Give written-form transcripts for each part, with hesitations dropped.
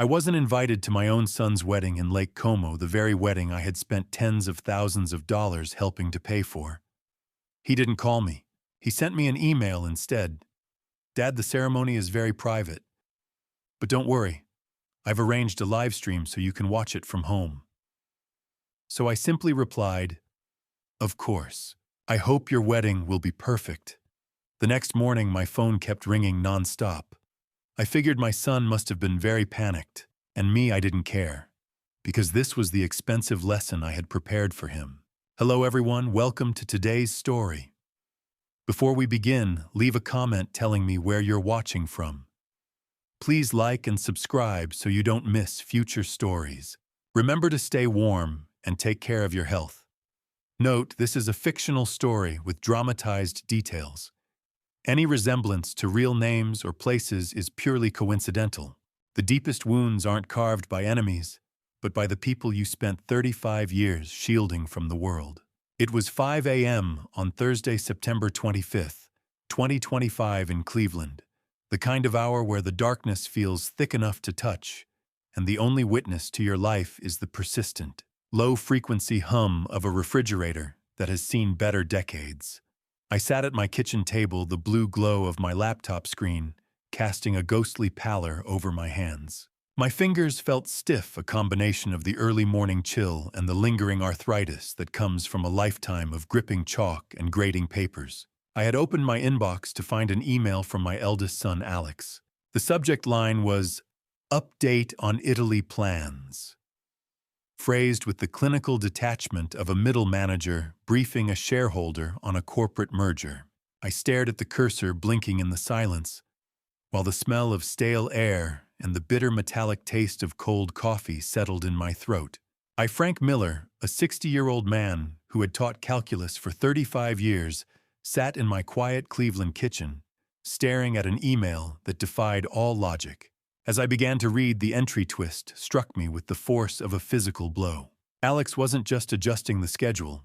I wasn't invited to my own son's wedding in Lake Como, the very wedding I had spent tens of thousands of dollars helping to pay for. He didn't call me. He sent me an email instead. "Dad, the ceremony is very private. But don't worry, I've arranged a live stream so you can watch it from home." So I simply replied, "Of course. I hope your wedding will be perfect." The next morning, my phone kept ringing nonstop. I figured my son must have been very panicked, and me, I didn't care, because this was the expensive lesson I had prepared for him. Hello everyone, welcome to today's story. Before we begin, leave a comment telling me where you're watching from. Please like and subscribe so you don't miss future stories. Remember to stay warm and take care of your health. Note, this is a fictional story with dramatized details. Any resemblance to real names or places is purely coincidental. The deepest wounds aren't carved by enemies, but by the people you spent 35 years shielding from the world. It was 5 a.m. on Thursday, September 25th, 2025 in Cleveland, the kind of hour where the darkness feels thick enough to touch, and the only witness to your life is the persistent, low-frequency hum of a refrigerator that has seen better decades. I sat at my kitchen table, the blue glow of my laptop screen casting a ghostly pallor over my hands. My fingers felt stiff, a combination of the early morning chill and the lingering arthritis that comes from a lifetime of gripping chalk and grading papers. I had opened my inbox to find an email from my eldest son, Alex. The subject line was, "Update on Italy plans," phrased with the clinical detachment of a middle manager briefing a shareholder on a corporate merger. I stared at the cursor blinking in the silence, while the smell of stale air and the bitter metallic taste of cold coffee settled in my throat. Frank Miller, a 60-year-old man who had taught calculus for 35 years, sat in my quiet Cleveland kitchen, staring at an email that defied all logic. As I began to read, the entry twist struck me with the force of a physical blow. Alex wasn't just adjusting the schedule.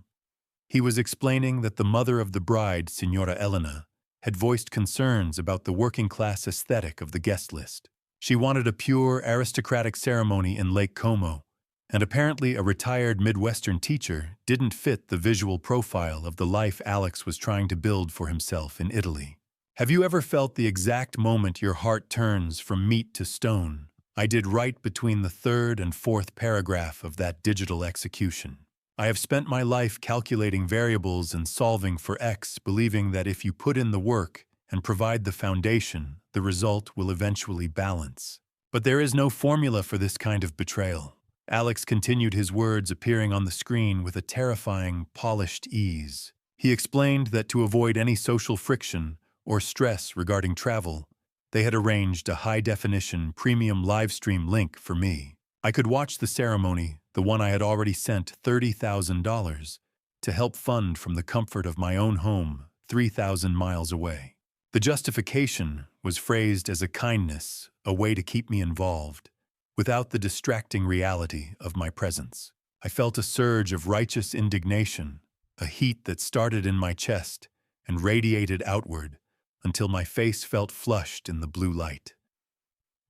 He was explaining that the mother of the bride, Signora Elena, had voiced concerns about the working-class aesthetic of the guest list. She wanted a pure, aristocratic ceremony in Lake Como, and apparently a retired Midwestern teacher didn't fit the visual profile of the life Alex was trying to build for himself in Italy. Have you ever felt the exact moment your heart turns from meat to stone? I did, right between the third and fourth paragraph of that digital execution. I have spent my life calculating variables and solving for X, believing that if you put in the work and provide the foundation, the result will eventually balance. But there is no formula for this kind of betrayal. Alex continued, his words appearing on the screen with a terrifying, polished ease. He explained that to avoid any social friction or stress regarding travel, they had arranged a high-definition premium live-stream link for me. I could watch the ceremony, the one I had already sent $30,000, to help fund from the comfort of my own home 3,000 miles away. The justification was phrased as a kindness, a way to keep me involved, without the distracting reality of my presence. I felt a surge of righteous indignation, a heat that started in my chest and radiated outward, until my face felt flushed in the blue light.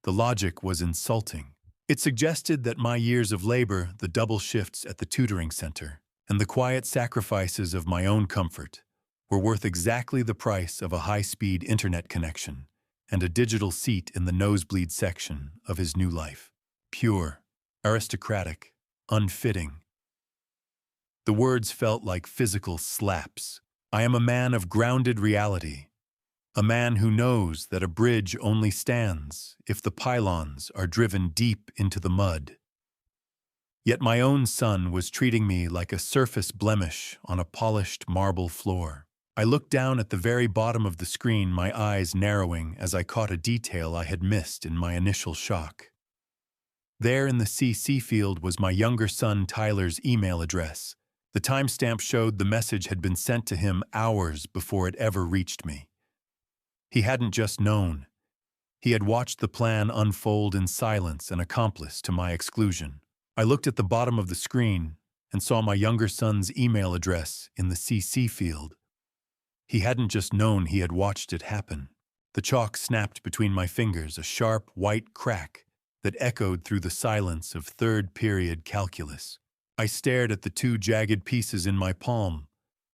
The logic was insulting. It suggested that my years of labor, the double shifts at the tutoring center, and the quiet sacrifices of my own comfort were worth exactly the price of a high-speed internet connection and a digital seat in the nosebleed section of his new life. Pure, aristocratic, unfitting. The words felt like physical slaps. I am a man of grounded reality. A man who knows that a bridge only stands if the pylons are driven deep into the mud. Yet my own son was treating me like a surface blemish on a polished marble floor. I looked down at the very bottom of the screen, my eyes narrowing as I caught a detail I had missed in my initial shock. There in the CC field was my younger son Tyler's email address. The timestamp showed the message had been sent to him hours before it ever reached me. He hadn't just known. He had watched the plan unfold in silence, an accomplice to my exclusion. I looked at the bottom of the screen and saw my younger son's email address in the CC field. He hadn't just known, he had watched it happen. The chalk snapped between my fingers, a sharp, white crack that echoed through the silence of third-period calculus. I stared at the two jagged pieces in my palm,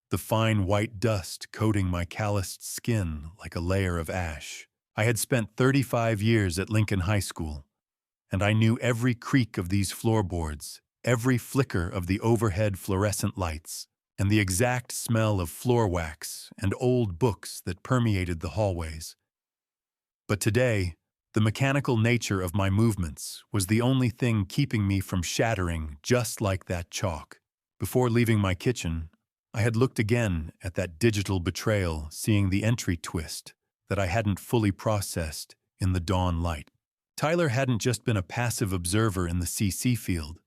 the fine white dust coating my calloused skin like a layer of ash. I had spent 35 years at Lincoln High School, and I knew every creak of these floorboards, every flicker of the overhead fluorescent lights, and the exact smell of floor wax and old books that permeated the hallways. But today, the mechanical nature of my movements was the only thing keeping me from shattering just like that chalk. Before leaving my kitchen, I had looked again at that digital betrayal, seeing the entry twist that I hadn't fully processed in the dawn light. Tyler hadn't just been a passive observer in the CC field.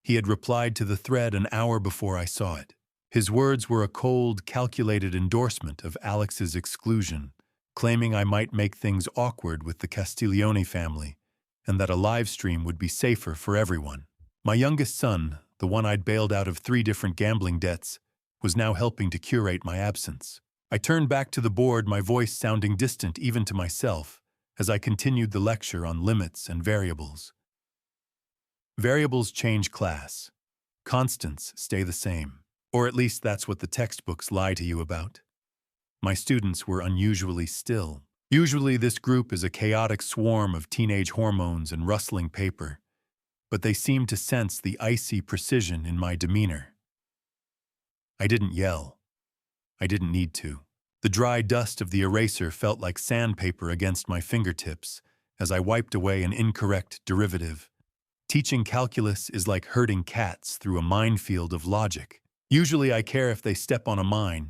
He had replied to the thread an hour before I saw it. His words were a cold, calculated endorsement of Alex's exclusion, claiming I might make things awkward with the Castiglione family and that a live stream would be safer for everyone. My youngest son, the one I'd bailed out of 3 different gambling debts, was now helping to curate my absence. I turned back to the board, my voice sounding distant even to myself, as I continued the lecture on limits and variables. Variables change class. Constants stay the same. Or at least that's what the textbooks lie to you about. My students were unusually still. Usually this group is a chaotic swarm of teenage hormones and rustling paper, but they seemed to sense the icy precision in my demeanor. I didn't yell. I didn't need to. The dry dust of the eraser felt like sandpaper against my fingertips as I wiped away an incorrect derivative. Teaching calculus is like herding cats through a minefield of logic. Usually I care if they step on a mine.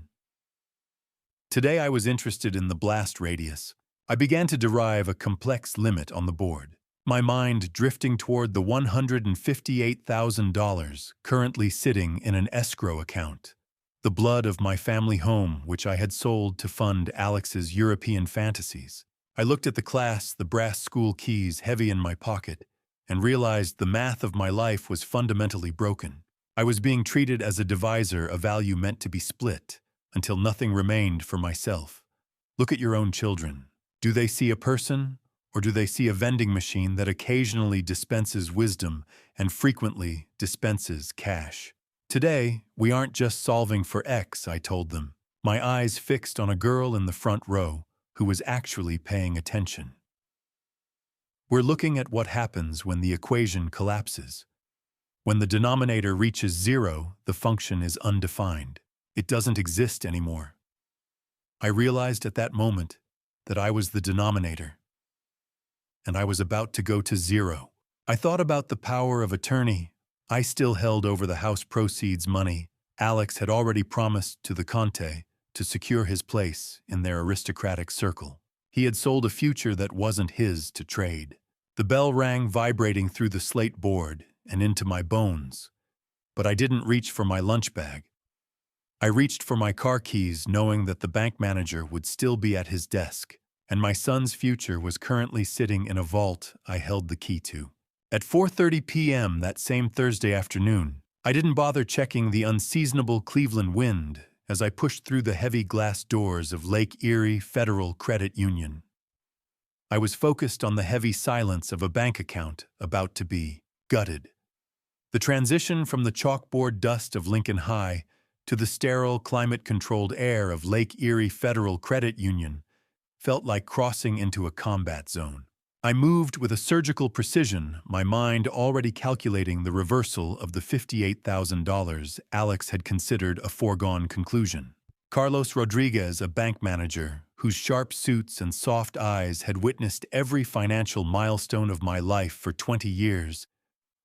Today I was interested in the blast radius. I began to derive a complex limit on the board, my mind drifting toward the $158,000 currently sitting in an escrow account. The blood of my family home, which I had sold to fund Alex's European fantasies. I looked at the class, the brass school keys heavy in my pocket, and realized the math of my life was fundamentally broken. I was being treated as a divisor, a value meant to be split, until nothing remained for myself. Look at your own children. Do they see a person, or do they see a vending machine that occasionally dispenses wisdom and frequently dispenses cash? Today, we aren't just solving for X, I told them, my eyes fixed on a girl in the front row who was actually paying attention. We're looking at what happens when the equation collapses. When the denominator reaches 0, the function is undefined. It doesn't exist anymore. I realized at that moment that I was the denominator, and I was about to go to 0. I thought about the power of attorney. I still held over the house proceeds money Alex had already promised to the Conte to secure his place in their aristocratic circle. He had sold a future that wasn't his to trade. The bell rang, vibrating through the slate board and into my bones. But I didn't reach for my lunch bag. I reached for my car keys, knowing that the bank manager would still be at his desk, and my son's future was currently sitting in a vault I held the key to. At 4:30 p.m. that same Thursday afternoon, I didn't bother checking the unseasonable Cleveland wind as I pushed through the heavy glass doors of Lake Erie Federal Credit Union. I was focused on the heavy silence of a bank account about to be gutted. The transition from the chalkboard dust of Lincoln High to the sterile, climate-controlled air of Lake Erie Federal Credit Union felt like crossing into a combat zone. I moved with a surgical precision, my mind already calculating the reversal of the $58,000 Alex had considered a foregone conclusion. Carlos Rodriguez, a bank manager, whose sharp suits and soft eyes had witnessed every financial milestone of my life for 20 years,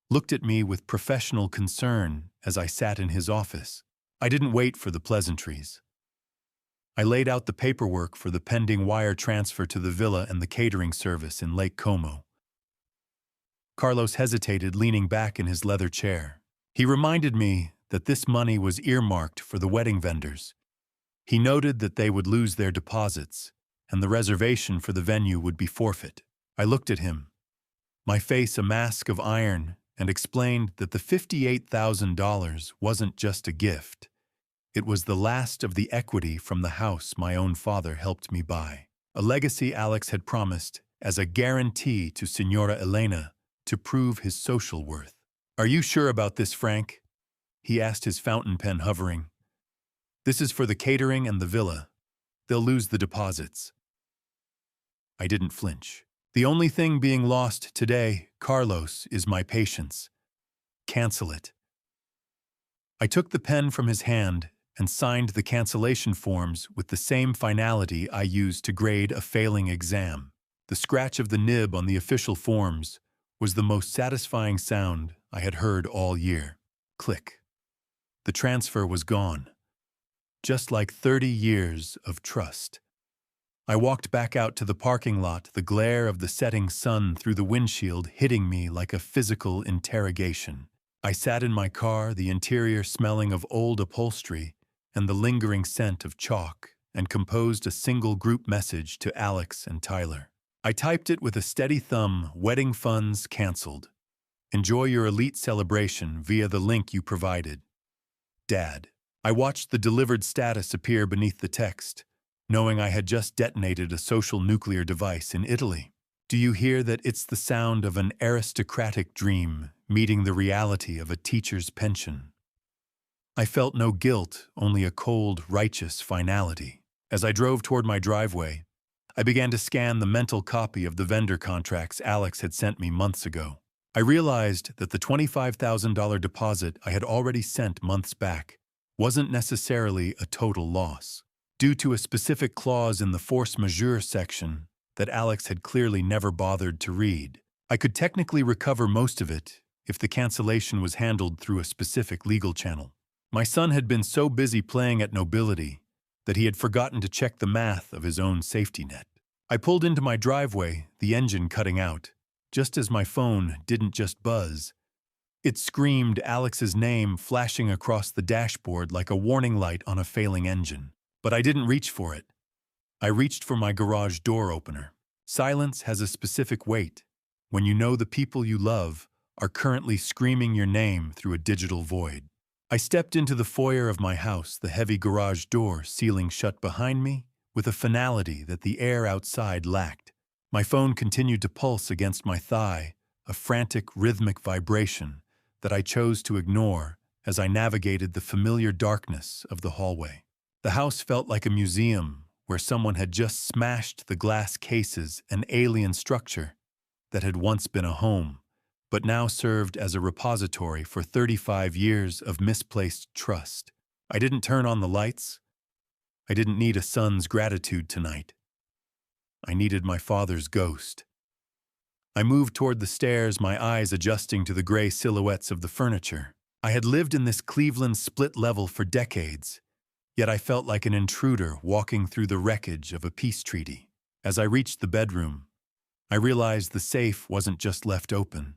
looked at me with professional concern as I sat in his office. I didn't wait for the pleasantries. I laid out the paperwork for the pending wire transfer to the villa and the catering service in Lake Como. Carlos hesitated, leaning back in his leather chair. He reminded me that this money was earmarked for the wedding vendors. He noted that they would lose their deposits, and the reservation for the venue would be forfeit. I looked at him, my face a mask of iron, and explained that the $58,000 wasn't just a gift. It was the last of the equity from the house my own father helped me buy, a legacy Alex had promised as a guarantee to Señora Elena to prove his social worth. "Are you sure about this, Frank?" he asked, his fountain pen hovering. "This is for the catering and the villa. They'll lose the deposits." I didn't flinch. "The only thing being lost today, Carlos, is my patience. Cancel it." I took the pen from his hand and signed the cancellation forms with the same finality I used to grade a failing exam. The scratch of the nib on the official forms was the most satisfying sound I had heard all year. Click. The transfer was gone. Just like 30 years of trust. I walked back out to the parking lot, the glare of the setting sun through the windshield hitting me like a physical interrogation. I sat in my car, the interior smelling of old upholstery and the lingering scent of chalk, and composed a single group message to Alex and Tyler. I typed it with a steady thumb: "Wedding funds canceled. Enjoy your elite celebration via the link you provided. Dad." I watched the delivered status appear beneath the text, knowing I had just detonated a social nuclear device in Italy. "Do you hear that? It's the sound of an aristocratic dream meeting the reality of a teacher's pension." I felt no guilt, only a cold, righteous finality. As I drove toward my driveway, I began to scan the mental copy of the vendor contracts Alex had sent me months ago. I realized that the $25,000 deposit I had already sent months back wasn't necessarily a total loss, due to a specific clause in the force majeure section that Alex had clearly never bothered to read. I could technically recover most of it if the cancellation was handled through a specific legal channel. My son had been so busy playing at nobility that he had forgotten to check the math of his own safety net. I pulled into my driveway, the engine cutting out, just as my phone didn't just buzz. It screamed Alex's name, flashing across the dashboard like a warning light on a failing engine. But I didn't reach for it. I reached for my garage door opener. Silence has a specific weight when you know the people you love are currently screaming your name through a digital void. I stepped into the foyer of my house, the heavy garage door sealing shut behind me with a finality that the air outside lacked. My phone continued to pulse against my thigh, a frantic, rhythmic vibration that I chose to ignore as I navigated the familiar darkness of the hallway. The house felt like a museum where someone had just smashed the glass cases, an alien structure that had once been a home, but now served as a repository for 35 years of misplaced trust. I didn't turn on the lights. I didn't need a son's gratitude tonight. I needed my father's ghost. I moved toward the stairs, my eyes adjusting to the gray silhouettes of the furniture. I had lived in this Cleveland split level for decades, yet I felt like an intruder walking through the wreckage of a peace treaty. As I reached the bedroom, I realized the safe wasn't just left open.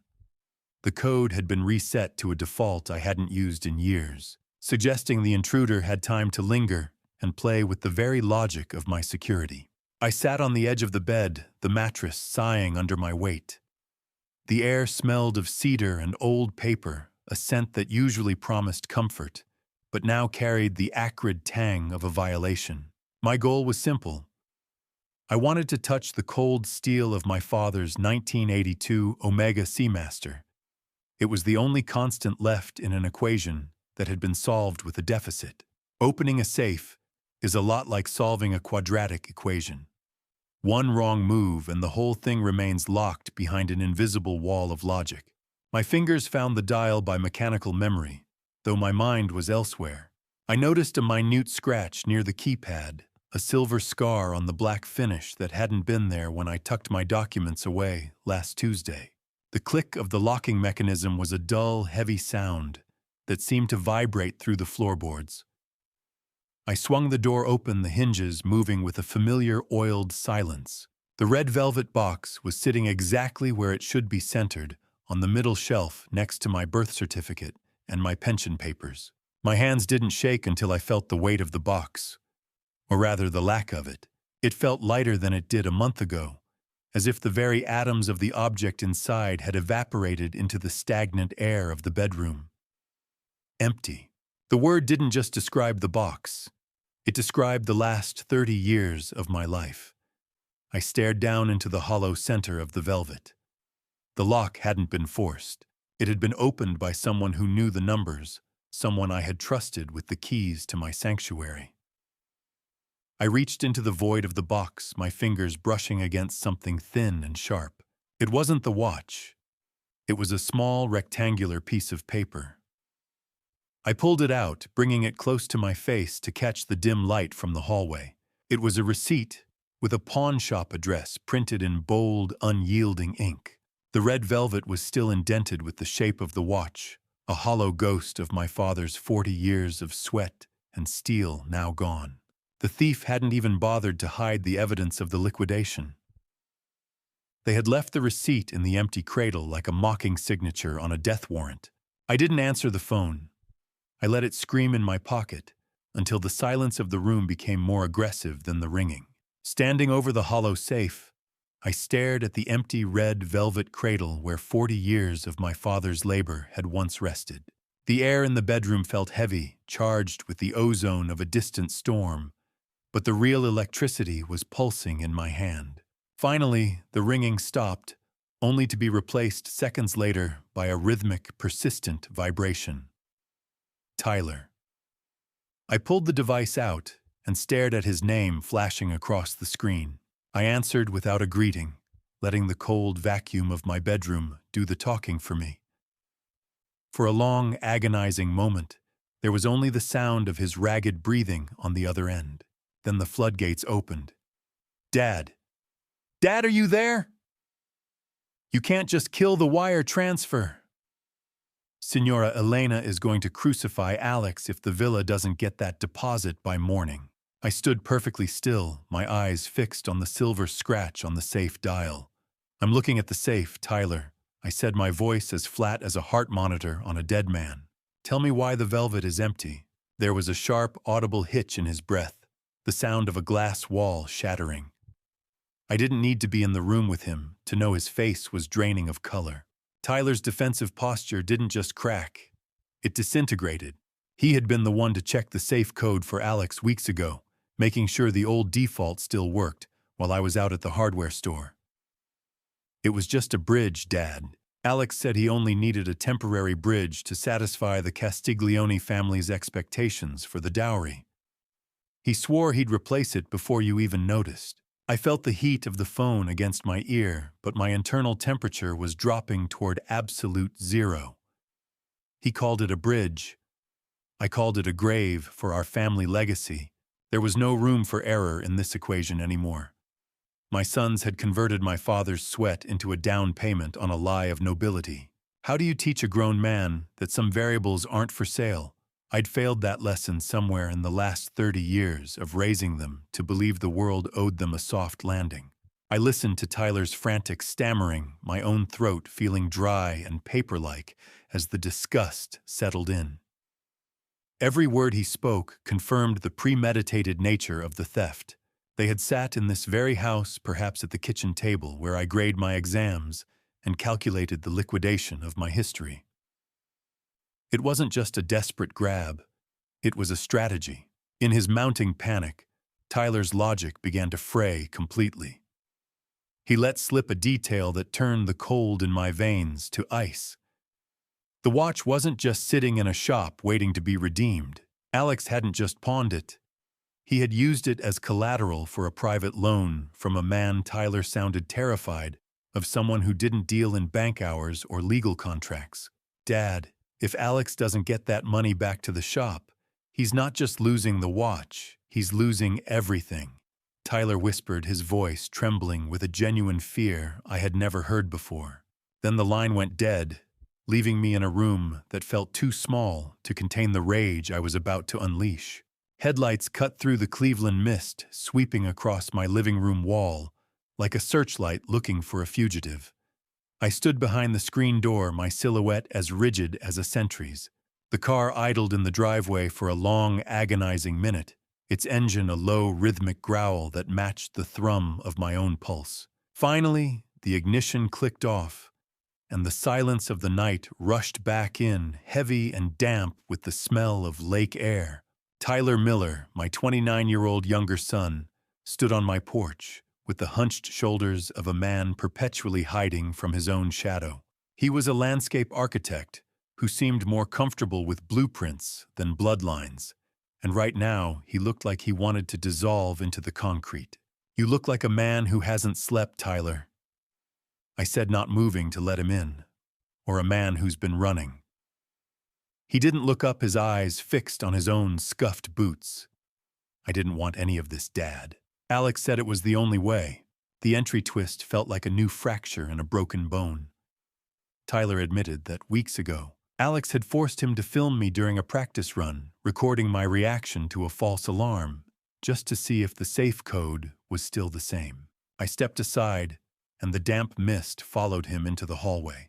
The code had been reset to a default I hadn't used in years, suggesting the intruder had time to linger and play with the very logic of my security. I sat on the edge of the bed, the mattress sighing under my weight. The air smelled of cedar and old paper, a scent that usually promised comfort, but now carried the acrid tang of a violation. My goal was simple. I wanted to touch the cold steel of my father's 1982 Omega Seamaster. It was the only constant left in an equation that had been solved with a deficit. Opening a safe is a lot like solving a quadratic equation. One wrong move and the whole thing remains locked behind an invisible wall of logic. My fingers found the dial by mechanical memory, though my mind was elsewhere. I noticed a minute scratch near the keypad, a silver scar on the black finish that hadn't been there when I tucked my documents away last Tuesday. The click of the locking mechanism was a dull, heavy sound that seemed to vibrate through the floorboards. I swung the door open, the hinges moving with a familiar oiled silence. The red velvet box was sitting exactly where it should be centered, on the middle shelf next to my birth certificate and my pension papers. My hands didn't shake until I felt the weight of the box, or rather the lack of it. It felt lighter than it did a month ago, as if the very atoms of the object inside had evaporated into the stagnant air of the bedroom. Empty. The word didn't just describe the box. It described the last 30 years of my life. I stared down into the hollow center of the velvet. The lock hadn't been forced. It had been opened by someone who knew the numbers, someone I had trusted with the keys to my sanctuary. I reached into the void of the box, my fingers brushing against something thin and sharp. It wasn't the watch. It was a small, rectangular piece of paper. I pulled it out, bringing it close to my face to catch the dim light from the hallway. It was a receipt with a pawn shop address printed in bold, unyielding ink. The red velvet was still indented with the shape of the watch, a hollow ghost of my father's 40 years of sweat and steel now gone. The thief hadn't even bothered to hide the evidence of the liquidation. They had left the receipt in the empty cradle like a mocking signature on a death warrant. I didn't answer the phone. I let it scream in my pocket until the silence of the room became more aggressive than the ringing. Standing over the hollow safe, I stared at the empty red velvet cradle where 40 years of my father's labor had once rested. The air in the bedroom felt heavy, charged with the ozone of a distant storm, but the real electricity was pulsing in my hand. Finally, the ringing stopped, only to be replaced seconds later by a rhythmic, persistent vibration. Tyler. I pulled the device out and stared at his name flashing across the screen. I answered without a greeting, letting the cold vacuum of my bedroom do the talking for me. For a long, agonizing moment, there was only the sound of his ragged breathing on the other end. Then the floodgates opened. "Dad! Dad, are you there? You can't just kill the wire transfer. Signora Elena is going to crucify Alex if the villa doesn't get that deposit by morning." I stood perfectly still, my eyes fixed on the silver scratch on the safe dial. "I'm looking at the safe, Tyler," I said, my voice as flat as a heart monitor on a dead man. "Tell me why the velvet is empty." There was a sharp, audible hitch in his breath, the sound of a glass wall shattering. I didn't need to be in the room with him to know his face was draining of color. Tyler's defensive posture didn't just crack, it disintegrated. He had been the one to check the safe code for Alex weeks ago, making sure the old default still worked while I was out at the hardware store. "It was just a bridge, Dad. Alex said he only needed a temporary bridge to satisfy the Castiglione family's expectations for the dowry. He swore he'd replace it before you even noticed." I felt the heat of the phone against my ear, but my internal temperature was dropping toward absolute zero. He called it a bridge. I called it a grave for our family legacy. There was no room for error in this equation anymore. My sons had converted my father's sweat into a down payment on a lie of nobility. How do you teach a grown man that some variables aren't for sale? I'd failed that lesson somewhere in the last 30 years of raising them to believe the world owed them a soft landing. I listened to Tyler's frantic stammering, my own throat feeling dry and paper-like as the disgust settled in. Every word he spoke confirmed the premeditated nature of the theft. They had sat in this very house, perhaps at the kitchen table where I grade my exams and calculated the liquidation of my history. It wasn't just a desperate grab, it was a strategy. In his mounting panic, Tyler's logic began to fray completely. He let slip a detail that turned the cold in my veins to ice. The watch wasn't just sitting in a shop waiting to be redeemed. Alex hadn't just pawned it. He had used it as collateral for a private loan from a man Tyler sounded terrified of, someone who didn't deal in bank hours or legal contracts. "Dad, if Alex doesn't get that money back to the shop, he's not just losing the watch, he's losing everything," Tyler whispered, his voice trembling with a genuine fear I had never heard before. Then the line went dead, leaving me in a room that felt too small to contain the rage I was about to unleash. Headlights cut through the Cleveland mist, sweeping across my living room wall like a searchlight looking for a fugitive. I stood behind the screen door, my silhouette as rigid as a sentry's. The car idled in the driveway for a long, agonizing minute, its engine a low, rhythmic growl that matched the thrum of my own pulse. Finally, the ignition clicked off, and the silence of the night rushed back in, heavy and damp with the smell of lake air. Tyler Miller, my 29-year-old younger son, stood on my porch, with the hunched shoulders of a man perpetually hiding from his own shadow. He was a landscape architect who seemed more comfortable with blueprints than bloodlines, and right now he looked like he wanted to dissolve into the concrete. "You look like a man who hasn't slept, Tyler," I said, not moving to let him in, "or a man who's been running." He didn't look up, his eyes fixed on his own scuffed boots. I didn't want any of this, Dad. Alex said it was the only way. The entry twist felt like a new fracture in a broken bone. Tyler admitted that weeks ago, Alex had forced him to film me during a practice run, recording my reaction to a false alarm, just to see if the safe code was still the same. I stepped aside, and the damp mist followed him into the hallway.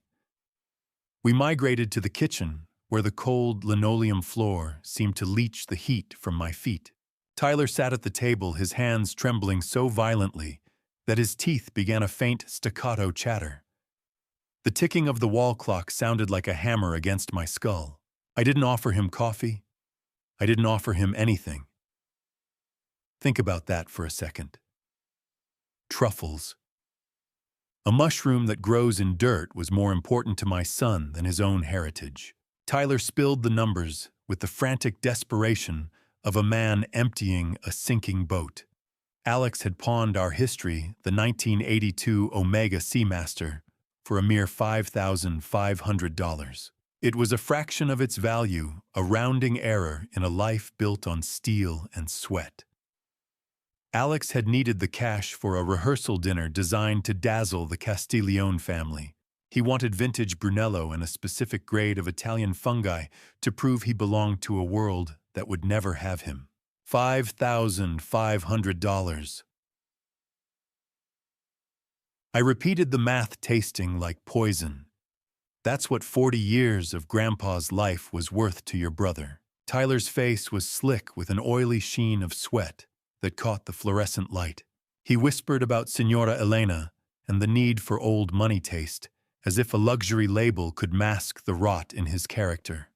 We migrated to the kitchen, where the cold linoleum floor seemed to leach the heat from my feet. Tyler sat at the table, his hands trembling so violently that his teeth began a faint staccato chatter. The ticking of the wall clock sounded like a hammer against my skull. I didn't offer him coffee. I didn't offer him anything. Think about that for a second. Truffles. A mushroom that grows in dirt was more important to my son than his own heritage. Tyler spilled the numbers with the frantic desperation of a man emptying a sinking boat. Alex had pawned our history, the 1982 Omega Seamaster, for a mere $5,500. It was a fraction of its value, a rounding error in a life built on steel and sweat. Alex had needed the cash for a rehearsal dinner designed to dazzle the Castiglione family. He wanted vintage Brunello and a specific grade of Italian fungi to prove he belonged to a world that would never have him. $5,500. I repeated the math, tasting like poison. That's what 40 years of Grandpa's life was worth to your brother. Tyler's face was slick with an oily sheen of sweat that caught the fluorescent light. He whispered about Signora Elena and the need for old money taste, as if a luxury label could mask the rot in his character.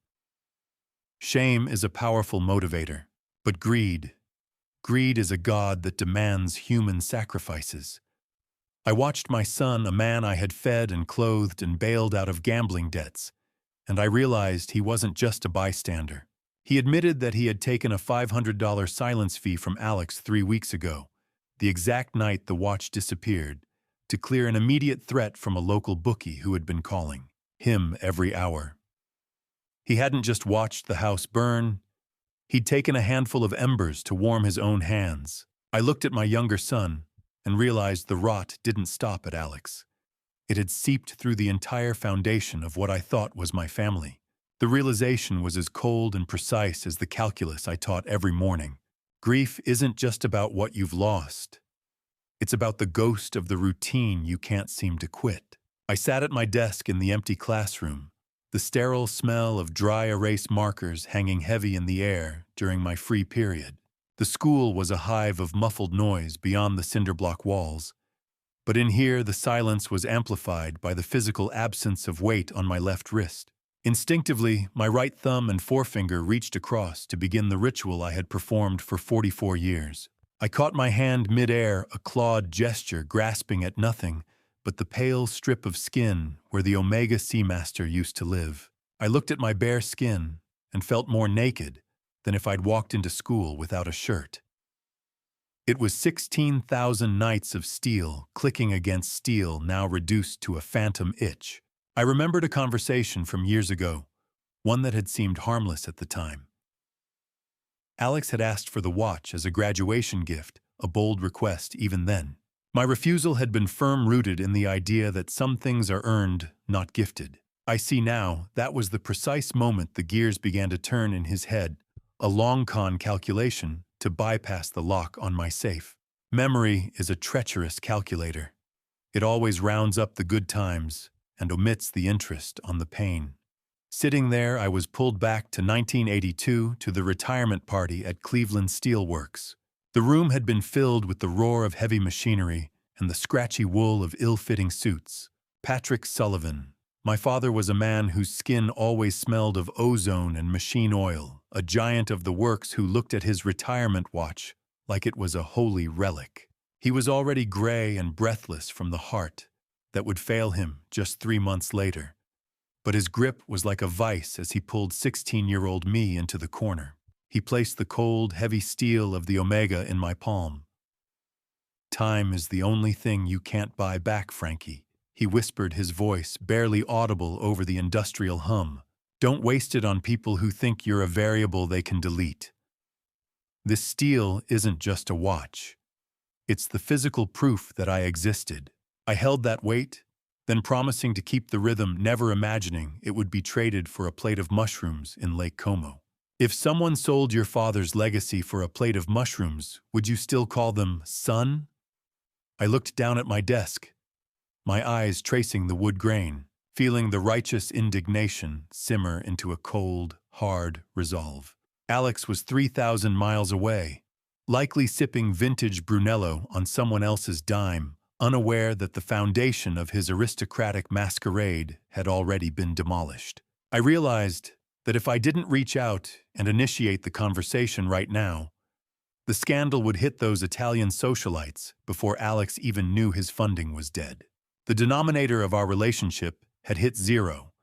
Shame is a powerful motivator, but greed is a god that demands human sacrifices. I watched my son, a man I had fed and clothed and bailed out of gambling debts, and I realized he wasn't just a bystander. He admitted that he had taken a $500 silence fee from Alex 3 weeks ago, the exact night the watch disappeared, to clear an immediate threat from a local bookie who had been calling him every hour. He hadn't just watched the house burn, he'd taken a handful of embers to warm his own hands. I looked at my younger son and realized the rot didn't stop at Alex. It had seeped through the entire foundation of what I thought was my family. The realization was as cold and precise as the calculus I taught every morning. Grief isn't just about what you've lost. It's about the ghost of the routine you can't seem to quit. I sat at my desk in the empty classroom, the sterile smell of dry erase markers hanging heavy in the air during my free period. The school was a hive of muffled noise beyond the cinderblock walls, but in here the silence was amplified by the physical absence of weight on my left wrist. Instinctively, my right thumb and forefinger reached across to begin the ritual I had performed for 44 years. I caught my hand mid-air, a clawed gesture grasping at nothing but the pale strip of skin where the Omega Seamaster used to live. I looked at my bare skin and felt more naked than if I'd walked into school without a shirt. It was 16,000 nights of steel clicking against steel, now reduced to a phantom itch. I remembered a conversation from years ago, one that had seemed harmless at the time. Alex had asked for the watch as a graduation gift, a bold request even then. My refusal had been firm-rooted in the idea that some things are earned, not gifted. I see now that was the precise moment the gears began to turn in his head, a long-con calculation to bypass the lock on my safe. Memory is a treacherous calculator. It always rounds up the good times and omits the interest on the pain. Sitting there, I was pulled back to 1982 to the retirement party at Cleveland Steel Works. The room had been filled with the roar of heavy machinery and the scratchy wool of ill-fitting suits. Patrick Sullivan. My father was a man whose skin always smelled of ozone and machine oil, a giant of the works who looked at his retirement watch like it was a holy relic. He was already gray and breathless from the heart that would fail him just 3 months later, but his grip was like a vice as he pulled 16-year-old me into the corner. He placed the cold, heavy steel of the Omega in my palm. "Time is the only thing you can't buy back, Frankie," he whispered, his voice barely audible over the industrial hum. "Don't waste it on people who think you're a variable they can delete. This steel isn't just a watch. It's the physical proof that I existed." I held that weight, then promising to keep the rhythm, never imagining it would be traded for a plate of mushrooms in Lake Como. "If someone sold your father's legacy for a plate of mushrooms, would you still call them son?" I looked down at my desk, my eyes tracing the wood grain, feeling the righteous indignation simmer into a cold, hard resolve. Alex was 3,000 miles away, likely sipping vintage Brunello on someone else's dime, unaware that the foundation of his aristocratic masquerade had already been demolished. I realized that if I didn't reach out and initiate the conversation right now, the scandal would hit those Italian socialites before Alex even knew his funding was dead. The denominator of our relationship had hit zero,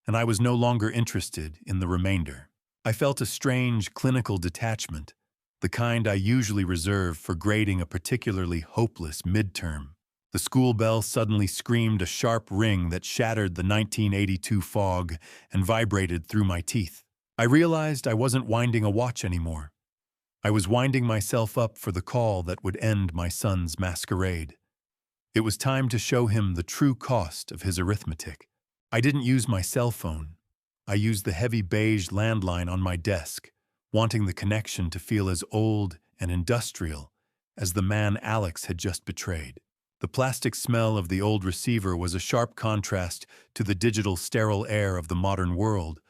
and I was no longer interested in the remainder. I felt a strange clinical detachment, the kind I usually reserve for grading a particularly hopeless midterm. The school bell suddenly screamed a sharp ring that shattered the 1982 fog and vibrated through my teeth. I realized I wasn't winding a watch anymore. I was winding myself up for the call that would end my son's masquerade. It was time to show him the true cost of his arithmetic. I didn't use my cell phone. I used the heavy beige landline on my desk, wanting the connection to feel as old and industrial as the man Alex had just betrayed. The plastic smell of the old receiver was a sharp contrast to the digital sterile air of the modern world,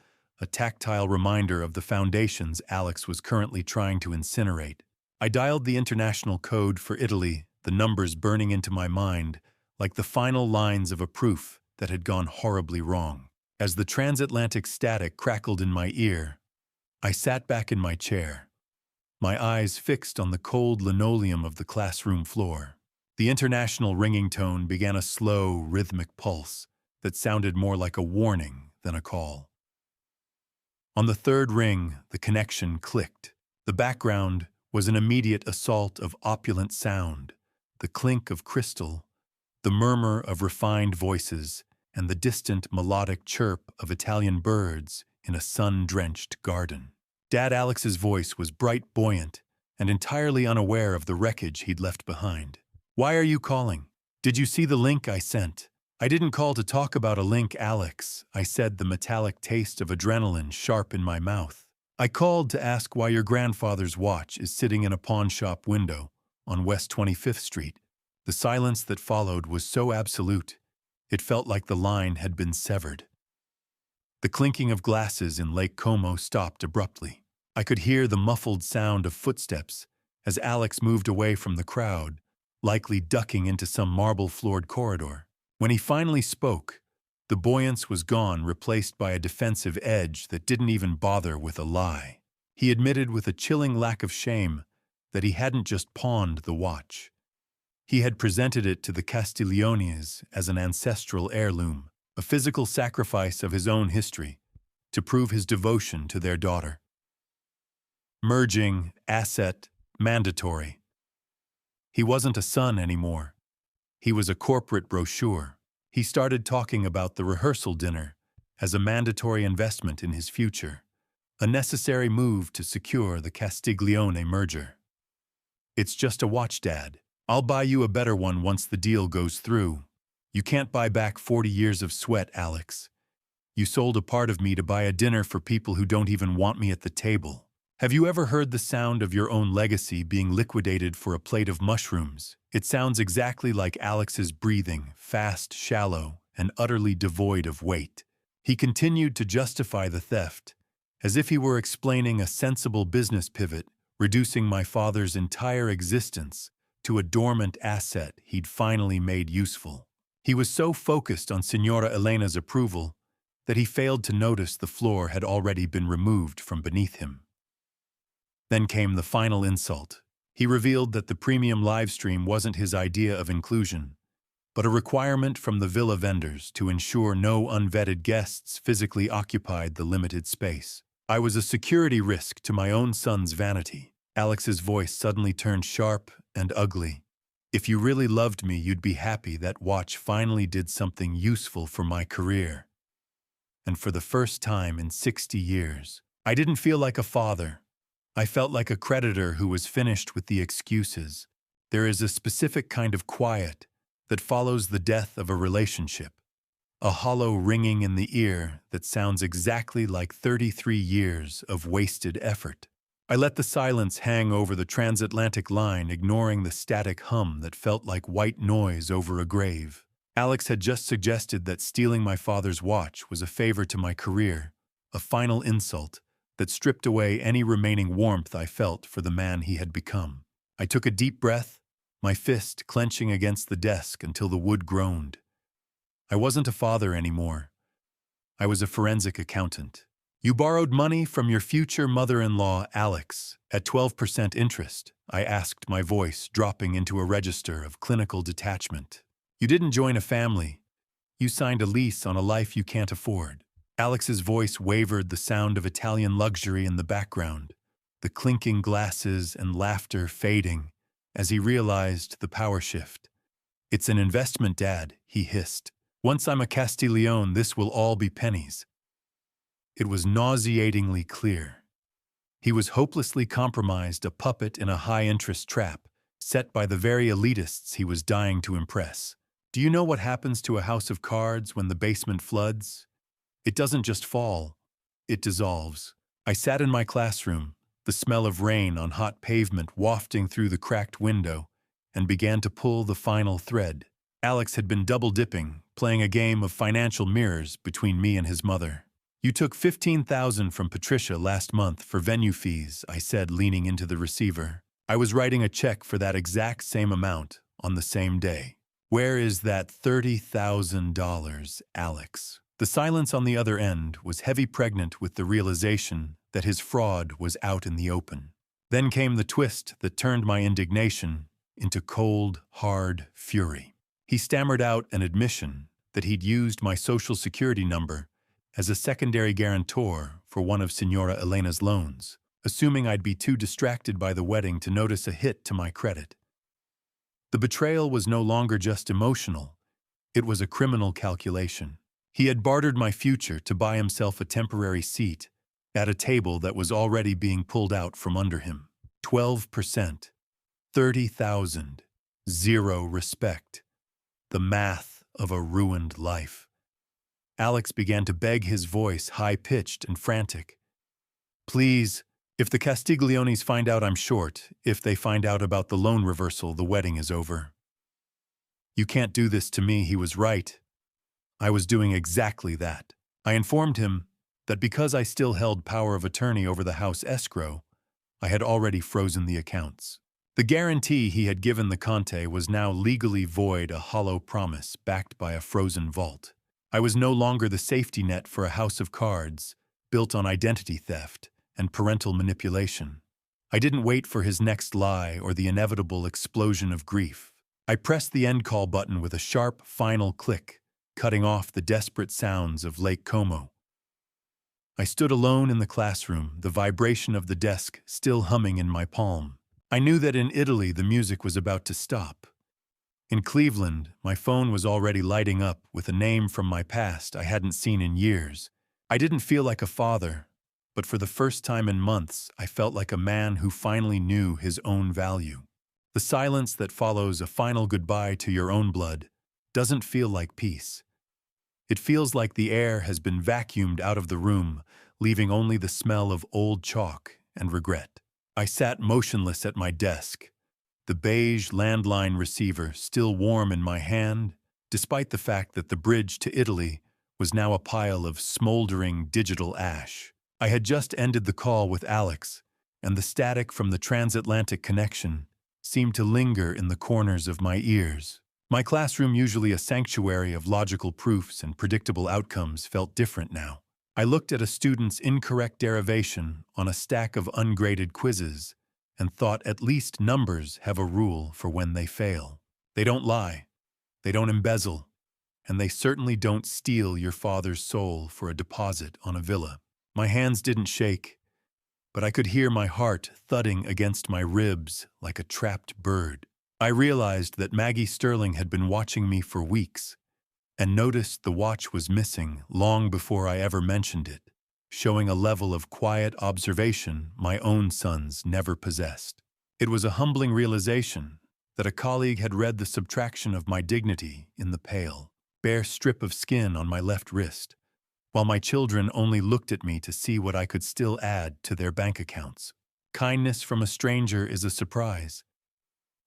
a tactile reminder of the foundations Alex was currently trying to incinerate. I dialed the international code for Italy, the numbers burning into my mind like the final lines of a proof that had gone horribly wrong. As the transatlantic static crackled in my ear, I sat back in my chair, my eyes fixed on the cold linoleum of the classroom floor. The international ringing tone began a slow, rhythmic pulse that sounded more like a warning than a call. On the third ring, the connection clicked. The background was an immediate assault of opulent sound, the clink of crystal, the murmur of refined voices, and the distant melodic chirp of Italian birds in a sun-drenched garden. Dad Alex's voice was bright, buoyant, and entirely unaware of the wreckage he'd left behind. "Why are you calling? Did you see the link I sent?" "I didn't call to talk about a link, Alex," I said, the metallic taste of adrenaline sharp in my mouth. "I called to ask why your grandfather's watch is sitting in a pawn shop window on West 25th Street. The silence that followed was so absolute, it felt like the line had been severed. The clinking of glasses in Lake Como stopped abruptly. I could hear the muffled sound of footsteps as Alex moved away from the crowd, likely ducking into some marble-floored corridor. When he finally spoke, the buoyance was gone, replaced by a defensive edge that didn't even bother with a lie. He admitted with a chilling lack of shame that he hadn't just pawned the watch. He had presented it to the Castigliones as an ancestral heirloom, a physical sacrifice of his own history, to prove his devotion to their daughter. Merging, asset, mandatory. He wasn't a son anymore. He was a corporate brochure. He started talking about the rehearsal dinner as a mandatory investment in his future, a necessary move to secure the Castiglione merger. "It's just a watch, Dad. I'll buy you a better one once the deal goes through. You can't buy back 40 years of sweat, Alex. You sold a part of me to buy a dinner for people who don't even want me at the table. Have you ever heard the sound of your own legacy being liquidated for a plate of mushrooms? It sounds exactly like Alex's breathing, fast, shallow, and utterly devoid of weight. He continued to justify the theft, as if he were explaining a sensible business pivot, reducing my father's entire existence to a dormant asset he'd finally made useful. He was so focused on Signora Elena's approval that he failed to notice the floor had already been removed from beneath him. Then came the final insult. He revealed that the premium livestream wasn't his idea of inclusion, but a requirement from the villa vendors to ensure no unvetted guests physically occupied the limited space. I was a security risk to my own son's vanity. Alex's voice suddenly turned sharp and ugly. If you really loved me, you'd be happy that watch finally did something useful for my career. And for the first time in 60 years, I didn't feel like a father. I felt like a creditor who was finished with the excuses. There is a specific kind of quiet that follows the death of a relationship, a hollow ringing in the ear that sounds exactly like 33 years of wasted effort. I let the silence hang over the transatlantic line, ignoring the static hum that felt like white noise over a grave. Alex had just suggested that stealing my father's watch was a favor to my career, a final insult that stripped away any remaining warmth I felt for the man he had become. I took a deep breath, my fist clenching against the desk until the wood groaned. I wasn't a father anymore. I was a forensic accountant. You borrowed money from your future mother-in-law, Alex, at 12% interest, I asked, my voice dropping into a register of clinical detachment. You didn't join a family. You signed a lease on a life you can't afford. Alex's voice wavered, the sound of Italian luxury in the background, the clinking glasses and laughter fading as he realized the power shift. It's an investment, Dad, he hissed. Once I'm a Castiglione, this will all be pennies. It was nauseatingly clear. He was hopelessly compromised, a puppet in a high-interest trap, set by the very elitists he was dying to impress. Do you know what happens to a house of cards when the basement floods? It doesn't just fall, it dissolves. I sat in my classroom, the smell of rain on hot pavement wafting through the cracked window, and began to pull the final thread. Alex had been double-dipping, playing a game of financial mirrors between me and his mother. You took $15,000 from Patricia last month for venue fees, I said, leaning into the receiver. I was writing a check for that exact same amount on the same day. Where is that $30,000, Alex? The silence on the other end was heavy, pregnant with the realization that his fraud was out in the open. Then came the twist that turned my indignation into cold, hard fury. He stammered out an admission that he'd used my social security number as a secondary guarantor for one of Signora Elena's loans, assuming I'd be too distracted by the wedding to notice a hit to my credit. The betrayal was no longer just emotional, it was a criminal calculation. He had bartered my future to buy himself a temporary seat at a table that was already being pulled out from under him. 12%, 30,000, zero respect. The math of a ruined life. Alex began to beg, his voice high-pitched and frantic. Please, if the Castigliones find out I'm short, if they find out about the loan reversal, the wedding is over. You can't do this to me, he was right. I was doing exactly that. I informed him that because I still held power of attorney over the house escrow, I had already frozen the accounts. The guarantee he had given the Conte was now legally void, a hollow promise backed by a frozen vault. I was no longer the safety net for a house of cards built on identity theft and parental manipulation. I didn't wait for his next lie or the inevitable explosion of grief. I pressed the end call button with a sharp, final click, cutting off the desperate sounds of Lake Como. I stood alone in the classroom, the vibration of the desk still humming in my palm. I knew that in Italy the music was about to stop. In Cleveland, my phone was already lighting up with a name from my past I hadn't seen in years. I didn't feel like a father, but for the first time in months, I felt like a man who finally knew his own value. The silence that follows a final goodbye to your own blood doesn't feel like peace. It feels like the air has been vacuumed out of the room, leaving only the smell of old chalk and regret. I sat motionless at my desk, the beige landline receiver still warm in my hand, despite the fact that the bridge to Italy was now a pile of smoldering digital ash. I had just ended the call with Alex, and the static from the transatlantic connection seemed to linger in the corners of my ears. My classroom, usually a sanctuary of logical proofs and predictable outcomes, felt different now. I looked at a student's incorrect derivation on a stack of ungraded quizzes and thought at least numbers have a rule for when they fail. They don't lie, they don't embezzle, and they certainly don't steal your father's soul for a deposit on a villa. My hands didn't shake, but I could hear my heart thudding against my ribs like a trapped bird. I realized that Maggie Sterling had been watching me for weeks, and noticed the watch was missing long before I ever mentioned it, showing a level of quiet observation my own sons never possessed. It was a humbling realization that a colleague had read the subtraction of my dignity in the pale, bare strip of skin on my left wrist, while my children only looked at me to see what I could still add to their bank accounts. Kindness from a stranger is a surprise.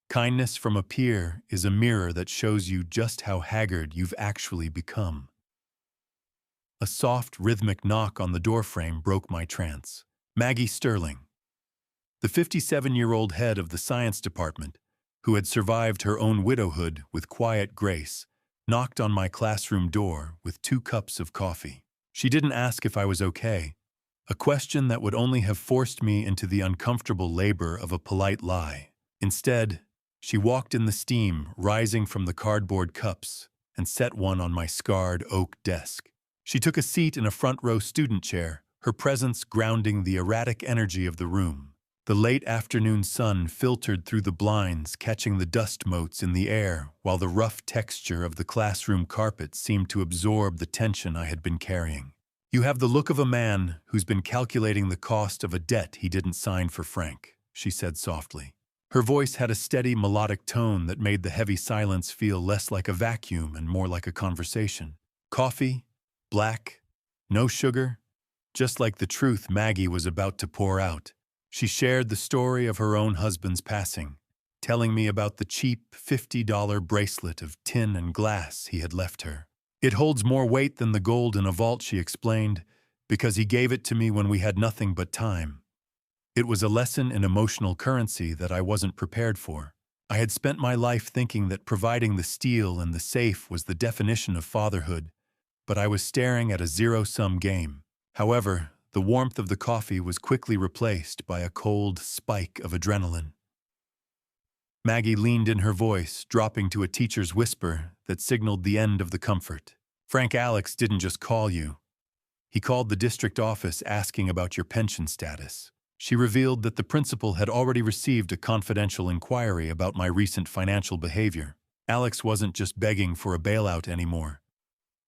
Kindness from a peer is a mirror that shows you just how haggard you've actually become. A soft, rhythmic knock on the doorframe broke my trance. Maggie Sterling, the 57-year-old head of the science department, who had survived her own widowhood with quiet grace, knocked on my classroom door with 2 cups of coffee. She didn't ask if I was okay, a question that would only have forced me into the uncomfortable labor of a polite lie. Instead, she walked in the steam rising from the cardboard cups and set one on my scarred oak desk. She took a seat in a front-row student chair, her presence grounding the erratic energy of the room. The late afternoon sun filtered through the blinds, catching the dust motes in the air, while the rough texture of the classroom carpet seemed to absorb the tension I had been carrying. "You have the look of a man who's been calculating the cost of a debt he didn't sign for Frank," she said softly. Her voice had a steady, melodic tone that made the heavy silence feel less like a vacuum and more like a conversation. Coffee? Black? No sugar? Just like the truth Maggie was about to pour out. She shared the story of her own husband's passing, telling me about the cheap $50 bracelet of tin and glass he had left her. "It holds more weight than the gold in a vault," she explained, "because he gave it to me when we had nothing but time." It was a lesson in emotional currency that I wasn't prepared for. I had spent my life thinking that providing the steel and the safe was the definition of fatherhood, but I was staring at a zero-sum game. However, the warmth of the coffee was quickly replaced by a cold spike of adrenaline. Maggie leaned in her voice, dropping to a teacher's whisper that signaled the end of the comfort. "Frank Alex didn't just call you. He called the district office asking about your pension status." She revealed that the principal had already received a confidential inquiry about my recent financial behavior. Alex wasn't just begging for a bailout anymore.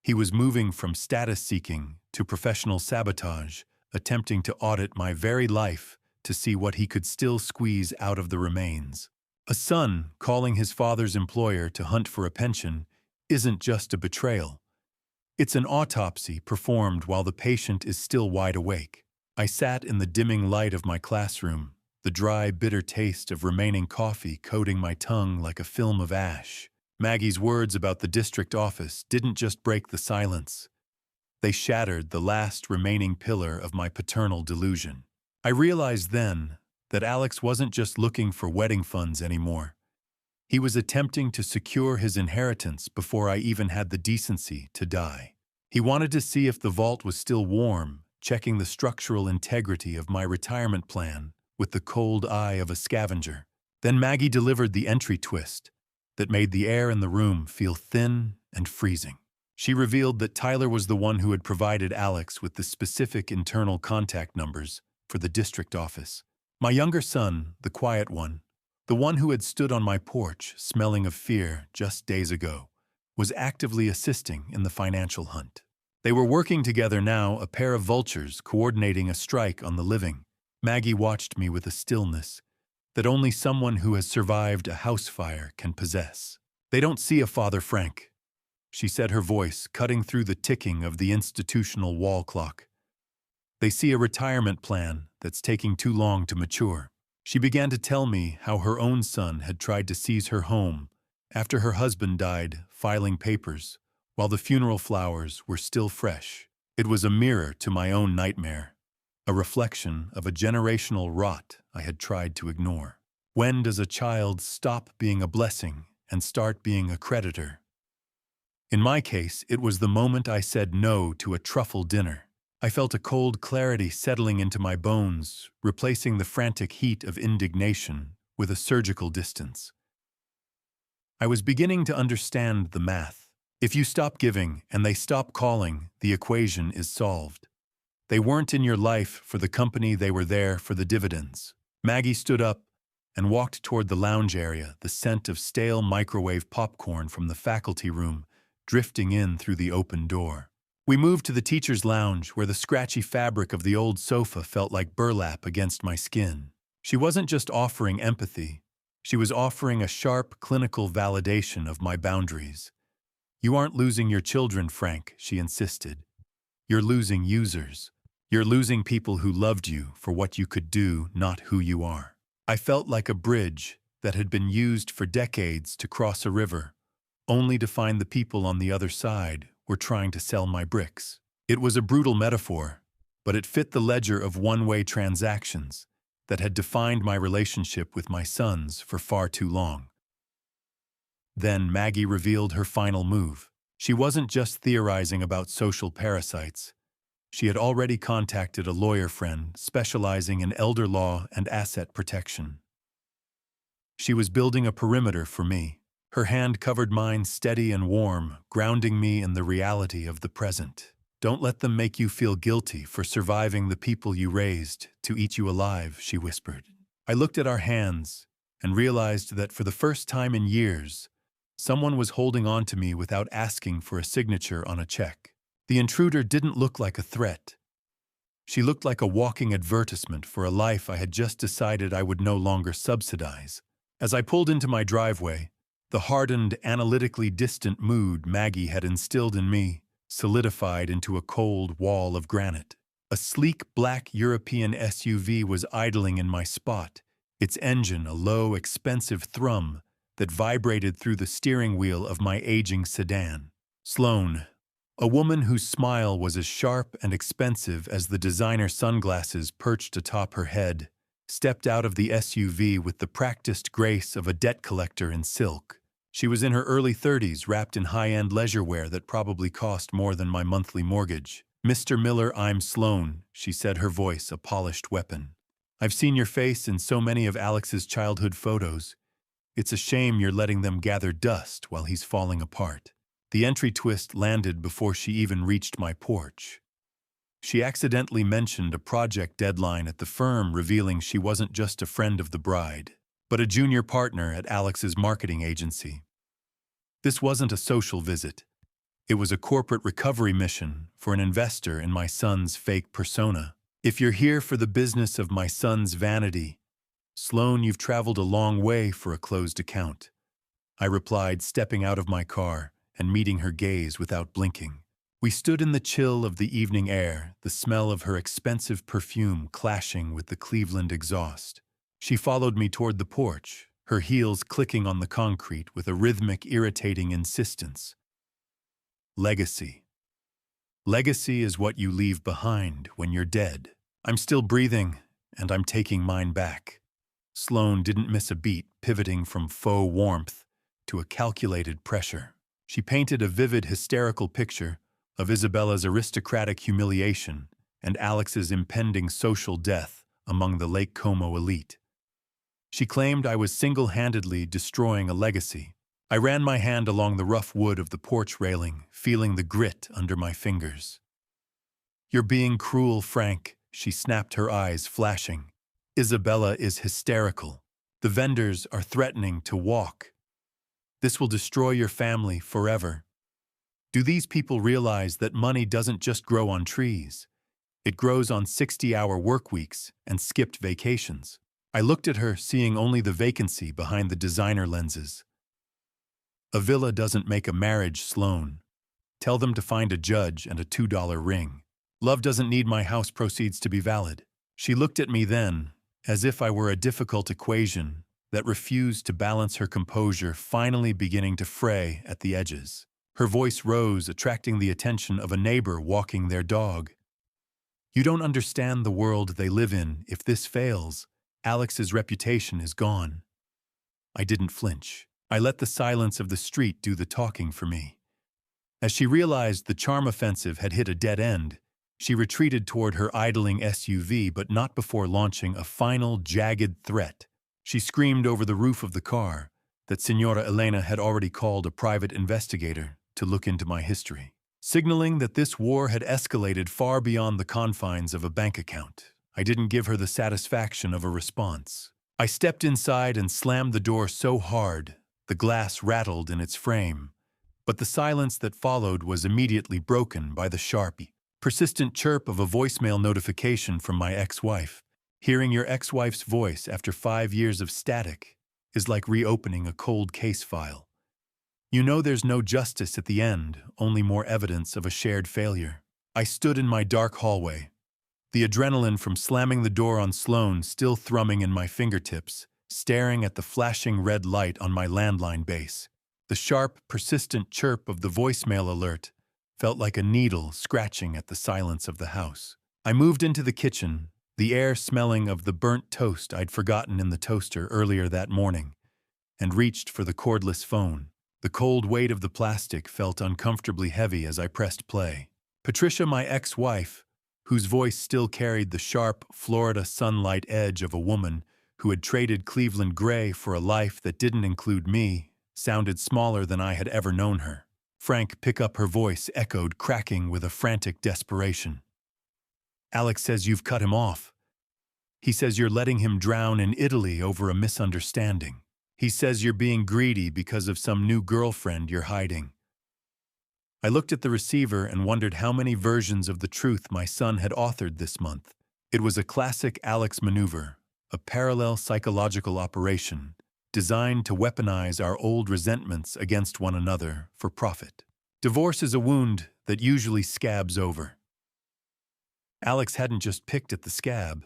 He was moving from status-seeking to professional sabotage, attempting to audit my very life to see what he could still squeeze out of the remains. A son calling his father's employer to hunt for a pension isn't just a betrayal. It's an autopsy performed while the patient is still wide awake. I sat in the dimming light of my classroom, the dry, bitter taste of remaining coffee coating my tongue like a film of ash. Maggie's words about the district office didn't just break the silence. They shattered the last remaining pillar of my paternal delusion. I realized then that Alex wasn't just looking for wedding funds anymore. He was attempting to secure his inheritance before I even had the decency to die. He wanted to see if the vault was still warm, checking the structural integrity of my retirement plan with the cold eye of a scavenger. Then Maggie delivered the entry twist that made the air in the room feel thin and freezing. She revealed that Tyler was the one who had provided Alex with the specific internal contact numbers for the district office. My younger son, the quiet one, the one who had stood on my porch smelling of fear just days ago, was actively assisting in the financial hunt. They were working together now, a pair of vultures coordinating a strike on the living. Maggie watched me with a stillness that only someone who has survived a house fire can possess. "They don't see a father, Frank," she said, her voice cutting through the ticking of the institutional wall clock. "They see a retirement plan that's taking too long to mature." She began to tell me how her own son had tried to seize her home after her husband died filing papers, while the funeral flowers were still fresh. It was a mirror to my own nightmare, a reflection of a generational rot I had tried to ignore. When does a child stop being a blessing and start being a creditor? In my case, it was the moment I said no to a truffle dinner. I felt a cold clarity settling into my bones, replacing the frantic heat of indignation with a surgical distance. I was beginning to understand the math. If you stop giving and they stop calling, the equation is solved. They weren't in your life for the company, they were there for the dividends. Maggie stood up and walked toward the lounge area, the scent of stale microwave popcorn from the faculty room drifting in through the open door. We moved to the teacher's lounge, where the scratchy fabric of the old sofa felt like burlap against my skin. She wasn't just offering empathy, she was offering a sharp, clinical validation of my boundaries. "You aren't losing your children, Frank," she insisted. "You're losing users. You're losing people who loved you for what you could do, not who you are." I felt like a bridge that had been used for decades to cross a river, only to find the people on the other side were trying to sell my bricks. It was a brutal metaphor, but it fit the ledger of one-way transactions that had defined my relationship with my sons for far too long. Then Maggie revealed her final move. She wasn't just theorizing about social parasites. She had already contacted a lawyer friend specializing in elder law and asset protection. She was building a perimeter for me. Her hand covered mine, steady and warm, grounding me in the reality of the present. "Don't let them make you feel guilty for surviving the people you raised to eat you alive," she whispered. I looked at our hands and realized that for the first time in years, someone was holding on to me without asking for a signature on a check. The intruder didn't look like a threat. She looked like a walking advertisement for a life I had just decided I would no longer subsidize. As I pulled into my driveway, the hardened, analytically distant mood Maggie had instilled in me solidified into a cold wall of granite. A sleek black European SUV was idling in my spot, its engine a low, expensive thrum that vibrated through the steering wheel of my aging sedan. Sloane, a woman whose smile was as sharp and expensive as the designer sunglasses perched atop her head, stepped out of the SUV with the practiced grace of a debt collector in silk. She was in her early 30s, wrapped in high-end leisure wear that probably cost more than my monthly mortgage. "Mr. Miller, I'm Sloane," she said, her voice a polished weapon. "I've seen your face in so many of Alex's childhood photos. It's a shame you're letting them gather dust while he's falling apart." The entry twist landed before she even reached my porch. She accidentally mentioned a project deadline at the firm, revealing she wasn't just a friend of the bride, but a junior partner at Alex's marketing agency. This wasn't a social visit. It was a corporate recovery mission for an investor in my son's fake persona. "If you're here for the business of my son's vanity, Sloane, you've traveled a long way for a closed account," I replied, stepping out of my car and meeting her gaze without blinking. We stood in the chill of the evening air, the smell of her expensive perfume clashing with the Cleveland exhaust. She followed me toward the porch, her heels clicking on the concrete with a rhythmic, irritating insistence. "Legacy. Legacy is what you leave behind when you're dead. I'm still breathing, and I'm taking mine back." Sloane didn't miss a beat, pivoting from faux warmth to a calculated pressure. She painted a vivid, hysterical picture of Isabella's aristocratic humiliation and Alex's impending social death among the Lake Como elite. She claimed I was single-handedly destroying a legacy. I ran my hand along the rough wood of the porch railing, feeling the grit under my fingers. "You're being cruel, Frank," she snapped, her eyes flashing. "Isabella is hysterical. The vendors are threatening to walk. This will destroy your family forever. Do these people realize that money doesn't just grow on trees? It grows on 60-hour work weeks and skipped vacations." I looked at her, seeing only the vacancy behind the designer lenses. "A villa doesn't make a marriage, Sloane. Tell them to find a judge and a $2 ring. Love doesn't need my house proceeds to be valid." She looked at me then, as if I were a difficult equation that refused to balance, her composure finally beginning to fray at the edges. Her voice rose, attracting the attention of a neighbor walking their dog. "You don't understand the world they live in. If this fails, Alex's reputation is gone." I didn't flinch. I let the silence of the street do the talking for me. As she realized the charm offensive had hit a dead end, She retreated toward her idling SUV, but not before launching a final, jagged threat. She screamed over the roof of the car that Signora Elena had already called a private investigator to look into my history, signaling that this war had escalated far beyond the confines of a bank account. I didn't give her the satisfaction of a response. I stepped inside and slammed the door so hard, the glass rattled in its frame. But the silence that followed was immediately broken by the sharp, persistent chirp of a voicemail notification from my ex-wife. Hearing your ex-wife's voice after 5 years of static is like reopening a cold case file. You know there's no justice at the end, only more evidence of a shared failure. I stood in my dark hallway, the adrenaline from slamming the door on Sloane still thrumming in my fingertips, staring at the flashing red light on my landline base. The sharp, persistent chirp of the voicemail alert felt like a needle scratching at the silence of the house. I moved into the kitchen, the air smelling of the burnt toast I'd forgotten in the toaster earlier that morning, and reached for the cordless phone. The cold weight of the plastic felt uncomfortably heavy as I pressed play. Patricia, my ex-wife, whose voice still carried the sharp, Florida sunlight edge of a woman who had traded Cleveland gray for a life that didn't include me, sounded smaller than I had ever known her. Frank, pick up, her voice echoed, cracking with a frantic desperation. Alex says you've cut him off. He says you're letting him drown in Italy over a misunderstanding. He says you're being greedy because of some new girlfriend you're hiding. I looked at the receiver and wondered how many versions of the truth my son had authored this month. It was a classic Alex maneuver, a parallel psychological operation designed to weaponize our old resentments against one another for profit. Divorce is a wound that usually scabs over. Alex hadn't just picked at the scab.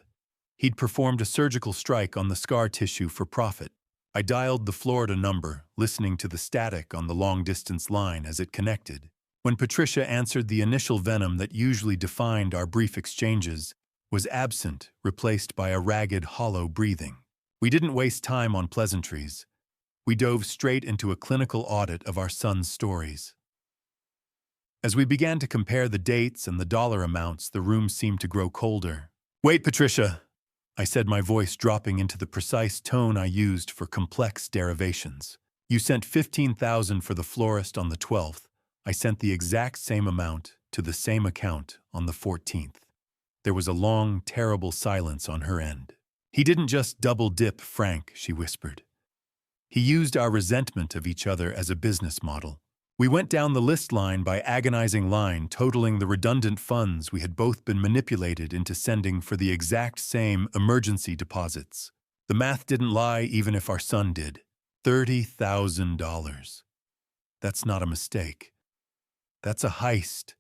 He'd performed a surgical strike on the scar tissue for profit. I dialed the Florida number, listening to the static on the long-distance line as it connected. When Patricia answered, the initial venom that usually defined our brief exchanges was absent, replaced by a ragged, hollow breathing. We didn't waste time on pleasantries. We dove straight into a clinical audit of our son's stories. As we began to compare the dates and the dollar amounts, the room seemed to grow colder. "Wait, Patricia," I said, my voice dropping into the precise tone I used for complex derivations. "You sent $15,000 for the florist on the 12th. I sent the exact same amount to the same account on the 14th. There was a long, terrible silence on her end. "He didn't just double-dip, Frank," she whispered. "He used our resentment of each other as a business model. We went down the list line by agonizing line, totaling the redundant funds we had both been manipulated into sending for the exact same emergency deposits. The math didn't lie even if our son did. $30,000. That's not a mistake. That's a heist."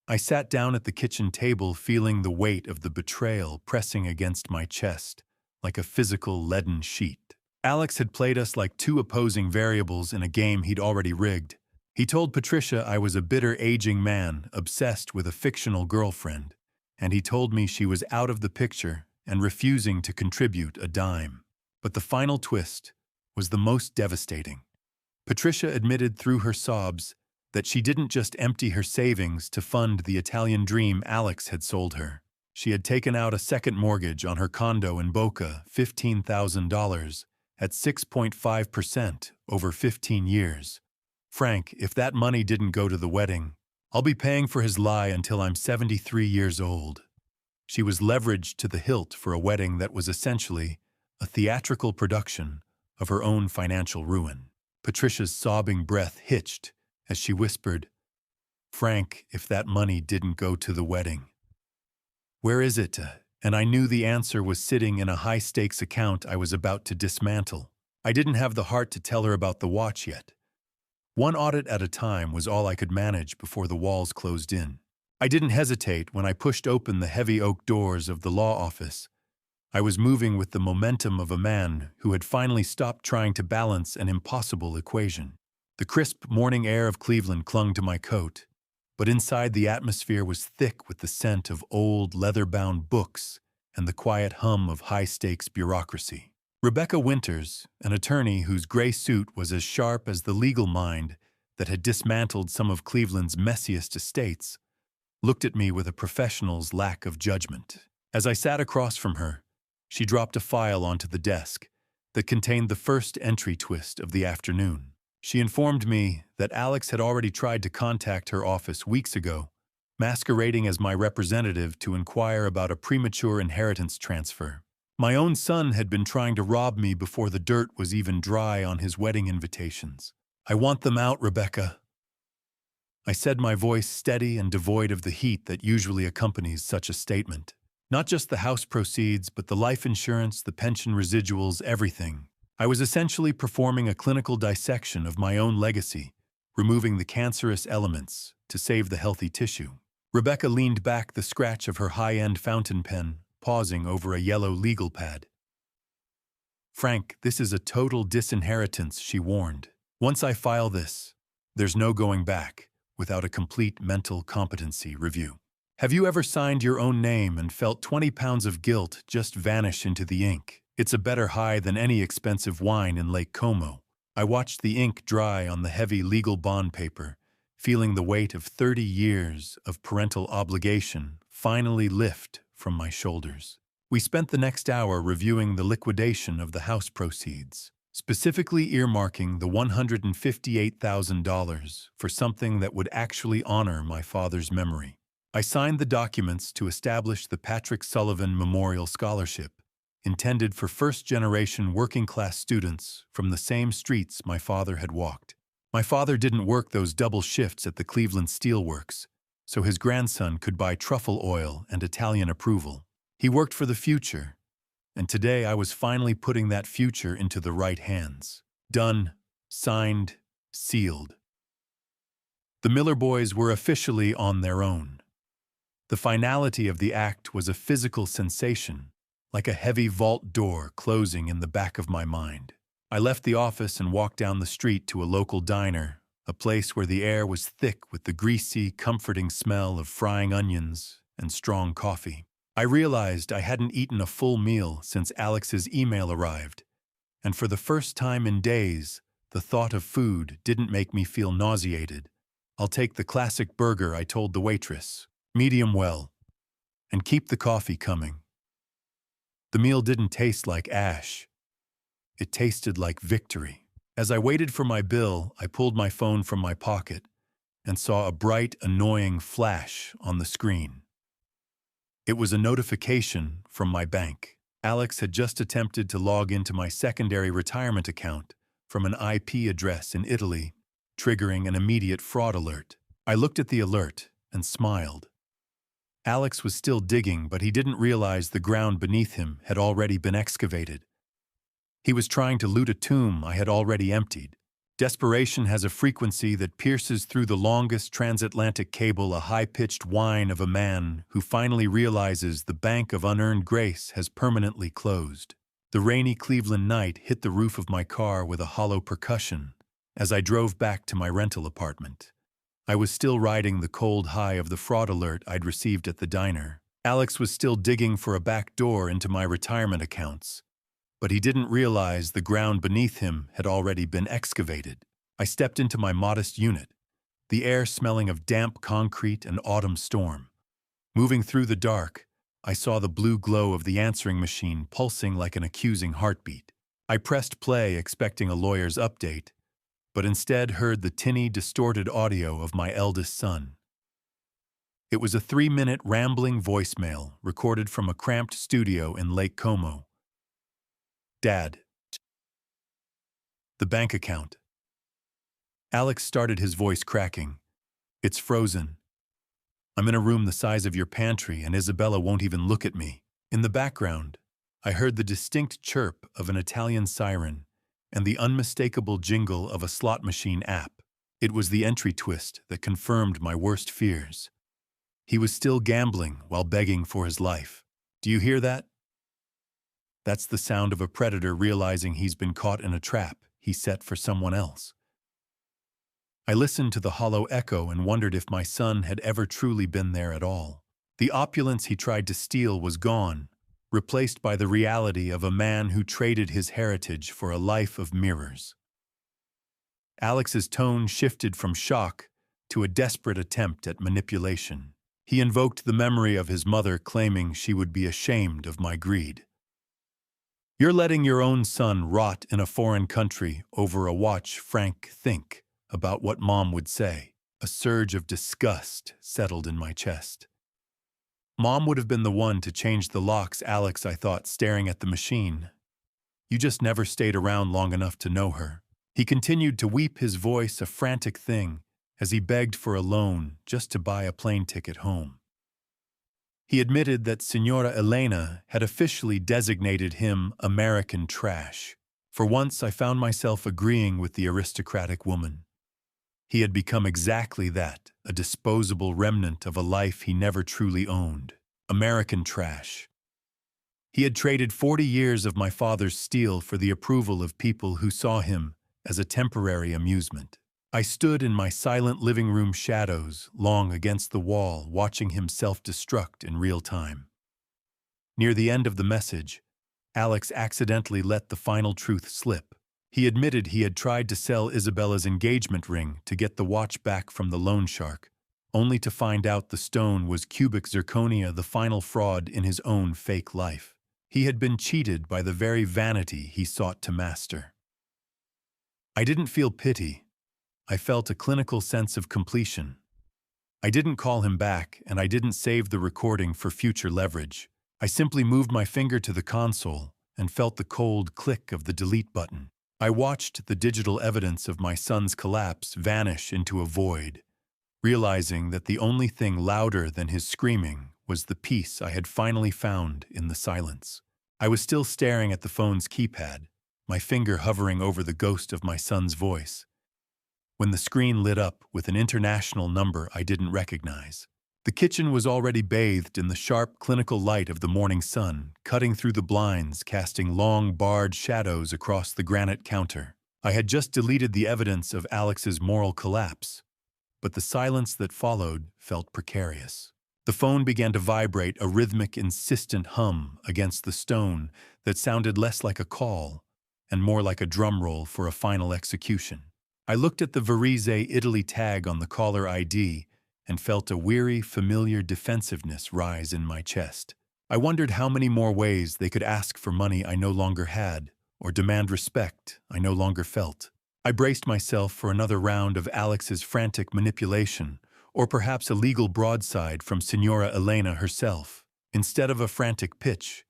I sat down at the kitchen table, feeling the weight of the betrayal pressing against my chest, like a physical leaden sheet. Alex had played us like two opposing variables in a game he'd already rigged. He told Patricia I was a bitter, aging man obsessed with a fictional girlfriend, and he told me she was out of the picture and refusing to contribute a dime. But the final twist was the most devastating. Patricia admitted through her sobs that she didn't just empty her savings to fund the Italian dream Alex had sold her. She had taken out a second mortgage on her condo in Boca, $15,000, at 6.5% over 15 years. "Frank, if that money didn't go to the wedding, I'll be paying for his lie until I'm 73 years old." She was leveraged to the hilt for a wedding that was essentially a theatrical production of her own financial ruin. Patricia's sobbing breath hitched as she whispered, "Frank, if that money didn't go to the wedding, where is it?" And I knew the answer was sitting in a high-stakes account I was about to dismantle. I didn't have the heart to tell her about the watch yet. One audit at a time was all I could manage before the walls closed in. I didn't hesitate when I pushed open the heavy oak doors of the law office. I was moving with the momentum of a man who had finally stopped trying to balance an impossible equation. The crisp morning air of Cleveland clung to my coat, but inside the atmosphere was thick with the scent of old, leather-bound books and the quiet hum of high-stakes bureaucracy. Rebecca Winters, an attorney whose gray suit was as sharp as the legal mind that had dismantled some of Cleveland's messiest estates, looked at me with a professional's lack of judgment. As I sat across from her, she dropped a file onto the desk that contained the first entry twist of the afternoon. She informed me that Alex had already tried to contact her office weeks ago, masquerading as my representative to inquire about a premature inheritance transfer. My own son had been trying to rob me before the dirt was even dry on his wedding invitations. "I want them out, Rebecca," I said, my voice steady and devoid of the heat that usually accompanies such a statement. Not just the house proceeds, but the life insurance, the pension residuals, everything. I was essentially performing a clinical dissection of my own legacy, removing the cancerous elements to save the healthy tissue. Rebecca leaned back the scratch of her high-end fountain pen, pausing over a yellow legal pad. "Frank, this is a total disinheritance," she warned. "Once I file this, there's no going back without a complete mental competency review. Have you ever signed your own name and felt 20 pounds of guilt just vanish into the ink? It's a better high than any expensive wine in Lake Como." I watched the ink dry on the heavy legal bond paper, feeling the weight of 30 years of parental obligation finally lift from my shoulders. We spent the next hour reviewing the liquidation of the house proceeds, specifically earmarking the $158,000 for something that would actually honor my father's memory. I signed the documents to establish the Patrick Sullivan Memorial Scholarship, intended for first-generation working-class students from the same streets my father had walked. My father didn't work those double shifts at the Cleveland Steelworks, so his grandson could buy truffle oil and Italian approval. He worked for the future, and today I was finally putting that future into the right hands. Done, signed, sealed. The Miller boys were officially on their own. The finality of the act was a physical sensation, like a heavy vault door closing in the back of my mind. I left the office and walked down the street to a local diner, a place where the air was thick with the greasy, comforting smell of frying onions and strong coffee. I realized I hadn't eaten a full meal since Alex's email arrived, and for the first time in days, the thought of food didn't make me feel nauseated. "I'll take the classic burger," I told the waitress, "medium well, and keep the coffee coming." The meal didn't taste like ash. It tasted like victory. As I waited for my bill, I pulled my phone from my pocket and saw a bright, annoying flash on the screen. It was a notification from my bank. Alex had just attempted to log into my secondary retirement account from an IP address in Italy, triggering an immediate fraud alert. I looked at the alert and smiled. Alex was still digging, but he didn't realize the ground beneath him had already been excavated. He was trying to loot a tomb I had already emptied. Desperation has a frequency that pierces through the longest transatlantic cable, a high-pitched whine of a man who finally realizes the bank of unearned grace has permanently closed. The rainy Cleveland night hit the roof of my car with a hollow percussion as I drove back to my rental apartment. I was still riding the cold high of the fraud alert I'd received at the diner. Alex was still digging for a back door into my retirement accounts, but he didn't realize the ground beneath him had already been excavated. I stepped into my modest unit, the air smelling of damp concrete and autumn storm. Moving through the dark, I saw the blue glow of the answering machine pulsing like an accusing heartbeat. I pressed play, expecting a lawyer's update, but instead heard the tinny, distorted audio of my eldest son. It was a 3-minute rambling voicemail recorded from a cramped studio in Lake Como. "Dad. The bank account." Alex started, his voice cracking. "It's frozen. I'm in a room the size of your pantry, and Isabella won't even look at me." In the background, I heard the distinct chirp of an Italian siren and the unmistakable jingle of a slot machine app. It was the entry twist that confirmed my worst fears. He was still gambling while begging for his life. "Do you hear that? That's the sound of a predator realizing he's been caught in a trap he set for someone else." I listened to the hollow echo and wondered if my son had ever truly been there at all. The opulence he tried to steal was gone, replaced by the reality of a man who traded his heritage for a life of mirrors. Alex's tone shifted from shock to a desperate attempt at manipulation. He invoked the memory of his mother, claiming she would be ashamed of my greed. "You're letting your own son rot in a foreign country over a watch, Frank. Think about what Mom would say." A surge of disgust settled in my chest. Mom would have been the one to change the locks, Alex, I thought, staring at the machine. You just never stayed around long enough to know her. He continued to weep, his voice a frantic thing, as he begged for a loan just to buy a plane ticket home. He admitted that Signora Elena had officially designated him American trash. For once, I found myself agreeing with the aristocratic woman. He had become exactly that, a disposable remnant of a life he never truly owned. American trash. He had traded 40 years of my father's steel for the approval of people who saw him as a temporary amusement. I stood in my silent living room shadows, long against the wall, watching him self-destruct in real time. Near the end of the message, Alex accidentally let the final truth slip. He admitted he had tried to sell Isabella's engagement ring to get the watch back from the loan shark, only to find out the stone was cubic zirconia, the final fraud in his own fake life. He had been cheated by the very vanity he sought to master. I didn't feel pity. I felt a clinical sense of completion. I didn't call him back, and I didn't save the recording for future leverage. I simply moved my finger to the console and felt the cold click of the delete button. I watched the digital evidence of my son's collapse vanish into a void, realizing that the only thing louder than his screaming was the peace I had finally found in the silence. I was still staring at the phone's keypad, my finger hovering over the ghost of my son's voice, when the screen lit up with an international number I didn't recognize. The kitchen was already bathed in the sharp, clinical light of the morning sun, cutting through the blinds, casting long, barred shadows across the granite counter. I had just deleted the evidence of Alex's moral collapse, but the silence that followed felt precarious. The phone began to vibrate, a rhythmic, insistent hum against the stone that sounded less like a call and more like a drum roll for a final execution. I looked at the Varese, Italy tag on the caller ID and felt a weary, familiar defensiveness rise in my chest. I wondered how many more ways they could ask for money I no longer had, or demand respect I no longer felt. I braced myself for another round of Alex's frantic manipulation, or perhaps a legal broadside from Signora Elena herself. Instead of a frantic pitch,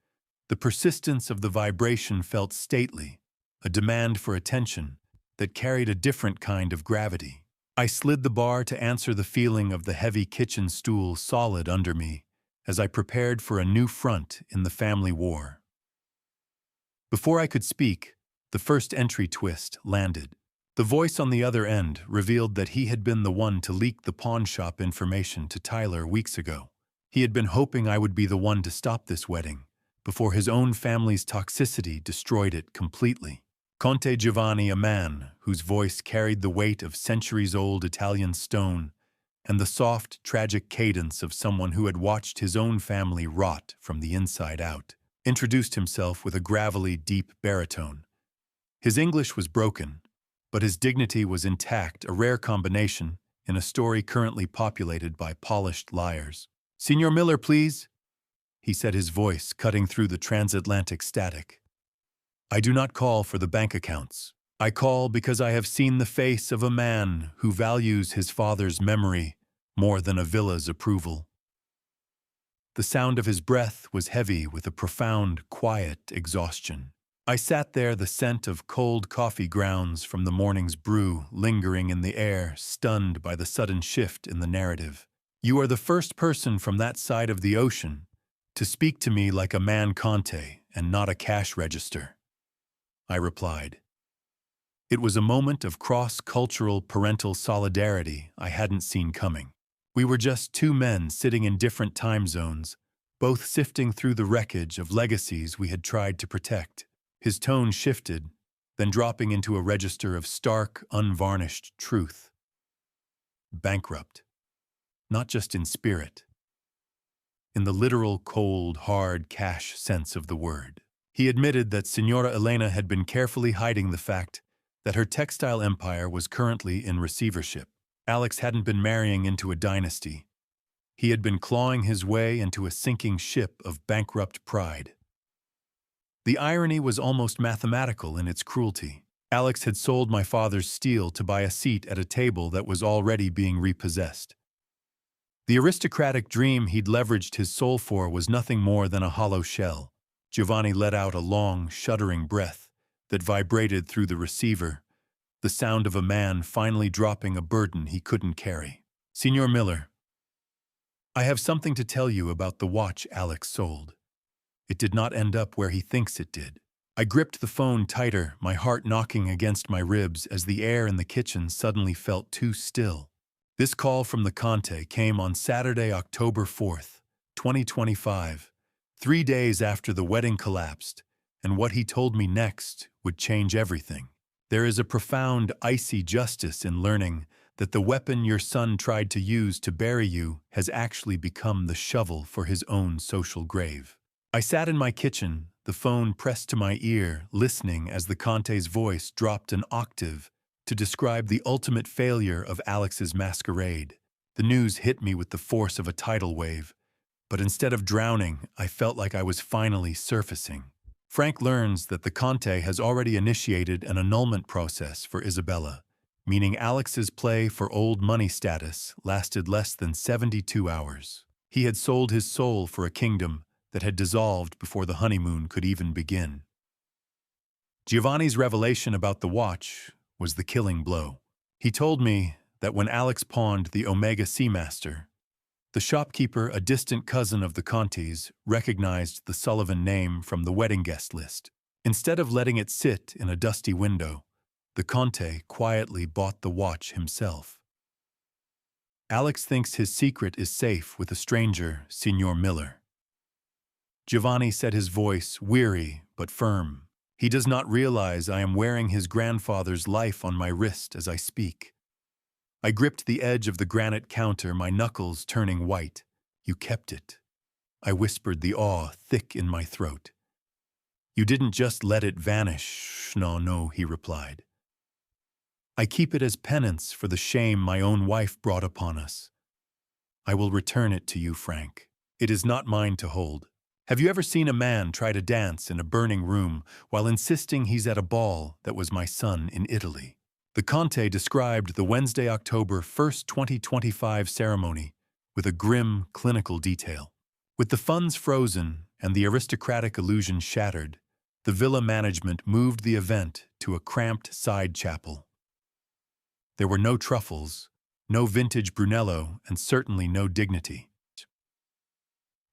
the persistence of the vibration felt stately, a demand for attention that carried a different kind of gravity. I slid the bar to answer the feeling of the heavy kitchen stool solid under me as I prepared for a new front in the family war. Before I could speak, the first entry twist landed. The voice on the other end revealed that he had been the one to leak the pawn shop information to Tyler weeks ago. He had been hoping I would be the one to stop this wedding, before his own family's toxicity destroyed it completely. Conte Giovanni, a man whose voice carried the weight of centuries-old Italian stone and the soft, tragic cadence of someone who had watched his own family rot from the inside out, introduced himself with a gravelly, deep baritone. His English was broken, but his dignity was intact, a rare combination in a story currently populated by polished liars. "Signor Miller, please," he said, his voice cutting through the transatlantic static. "I do not call for the bank accounts. I call because I have seen the face of a man who values his father's memory more than a villa's approval." The sound of his breath was heavy with a profound, quiet exhaustion. I sat there, the scent of cold coffee grounds from the morning's brew lingering in the air, stunned by the sudden shift in the narrative. "You are the first person from that side of the ocean to speak to me like a man, Conte, and not a cash register," I replied. It was a moment of cross-cultural parental solidarity I hadn't seen coming. We were just two men sitting in different time zones, both sifting through the wreckage of legacies we had tried to protect. His tone shifted, then dropping into a register of stark, unvarnished truth. Bankrupt. Not just in spirit. In the literal, cold, hard cash sense of the word. He admitted that Signora Elena had been carefully hiding the fact that her textile empire was currently in receivership. Alex hadn't been marrying into a dynasty. He had been clawing his way into a sinking ship of bankrupt pride. The irony was almost mathematical in its cruelty. Alex had sold my father's steel to buy a seat at a table that was already being repossessed. The aristocratic dream he'd leveraged his soul for was nothing more than a hollow shell. Giovanni let out a long, shuddering breath that vibrated through the receiver, the sound of a man finally dropping a burden he couldn't carry. "Signor Miller, I have something to tell you about the watch Alex sold. It did not end up where he thinks it did." I gripped the phone tighter, my heart knocking against my ribs as the air in the kitchen suddenly felt too still. This call from the Conte came on Saturday, October 4th, 2025, 3 days after the wedding collapsed, and what he told me next would change everything. There is a profound, icy justice in learning that the weapon your son tried to use to bury you has actually become the shovel for his own social grave. I sat in my kitchen, the phone pressed to my ear, listening as the Conte's voice dropped an octave to describe the ultimate failure of Alex's masquerade. The news hit me with the force of a tidal wave, but instead of drowning, I felt like I was finally surfacing. Frank learns that the Conte has already initiated an annulment process for Isabella, meaning Alex's play for old money status lasted less than 72 hours. He had sold his soul for a kingdom that had dissolved before the honeymoon could even begin. Giovanni's revelation about the watch was the killing blow. He told me that when Alex pawned the Omega Seamaster, the shopkeeper, a distant cousin of the Contes, recognized the Sullivan name from the wedding guest list. Instead of letting it sit in a dusty window, the Conte quietly bought the watch himself. Alex thinks his secret is safe with a stranger, Signor Miller. Giovanni said, his voice weary but firm. He does not realize I am wearing his grandfather's life on my wrist as I speak. I gripped the edge of the granite counter, my knuckles turning white. "You kept it," I whispered, the awe thick in my throat. "You didn't just let it vanish." No, he replied. "I keep it as penance for the shame my own wife brought upon us. I will return it to you, Frank. It is not mine to hold." Have you ever seen a man try to dance in a burning room while insisting he's at a ball that was my son in Italy? The Conte described the Wednesday, October 1st, 2025 ceremony with a grim, clinical detail. With the funds frozen and the aristocratic illusion shattered, the villa management moved the event to a cramped side chapel. There were no truffles, no vintage Brunello, and certainly no dignity.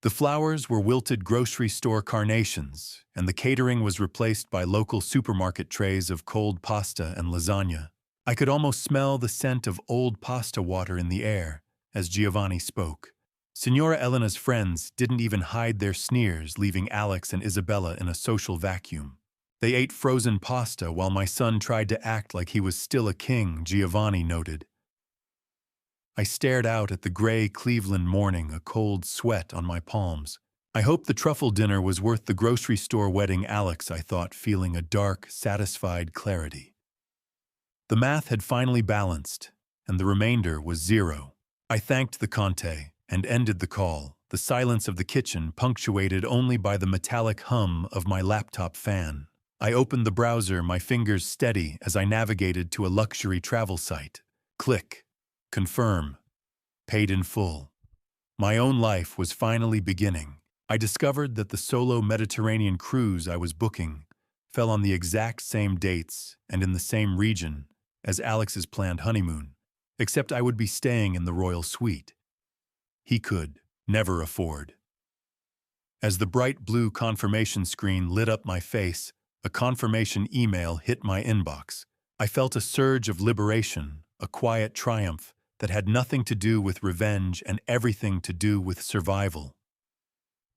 The flowers were wilted grocery store carnations, and the catering was replaced by local supermarket trays of cold pasta and lasagna. I could almost smell the scent of old pasta water in the air as Giovanni spoke. Signora Elena's friends didn't even hide their sneers, leaving Alex and Isabella in a social vacuum. They ate frozen pasta while my son tried to act like he was still a king, Giovanni noted. I stared out at the gray Cleveland morning, a cold sweat on my palms. I hoped the truffle dinner was worth the grocery store wedding, Alex, I thought, feeling a dark, satisfied clarity. The math had finally balanced, and the remainder was 0. I thanked the Conte and ended the call, the silence of the kitchen punctuated only by the metallic hum of my laptop fan. I opened the browser, my fingers steady as I navigated to a luxury travel site. Click. Confirm. Paid in full. My own life was finally beginning. I discovered that the solo Mediterranean cruise I was booking fell on the exact same dates and in the same region as Alex's planned honeymoon, except I would be staying in the royal suite. He could never afford. As the bright blue confirmation screen lit up my face, a confirmation email hit my inbox. I felt a surge of liberation, a quiet triumph that had nothing to do with revenge and everything to do with survival.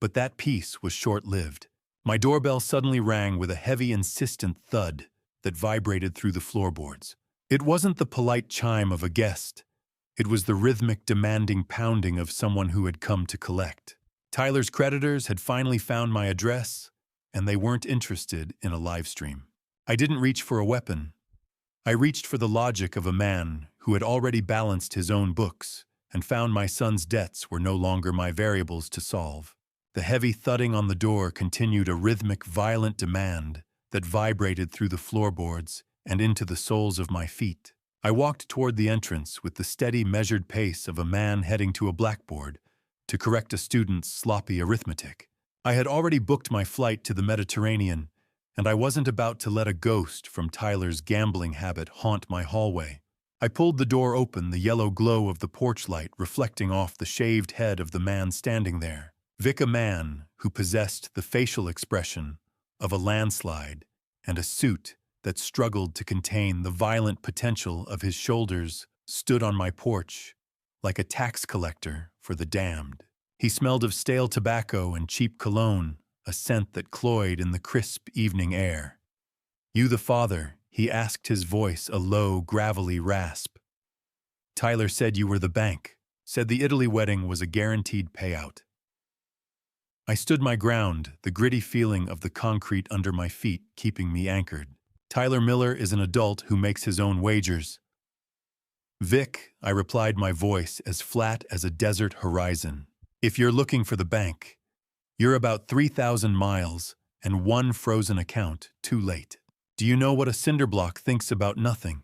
But that peace was short-lived. My doorbell suddenly rang with a heavy, insistent thud that vibrated through the floorboards. It wasn't the polite chime of a guest. It was the rhythmic, demanding pounding of someone who had come to collect. Tyler's creditors had finally found my address, and they weren't interested in a live stream. I didn't reach for a weapon. I reached for the logic of a man who had already balanced his own books and found my son's debts were no longer my variables to solve. The heavy thudding on the door continued a rhythmic, violent demand that vibrated through the floorboards and into the soles of my feet. I walked toward the entrance with the steady, measured pace of a man heading to a blackboard to correct a student's sloppy arithmetic. I had already booked my flight to the Mediterranean, and I wasn't about to let a ghost from Tyler's gambling habit haunt my hallway. I pulled the door open, the yellow glow of the porch light reflecting off the shaved head of the man standing there. Vic, a man who possessed the facial expression of a landslide and a suit that struggled to contain the violent potential of his shoulders, stood on my porch like a tax collector for the damned. He smelled of stale tobacco and cheap cologne, a scent that cloyed in the crisp evening air. "You the father?" he asked, his voice a low, gravelly rasp. "Tyler said you were the bank, said the Italy wedding was a guaranteed payout." I stood my ground, the gritty feeling of the concrete under my feet keeping me anchored. "Tyler Miller is an adult who makes his own wagers." "Vic," I replied, my voice as flat as a desert horizon, "if you're looking for the bank, you're about 3,000 miles and one frozen account too late. Do you know what a cinderblock thinks about nothing?"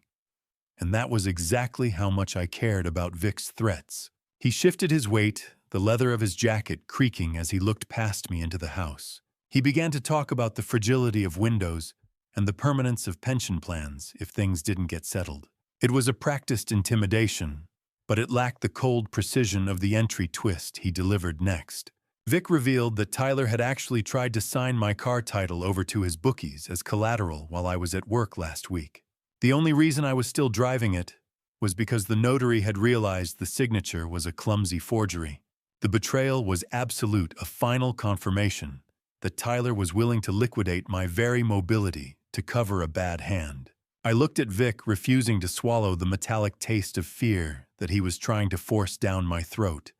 And that was exactly how much I cared about Vic's threats. He shifted his weight, the leather of his jacket creaking as he looked past me into the house. He began to talk about the fragility of windows and the permanence of pension plans if things didn't get settled. It was a practiced intimidation, but it lacked the cold precision of the entry twist he delivered next. Vic revealed that Tyler had actually tried to sign my car title over to his bookies as collateral while I was at work last week. The only reason I was still driving it was because the notary had realized the signature was a clumsy forgery. The betrayal was absolute, a final confirmation that Tyler was willing to liquidate my very mobility to cover a bad hand. I looked at Vic, refusing to swallow the metallic taste of fear that he was trying to force down my throat.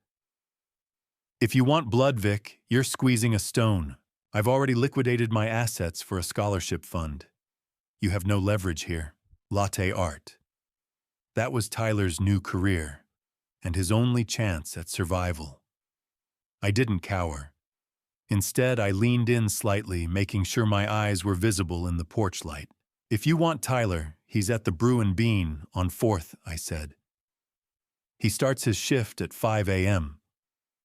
"If you want blood, Vic, you're squeezing a stone. I've already liquidated my assets for a scholarship fund. You have no leverage here." Latte art. That was Tyler's new career, and his only chance at survival. I didn't cower. Instead, I leaned in slightly, making sure my eyes were visible in the porch light. "If you want Tyler, he's at the Brew and Bean on 4th, I said. "He starts his shift at 5 a.m.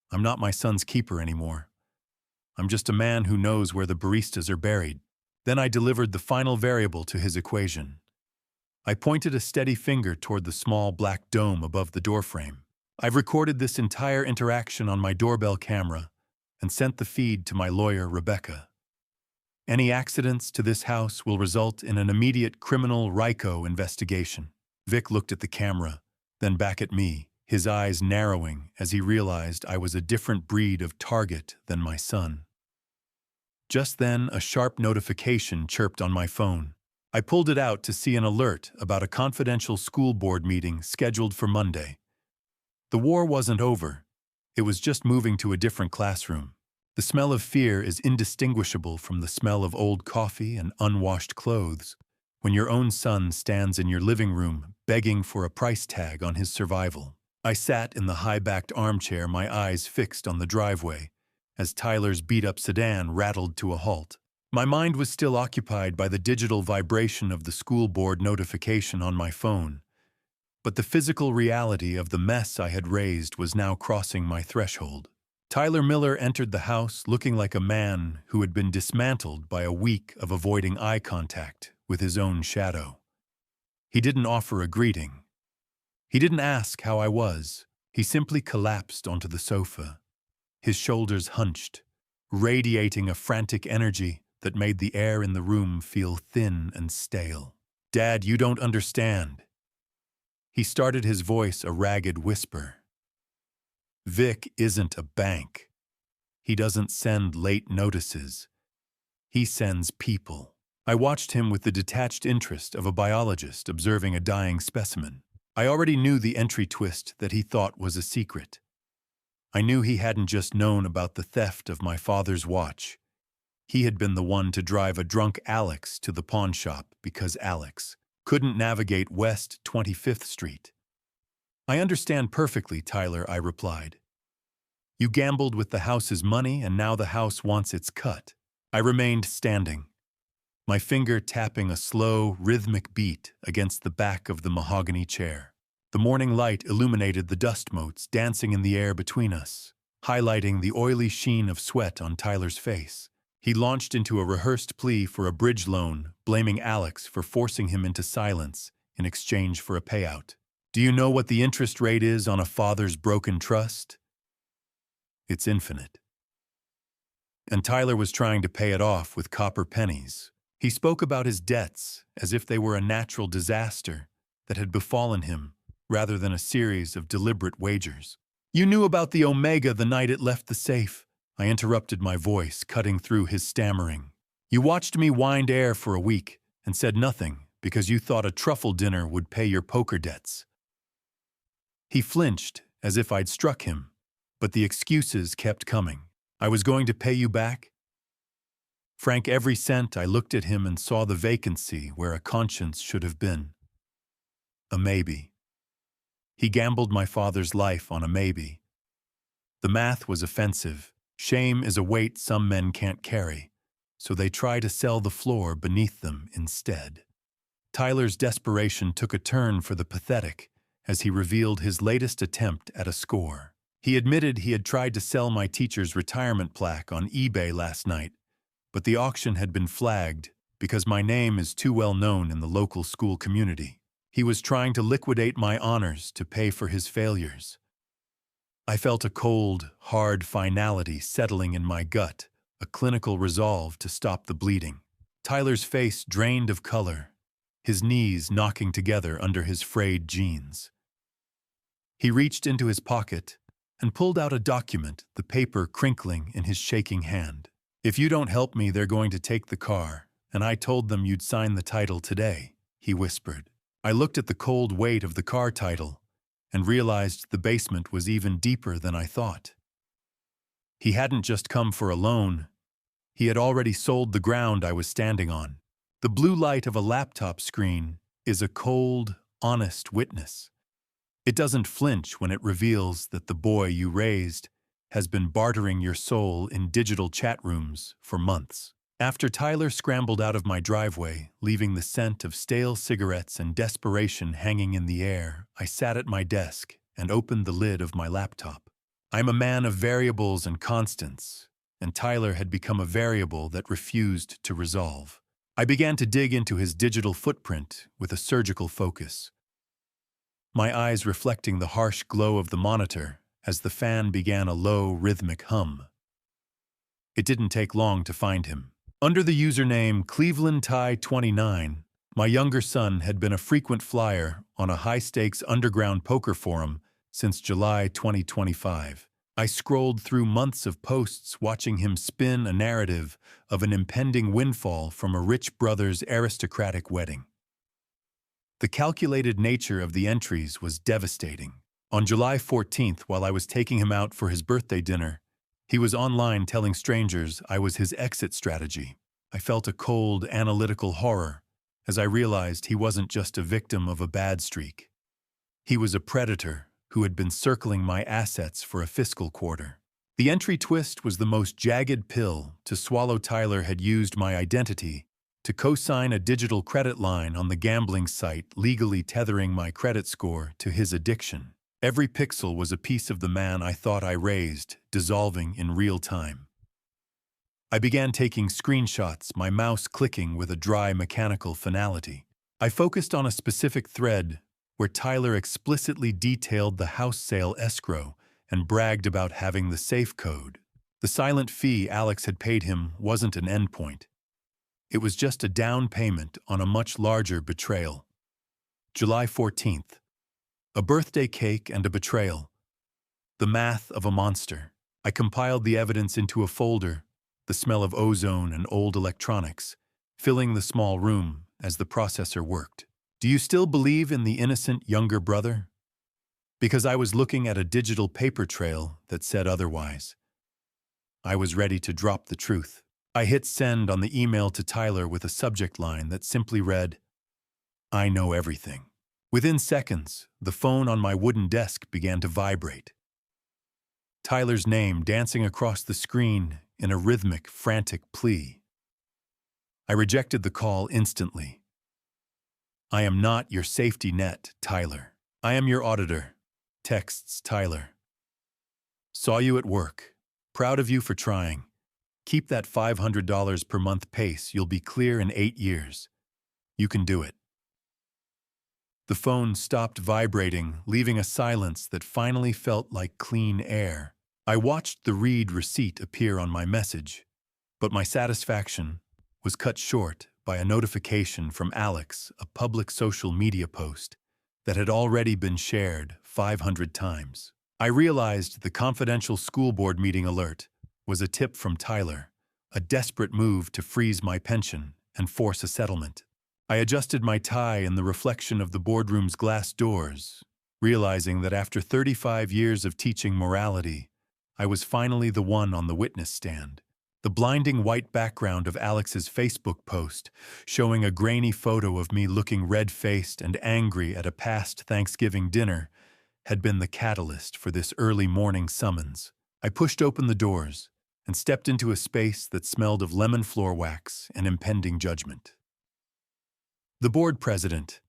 I'm not my son's keeper anymore. I'm just a man who knows where the baristas are buried." Then I delivered the final variable to his equation. I pointed a steady finger toward the small black dome above the doorframe. "I've recorded this entire interaction on my doorbell camera and sent the feed to my lawyer, Rebecca. Any accidents to this house will result in an immediate criminal RICO investigation." Vic looked at the camera, then back at me, his eyes narrowing as he realized I was a different breed of target than my son. Just then, a sharp notification chirped on my phone. I pulled it out to see an alert about a confidential school board meeting scheduled for Monday. The war wasn't over. It was just moving to a different classroom. The smell of fear is indistinguishable from the smell of old coffee and unwashed clothes when your own son stands in your living room begging for a price tag on his survival. I sat in the high-backed armchair, my eyes fixed on the driveway, as Tyler's beat-up sedan rattled to a halt. My mind was still occupied by the digital vibration of the school board notification on my phone, but the physical reality of the mess I had raised was now crossing my threshold. Tyler Miller entered the house looking like a man who had been dismantled by a week of avoiding eye contact with his own shadow. He didn't offer a greeting. He didn't ask how I was. He simply collapsed onto the sofa, his shoulders hunched, radiating a frantic energy that made the air in the room feel thin and stale. "Dad, you don't understand." He started, his voice a ragged whisper. "Vic isn't a bank. He doesn't send late notices. He sends people." I watched him with the detached interest of a biologist observing a dying specimen. I already knew the entry twist that he thought was a secret. I knew he hadn't just known about the theft of my father's watch. He had been the one to drive a drunk Alex to the pawn shop because Alex couldn't navigate West 25th Street. I understand perfectly, Tyler, I replied. You gambled with the house's money and now the house wants its cut. I remained standing, my finger tapping a slow, rhythmic beat against the back of the mahogany chair. The morning light illuminated the dust motes dancing in the air between us, highlighting the oily sheen of sweat on Tyler's face. He launched into a rehearsed plea for a bridge loan, blaming Alex for forcing him into silence in exchange for a payout. Do you know what the interest rate is on a father's broken trust? It's infinite. And Tyler was trying to pay it off with copper pennies. He spoke about his debts as if they were a natural disaster that had befallen him, rather than a series of deliberate wagers. You knew about the Omega the night it left the safe. I interrupted, my voice cutting through his stammering. You watched me wind air for a week and said nothing because you thought a truffle dinner would pay your poker debts. He flinched as if I'd struck him, but the excuses kept coming. I was going to pay you back. Frank every cent. I looked at him and saw the vacancy where a conscience should have been. A maybe. He gambled my father's life on a maybe. The math was offensive. Shame is a weight some men can't carry, so they try to sell the floor beneath them instead. Tyler's desperation took a turn for the pathetic as he revealed his latest attempt at a score. He admitted he had tried to sell my teacher's retirement plaque on eBay last night, but the auction had been flagged because my name is too well known in the local school community. He was trying to liquidate my honors to pay for his failures. I felt a cold, hard finality settling in my gut, a clinical resolve to stop the bleeding. Tyler's face drained of color, his knees knocking together under his frayed jeans. He reached into his pocket and pulled out a document, the paper crinkling in his shaking hand. If you don't help me, they're going to take the car, and I told them you'd sign the title today, he whispered. I looked at the cold weight of the car title and realized the basement was even deeper than I thought. He hadn't just come for a loan. He had already sold the ground I was standing on. The blue light of a laptop screen is a cold, honest witness. It doesn't flinch when it reveals that the boy you raised has been bartering your soul in digital chat rooms for months. After Tyler scrambled out of my driveway, leaving the scent of stale cigarettes and desperation hanging in the air, I sat at my desk and opened the lid of my laptop. I'm a man of variables and constants, and Tyler had become a variable that refused to resolve. I began to dig into his digital footprint with a surgical focus, my eyes reflecting the harsh glow of the monitor as the fan began a low, rhythmic hum. It didn't take long to find him. Under the username ClevelandTie29, my younger son had been a frequent flyer on a high-stakes underground poker forum since July 2025. I scrolled through months of posts watching him spin a narrative of an impending windfall from a rich brother's aristocratic wedding. The calculated nature of the entries was devastating. On July 14th, while I was taking him out for his birthday dinner, he was online telling strangers I was his exit strategy. I felt a cold, analytical horror as I realized he wasn't just a victim of a bad streak. He was a predator who had been circling my assets for a fiscal quarter. The entry twist was the most jagged pill to swallow. Tyler had used my identity to co-sign a digital credit line on the gambling site, legally tethering my credit score to his addiction. Every pixel was a piece of the man I thought I raised, dissolving in real time. I began taking screenshots, my mouse clicking with a dry mechanical finality. I focused on a specific thread where Tyler explicitly detailed the house sale escrow and bragged about having the safe code. The silent fee Alex had paid him wasn't an endpoint. It was just a down payment on a much larger betrayal. July 14th. A birthday cake and a betrayal. The math of a monster. I compiled the evidence into a folder, the smell of ozone and old electronics, filling the small room as the processor worked. Do you still believe in the innocent younger brother? Because I was looking at a digital paper trail that said otherwise. I was ready to drop the truth. I hit send on the email to Tyler with a subject line that simply read, "I know everything." Within seconds, the phone on my wooden desk began to vibrate. Tyler's name dancing across the screen in a rhythmic, frantic plea. I rejected the call instantly. "I am not your safety net, Tyler. I am your auditor," texts Tyler. "Saw you at work. Proud of you for trying. Keep that $500 per month pace. You'll be clear in 8 years. You can do it." The phone stopped vibrating, leaving a silence that finally felt like clean air. I watched the read receipt appear on my message, but my satisfaction was cut short by a notification from Alex, a public social media post that had already been shared 500 times. I realized the confidential school board meeting alert was a tip from Tyler, a desperate move to freeze my pension and force a settlement. I adjusted my tie in the reflection of the boardroom's glass doors, realizing that after 35 years of teaching morality, I was finally the one on the witness stand. The blinding white background of Alex's Facebook post, showing a grainy photo of me looking red-faced and angry at a past Thanksgiving dinner, had been the catalyst for this early morning summons. I pushed open the doors and stepped into a space that smelled of lemon floor wax and impending judgment. The board president,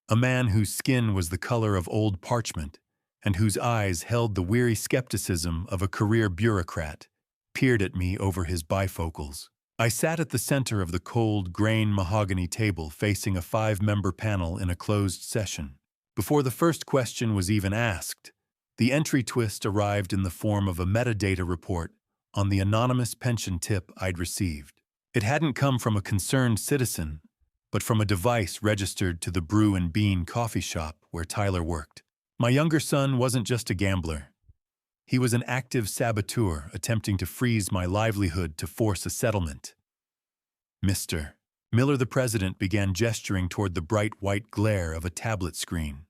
a man whose skin was the color of old parchment and whose eyes held the weary skepticism of a career bureaucrat, peered at me over his bifocals. I sat at the center of the cold, grain mahogany table facing a 5-member panel in a closed session. Before the first question was even asked, the entry twist arrived in the form of a metadata report on the anonymous pension tip I'd received. It hadn't come from a concerned citizen, but from a device registered to the Brew and Bean coffee shop where Tyler worked. My younger son wasn't just a gambler. He was an active saboteur attempting to freeze my livelihood to force a settlement. Mr. Miller, the president, began gesturing toward the bright white glare of a tablet screen.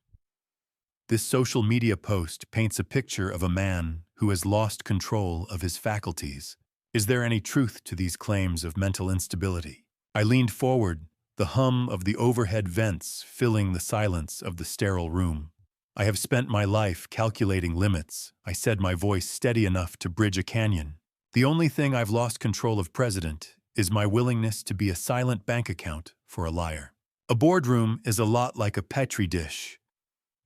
This social media post paints a picture of a man who has lost control of his faculties. Is there any truth to these claims of mental instability? I leaned forward, the hum of the overhead vents filling the silence of the sterile room. I have spent my life calculating limits, I said, my voice steady enough to bridge a canyon. The only thing I've lost control of, President, is my willingness to be a silent bank account for a liar. A boardroom is a lot like a petri dish.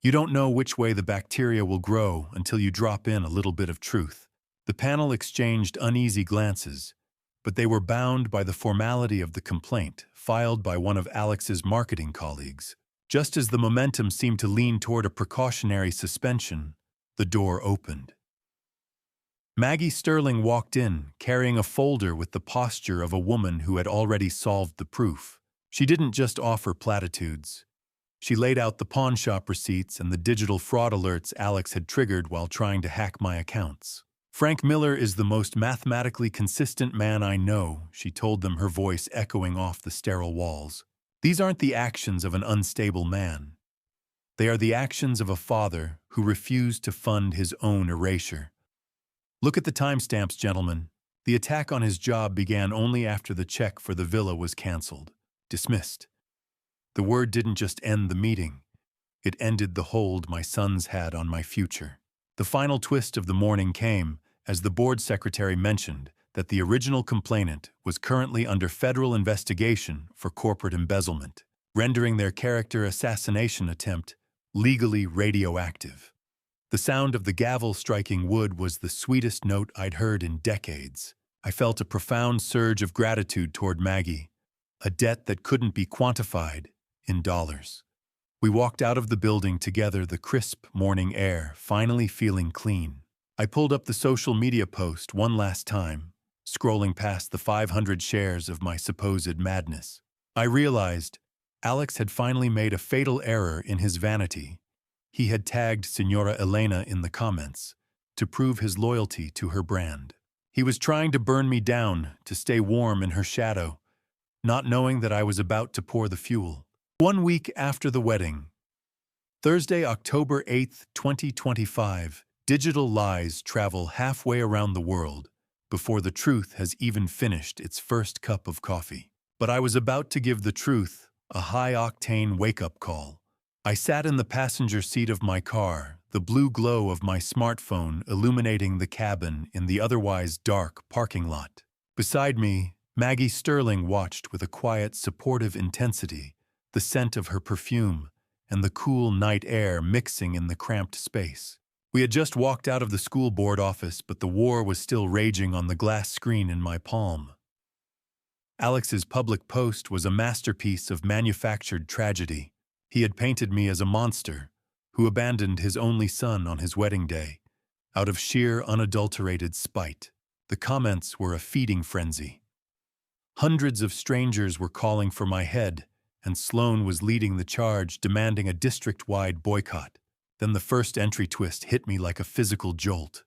You don't know which way the bacteria will grow until you drop in a little bit of truth. The panel exchanged uneasy glances, but they were bound by the formality of the complaint filed by one of Alex's marketing colleagues. Just as the momentum seemed to lean toward a precautionary suspension, the door opened. Maggie Sterling walked in, carrying a folder with the posture of a woman who had already solved the proof. She didn't just offer platitudes. She laid out the pawnshop receipts and the digital fraud alerts Alex had triggered while trying to hack my accounts. "Frank Miller is the most mathematically consistent man I know," she told them, her voice echoing off the sterile walls. "These aren't the actions of an unstable man. They are the actions of a father who refused to fund his own erasure. Look at the timestamps, gentlemen. The attack on his job began only after the check for the villa was canceled, dismissed. The word didn't just end the meeting. It ended the hold my sons had on my future." The final twist of the morning came as the board secretary mentioned that the original complainant was currently under federal investigation for corporate embezzlement, rendering their character assassination attempt legally radioactive. The sound of the gavel striking wood was the sweetest note I'd heard in decades. I felt a profound surge of gratitude toward Maggie, a debt that couldn't be quantified in dollars. We walked out of the building together, the crisp morning air finally feeling clean. I pulled up the social media post one last time, scrolling past the 500 shares of my supposed madness. I realized Alex had finally made a fatal error in his vanity. He had tagged Senora Elena in the comments to prove his loyalty to her brand. He was trying to burn me down to stay warm in her shadow, not knowing that I was about to pour the fuel. 1 week after the wedding, Thursday, October 8th, 2025, digital lies travel halfway around the world before the truth has even finished its first cup of coffee. But I was about to give the truth a high-octane wake-up call I sat in the passenger seat of my car, the blue glow of my smartphone illuminating the cabin in the otherwise dark parking lot. Beside me, Maggie Sterling watched with a quiet, supportive intensity, the scent of her perfume and the cool night air mixing in the cramped space. We had just walked out of the school board office, but the war was still raging on the glass screen in my palm. Alex's public post was a masterpiece of manufactured tragedy. He had painted me as a monster who abandoned his only son on his wedding day, out of sheer unadulterated spite. The comments were a feeding frenzy. Hundreds of strangers were calling for my head, and Sloan was leading the charge, demanding a district-wide boycott. Then the first entry twist hit me like a physical jolt.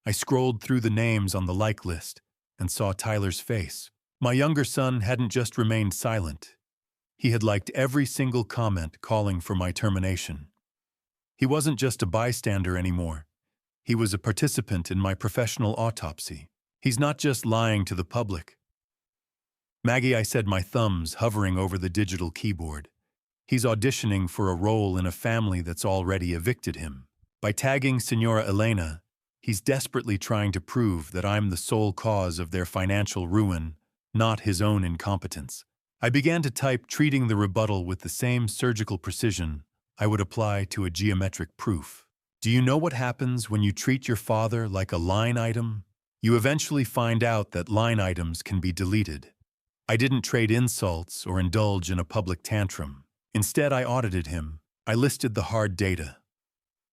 I scrolled through the names on the like list and saw Tyler's face. My younger son hadn't just remained silent. He had liked every single comment calling for my termination. He wasn't just a bystander anymore. He was a participant in my professional autopsy. He's not just lying to the public. Maggie, I said, my thumbs hovering over the digital keyboard. He's auditioning for a role in a family that's already evicted him. By tagging Senora Elena, he's desperately trying to prove that I'm the sole cause of their financial ruin, not his own incompetence. I began to type, treating the rebuttal with the same surgical precision I would apply to a geometric proof. Do you know what happens when you treat your father like a line item? You eventually find out that line items can be deleted. I didn't trade insults or indulge in a public tantrum. Instead, I audited him. I listed the hard data.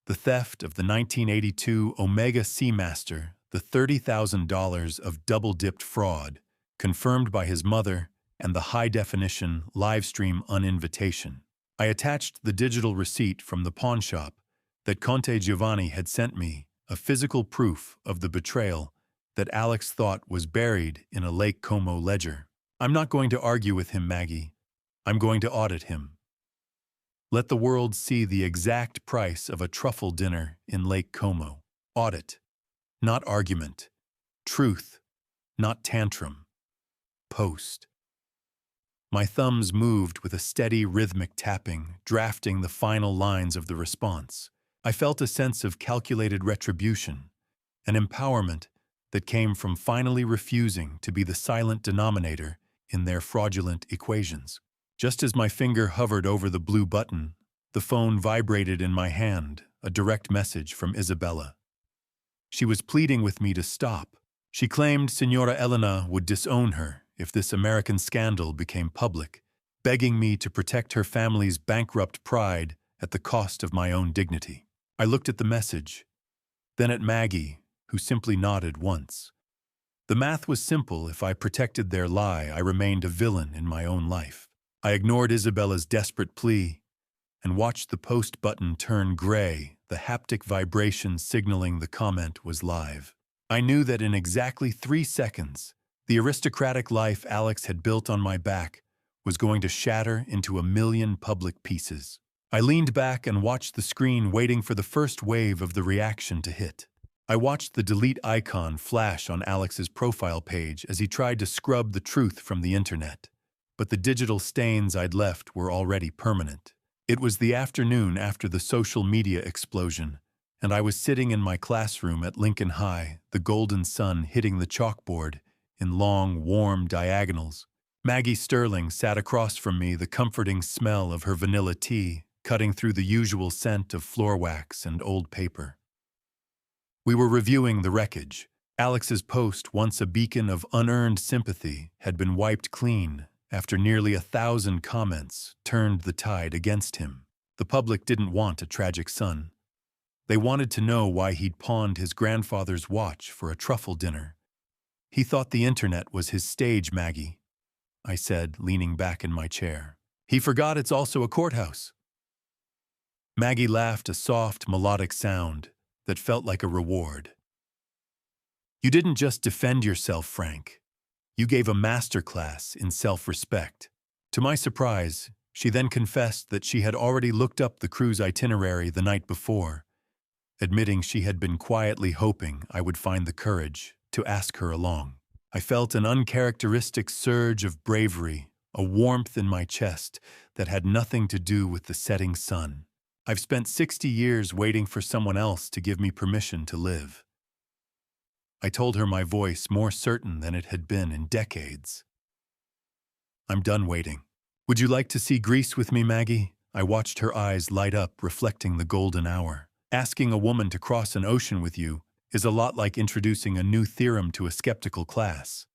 The theft of the 1982 Omega Seamaster, the $30,000 of double-dipped fraud, confirmed by his mother, and the high-definition Livestream uninvitation. I attached the digital receipt from the pawn shop that Conte Giovanni had sent me, a physical proof of the betrayal that Alex thought was buried in a Lake Como ledger. I'm not going to argue with him, Maggie. I'm going to audit him. Let the world see the exact price of a truffle dinner in Lake Como. Audit, not argument. Truth, not tantrum. Post. My thumbs moved with a steady rhythmic tapping, drafting the final lines of the response. I felt a sense of calculated retribution, an empowerment that came from finally refusing to be the silent denominator in their fraudulent equations. Just as my finger hovered over the blue button, the phone vibrated in my hand, a direct message from Isabella. She was pleading with me to stop. She claimed Senora Elena would disown her if this American scandal became public, begging me to protect her family's bankrupt pride at the cost of my own dignity. I looked at the message, then at Maggie, who simply nodded once. The math was simple. If I protected their lie, I remained a villain in my own life. I ignored Isabella's desperate plea and watched the post button turn gray, the haptic vibration signaling the comment was live. I knew that in exactly 3 seconds, the aristocratic life Alex had built on my back was going to shatter into a million public pieces. I leaned back and watched the screen, waiting for the first wave of the reaction to hit. I watched the delete icon flash on Alex's profile page as he tried to scrub the truth from the internet. But the digital stains I'd left were already permanent. It was the afternoon after the social media explosion, and I was sitting in my classroom at Lincoln High, the golden sun hitting the chalkboard in long, warm diagonals. Maggie Sterling sat across from me, the comforting smell of her vanilla tea cutting through the usual scent of floor wax and old paper. We were reviewing the wreckage. Alex's post, once a beacon of unearned sympathy, had been wiped clean after nearly 1,000 comments turned the tide against him. The public didn't want a tragic son. They wanted to know why he'd pawned his grandfather's watch for a truffle dinner. He thought the internet was his stage, Maggie, I said, leaning back in my chair. He forgot it's also a courthouse. Maggie laughed, a soft, melodic sound that felt like a reward. You didn't just defend yourself, Frank. You gave a masterclass in self-respect. To my surprise, she then confessed that she had already looked up the cruise itinerary the night before, admitting she had been quietly hoping I would find the courage to ask her along. I felt an uncharacteristic surge of bravery a warmth in my chest that had nothing to do with the setting sun. I've spent 60 years waiting for someone else to give me permission to live. I told her, my voice more certain than it had been in decades. I'm done waiting. Would you like to see Greece with me, Maggie? I watched her eyes light up, reflecting the golden hour. Asking a woman to cross an ocean with you is a lot like introducing a new theorem to a skeptical class.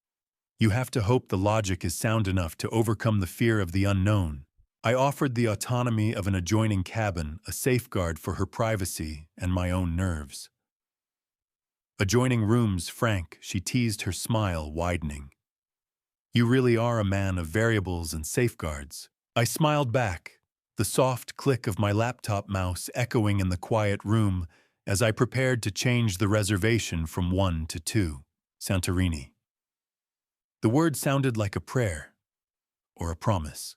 You have to hope the logic is sound enough to overcome the fear of the unknown. I offered the autonomy of an adjoining cabin, a safeguard for her privacy and my own nerves. Adjoining rooms, Frank, she teased, her smile widening. You really are a man of variables and safeguards. I smiled back, the soft click of my laptop mouse echoing in the quiet room as I prepared to change the reservation from 1 to 2, Santorini. The word sounded like a prayer, or a promise.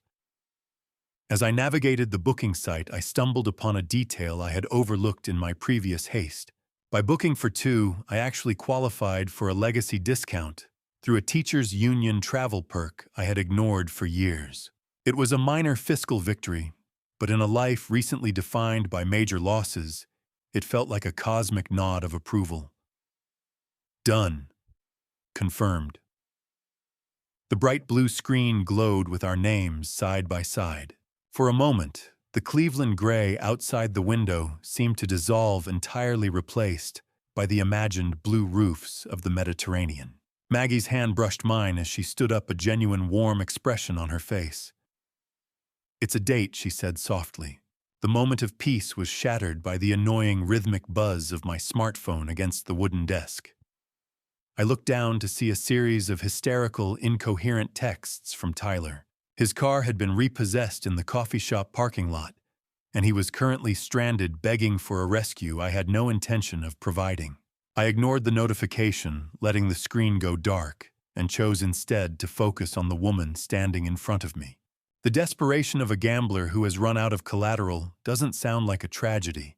As I navigated the booking site, I stumbled upon a detail I had overlooked in my previous haste. By booking for 2, I actually qualified for a legacy discount through a teachers' union travel perk I had ignored for years. It was a minor fiscal victory, but in a life recently defined by major losses, it felt like a cosmic nod of approval. Done. Confirmed. The bright blue screen glowed with our names side by side. For a moment, the Cleveland gray outside the window seemed to dissolve, entirely replaced by the imagined blue roofs of the Mediterranean. Maggie's hand brushed mine as she stood up, a genuine warm expression on her face. It's a date, she said softly. The moment of peace was shattered by the annoying rhythmic buzz of my smartphone against the wooden desk. I looked down to see a series of hysterical, incoherent texts from Tyler. His car had been repossessed in the coffee shop parking lot, and he was currently stranded, begging for a rescue I had no intention of providing. I ignored the notification, letting the screen go dark, and chose instead to focus on the woman standing in front of me. The desperation of a gambler who has run out of collateral doesn't sound like a tragedy.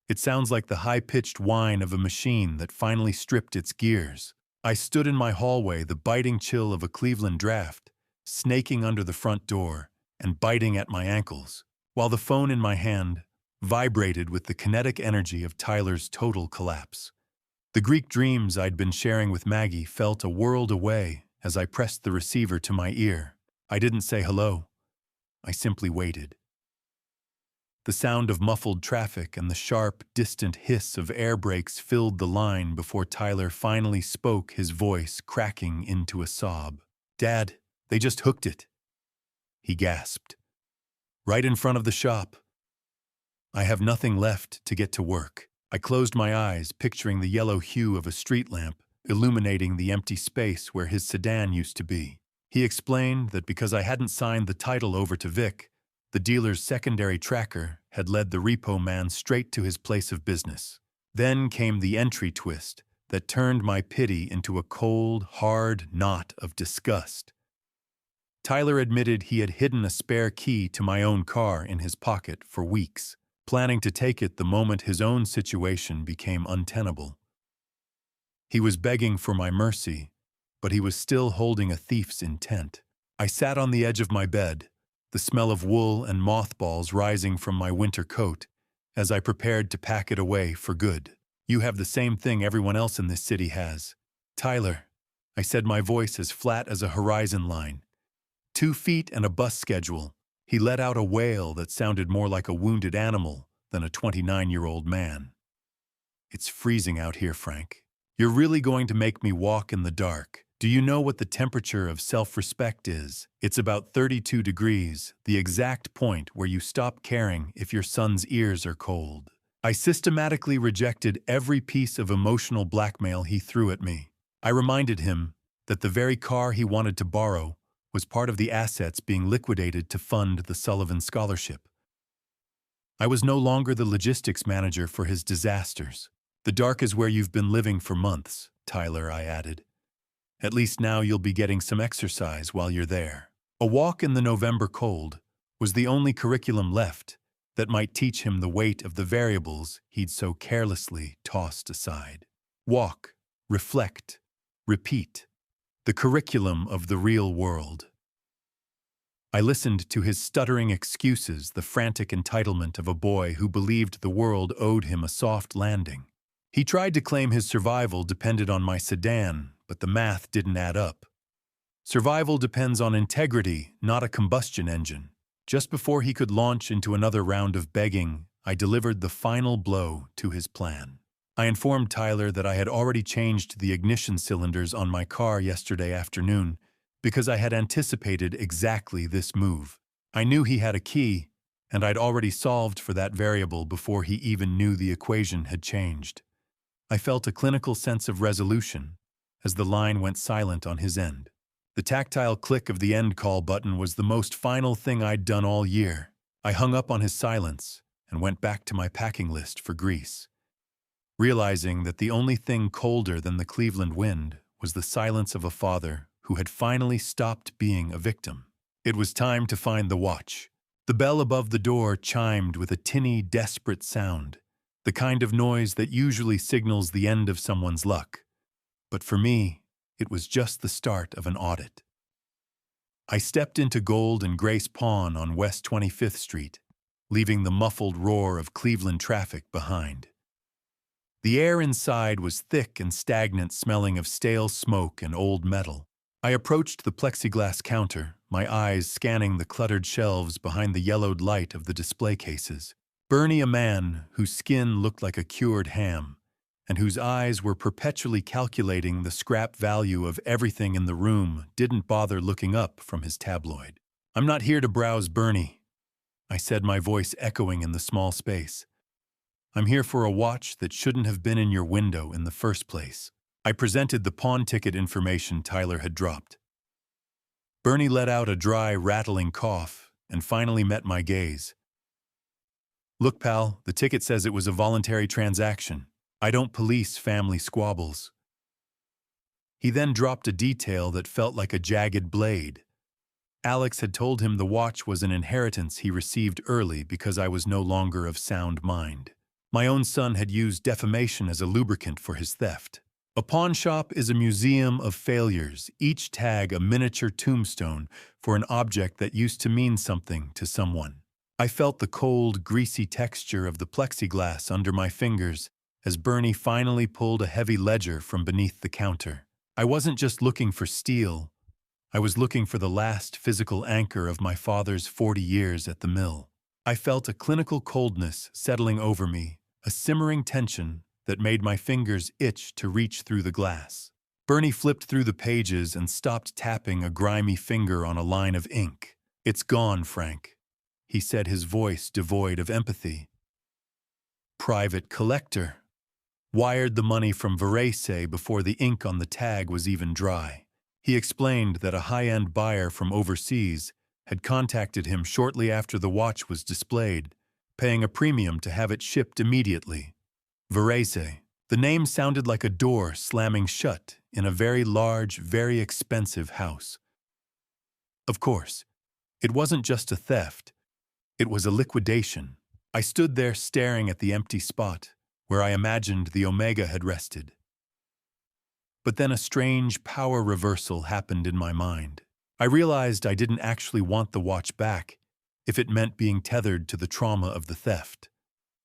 It sounds like the high-pitched whine of a machine that finally stripped its gears. I stood in my hallway, the biting chill of a Cleveland draft snaking under the front door and biting at my ankles, while the phone in my hand vibrated with the kinetic energy of Tyler's total collapse. The Greek dreams I'd been sharing with Maggie felt a world away as I pressed the receiver to my ear. I didn't say hello. I simply waited. The sound of muffled traffic and the sharp, distant hiss of air brakes filled the line before Tyler finally spoke, his voice cracking into a sob. "Dad, they just hooked it," he gasped. "Right in front of the shop." I have nothing left to get to work. I closed my eyes, picturing the yellow hue of a street lamp illuminating the empty space where his sedan used to be. He explained that because I hadn't signed the title over to Vic, the dealer's secondary tracker had led the repo man straight to his place of business. Then came the entry twist that turned my pity into a cold, hard knot of disgust. Tyler admitted he had hidden a spare key to my own car in his pocket for weeks, planning to take it the moment his own situation became untenable. He was begging for my mercy, but he was still holding a thief's intent. I sat on the edge of my bed, the smell of wool and mothballs rising from my winter coat, as I prepared to pack it away for good. "You have the same thing everyone else in this city has. Tyler," I said, my voice as flat as a horizon line. 2 feet and a bus schedule. He let out a wail that sounded more like a wounded animal than a 29-year-old man. "It's freezing out here, Frank. You're really going to make me walk in the dark. Do you know what the temperature of self-respect is? It's about 32 degrees, the exact point where you stop caring if your son's ears are cold." I systematically rejected every piece of emotional blackmail he threw at me. I reminded him that the very car he wanted to borrow was part of the assets being liquidated to fund the Sullivan Scholarship. I was no longer the logistics manager for his disasters. "The dark is where you've been living for months, Tyler," I added. "At least now you'll be getting some exercise while you're there." A walk in the November cold was the only curriculum left that might teach him the weight of the variables he'd so carelessly tossed aside. Walk, reflect, repeat. The curriculum of the real world. I listened to his stuttering excuses, the frantic entitlement of a boy who believed the world owed him a soft landing. He tried to claim his survival depended on my sedan, but the math didn't add up. Survival depends on integrity, not a combustion engine. Just before he could launch into another round of begging, I delivered the final blow to his plan. I informed Tyler that I had already changed the ignition cylinders on my car yesterday afternoon because I had anticipated exactly this move. I knew he had a key, and I'd already solved for that variable before he even knew the equation had changed. I felt a clinical sense of resolution as the line went silent on his end. The tactile click of the end call button was the most final thing I'd done all year. I hung up on his silence and went back to my packing list for Greece, realizing that the only thing colder than the Cleveland wind was the silence of a father who had finally stopped being a victim. It was time to find the watch. The bell above the door chimed with a tinny, desperate sound, the kind of noise that usually signals the end of someone's luck. But for me, it was just the start of an audit. I stepped into Gold and Grace Pawn on West 25th Street, leaving the muffled roar of Cleveland traffic behind. The air inside was thick and stagnant, smelling of stale smoke and old metal. I approached the plexiglass counter, my eyes scanning the cluttered shelves behind the yellowed light of the display cases. Bernie, a man whose skin looked like a cured ham, and whose eyes were perpetually calculating the scrap value of everything in the room, didn't bother looking up from his tabloid. "I'm not here to browse, Bernie," I said, my voice echoing in the small space. "I'm here for a watch that shouldn't have been in your window in the first place." I presented the pawn ticket information Tyler had dropped. Bernie let out a dry, rattling cough and finally met my gaze. "Look, pal, the ticket says it was a voluntary transaction. I don't police family squabbles." He then dropped a detail that felt like a jagged blade. Alex had told him the watch was an inheritance he received early because I was no longer of sound mind. My own son had used defamation as a lubricant for his theft. A pawnshop is a museum of failures, each tag a miniature tombstone for an object that used to mean something to someone. I felt the cold, greasy texture of the plexiglass under my fingers as Bernie finally pulled a heavy ledger from beneath the counter. I wasn't just looking for steel. I was looking for the last physical anchor of my father's 40 years at the mill. I felt a clinical coldness settling over me, a simmering tension that made my fingers itch to reach through the glass. Bernie flipped through the pages and stopped tapping a grimy finger on a line of ink. "It's gone, Frank," he said, his voice devoid of empathy. "Private collector. Wired the money from Varese before the ink on the tag was even dry." He explained that a high-end buyer from overseas had contacted him shortly after the watch was displayed, paying a premium to have it shipped immediately. Varese. The name sounded like a door slamming shut in a very large, very expensive house. Of course, it wasn't just a theft. It was a liquidation. I stood there staring at the empty spot where I imagined the Omega had rested. But then a strange power reversal happened in my mind. I realized I didn't actually want the watch back if it meant being tethered to the trauma of the theft.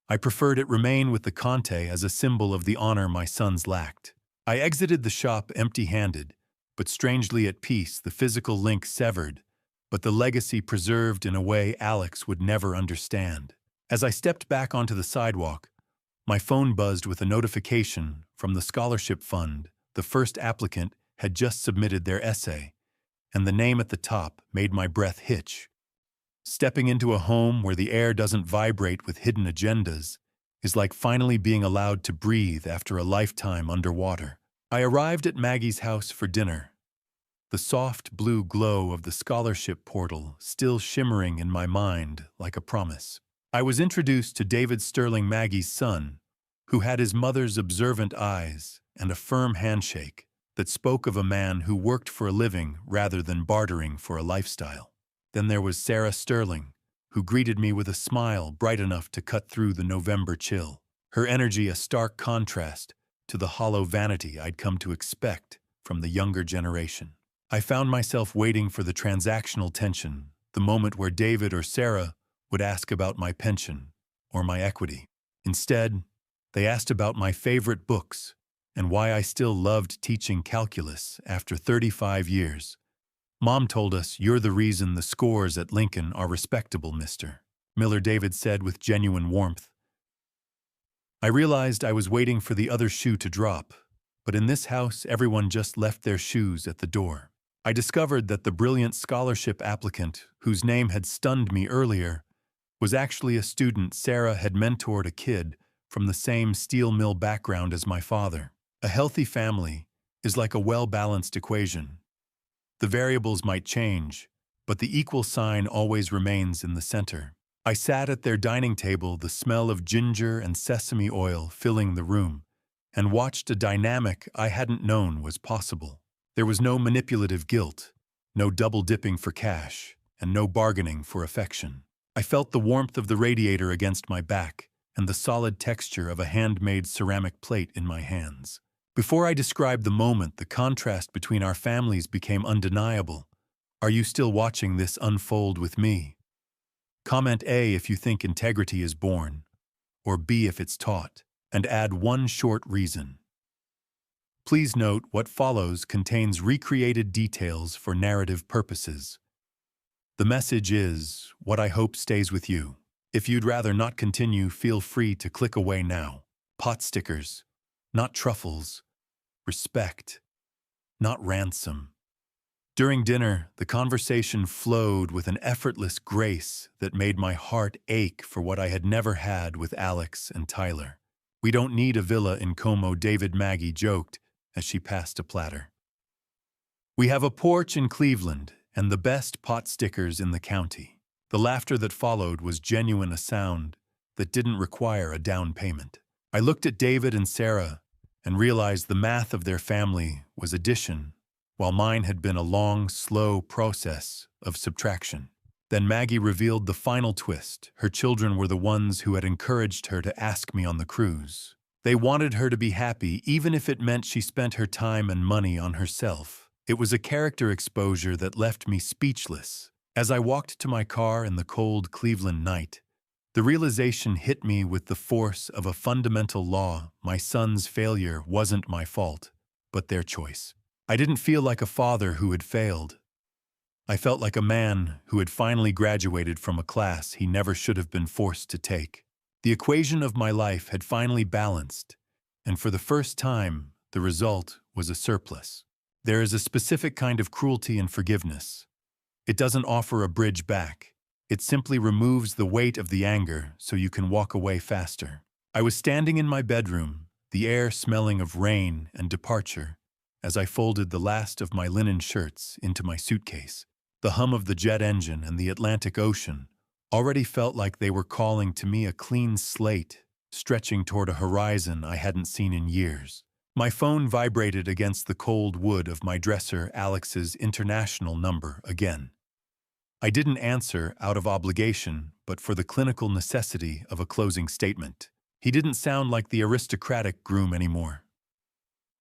I preferred it remain with the Conte as a symbol of the honor my sons lacked. I exited the shop empty-handed, but strangely at peace, the physical link severed, but the legacy preserved in a way Alex would never understand. As I stepped back onto the sidewalk, my phone buzzed with a notification from the scholarship fund. The first applicant had just submitted their essay, and the name at the top made my breath hitch. Stepping into a home where the air doesn't vibrate with hidden agendas is like finally being allowed to breathe after a lifetime underwater. I arrived at Maggie's house for dinner, the soft blue glow of the scholarship portal still shimmering in my mind like a promise. I was introduced to David Sterling, Maggie's son, who had his mother's observant eyes and a firm handshake that spoke of a man who worked for a living rather than bartering for a lifestyle. Then there was Sarah Sterling, who greeted me with a smile bright enough to cut through the November chill, her energy a stark contrast to the hollow vanity I'd come to expect from the younger generation. I found myself waiting for the transactional tension the moment where David or Sarah would ask about my pension or my equity. Instead, they asked about my favorite books and why I still loved teaching calculus after 35 years. Mom told us, "You're the reason the scores at Lincoln are respectable, mister," Miller David said with genuine warmth. I realized I was waiting for the other shoe to drop, but in this house everyone just left their shoes at the door. I discovered that the brilliant scholarship applicant, whose name had stunned me earlier, was actually a student Sarah had mentored a kid from the same steel mill background as my father. A healthy family is like a well-balanced equation. The variables might change, but the equal sign always remains in the center. I sat at their dining table, the smell of ginger and sesame oil filling the room, and watched a dynamic I hadn't known was possible. There was no manipulative guilt, no double-dipping for cash, and no bargaining for affection. I felt the warmth of the radiator against my back and the solid texture of a handmade ceramic plate in my hands. Before I described the moment, the contrast between our families became undeniable. Are you still watching this unfold with me? Comment A if you think integrity is born, or B if it's taught, and add one short reason. Please note what follows contains recreated details for narrative purposes. The message is what I hope stays with you. If you'd rather not continue, feel free to click away now. Pot stickers, not truffles. Respect, not ransom. During dinner, the conversation flowed with an effortless grace that made my heart ache for what I had never had with Alex and Tyler. "We don't need a villa in Como," Maggie joked as she passed a platter. "We have a porch in Cleveland and the best pot stickers in the county." The laughter that followed was genuine, a sound that didn't require a down payment. I looked at David and Sarah and realized the math of their family was addition, while mine had been a long, slow process of subtraction. Then Maggie revealed the final twist. Her children were the ones who had encouraged her to ask me on the cruise. They wanted her to be happy, even if it meant she spent her time and money on herself. It was a character exposure that left me speechless. As I walked to my car in the cold Cleveland night, the realization hit me with the force of a fundamental law. My son's failure wasn't my fault, but their choice. I didn't feel like a father who had failed. I felt like a man who had finally graduated from a class he never should have been forced to take. The equation of my life had finally balanced, and for the first time, the result was a surplus. There is a specific kind of cruelty in forgiveness. It doesn't offer a bridge back. It simply removes the weight of the anger so you can walk away faster. I was standing in my bedroom, the air smelling of rain and departure, as I folded the last of my linen shirts into my suitcase. The hum of the jet engine and the Atlantic Ocean already felt like they were calling to me, a clean slate, stretching toward a horizon I hadn't seen in years. My phone vibrated against the cold wood of my dresser, Alex's international number again. I didn't answer out of obligation, but for the clinical necessity of a closing statement. He didn't sound like the aristocratic groom anymore.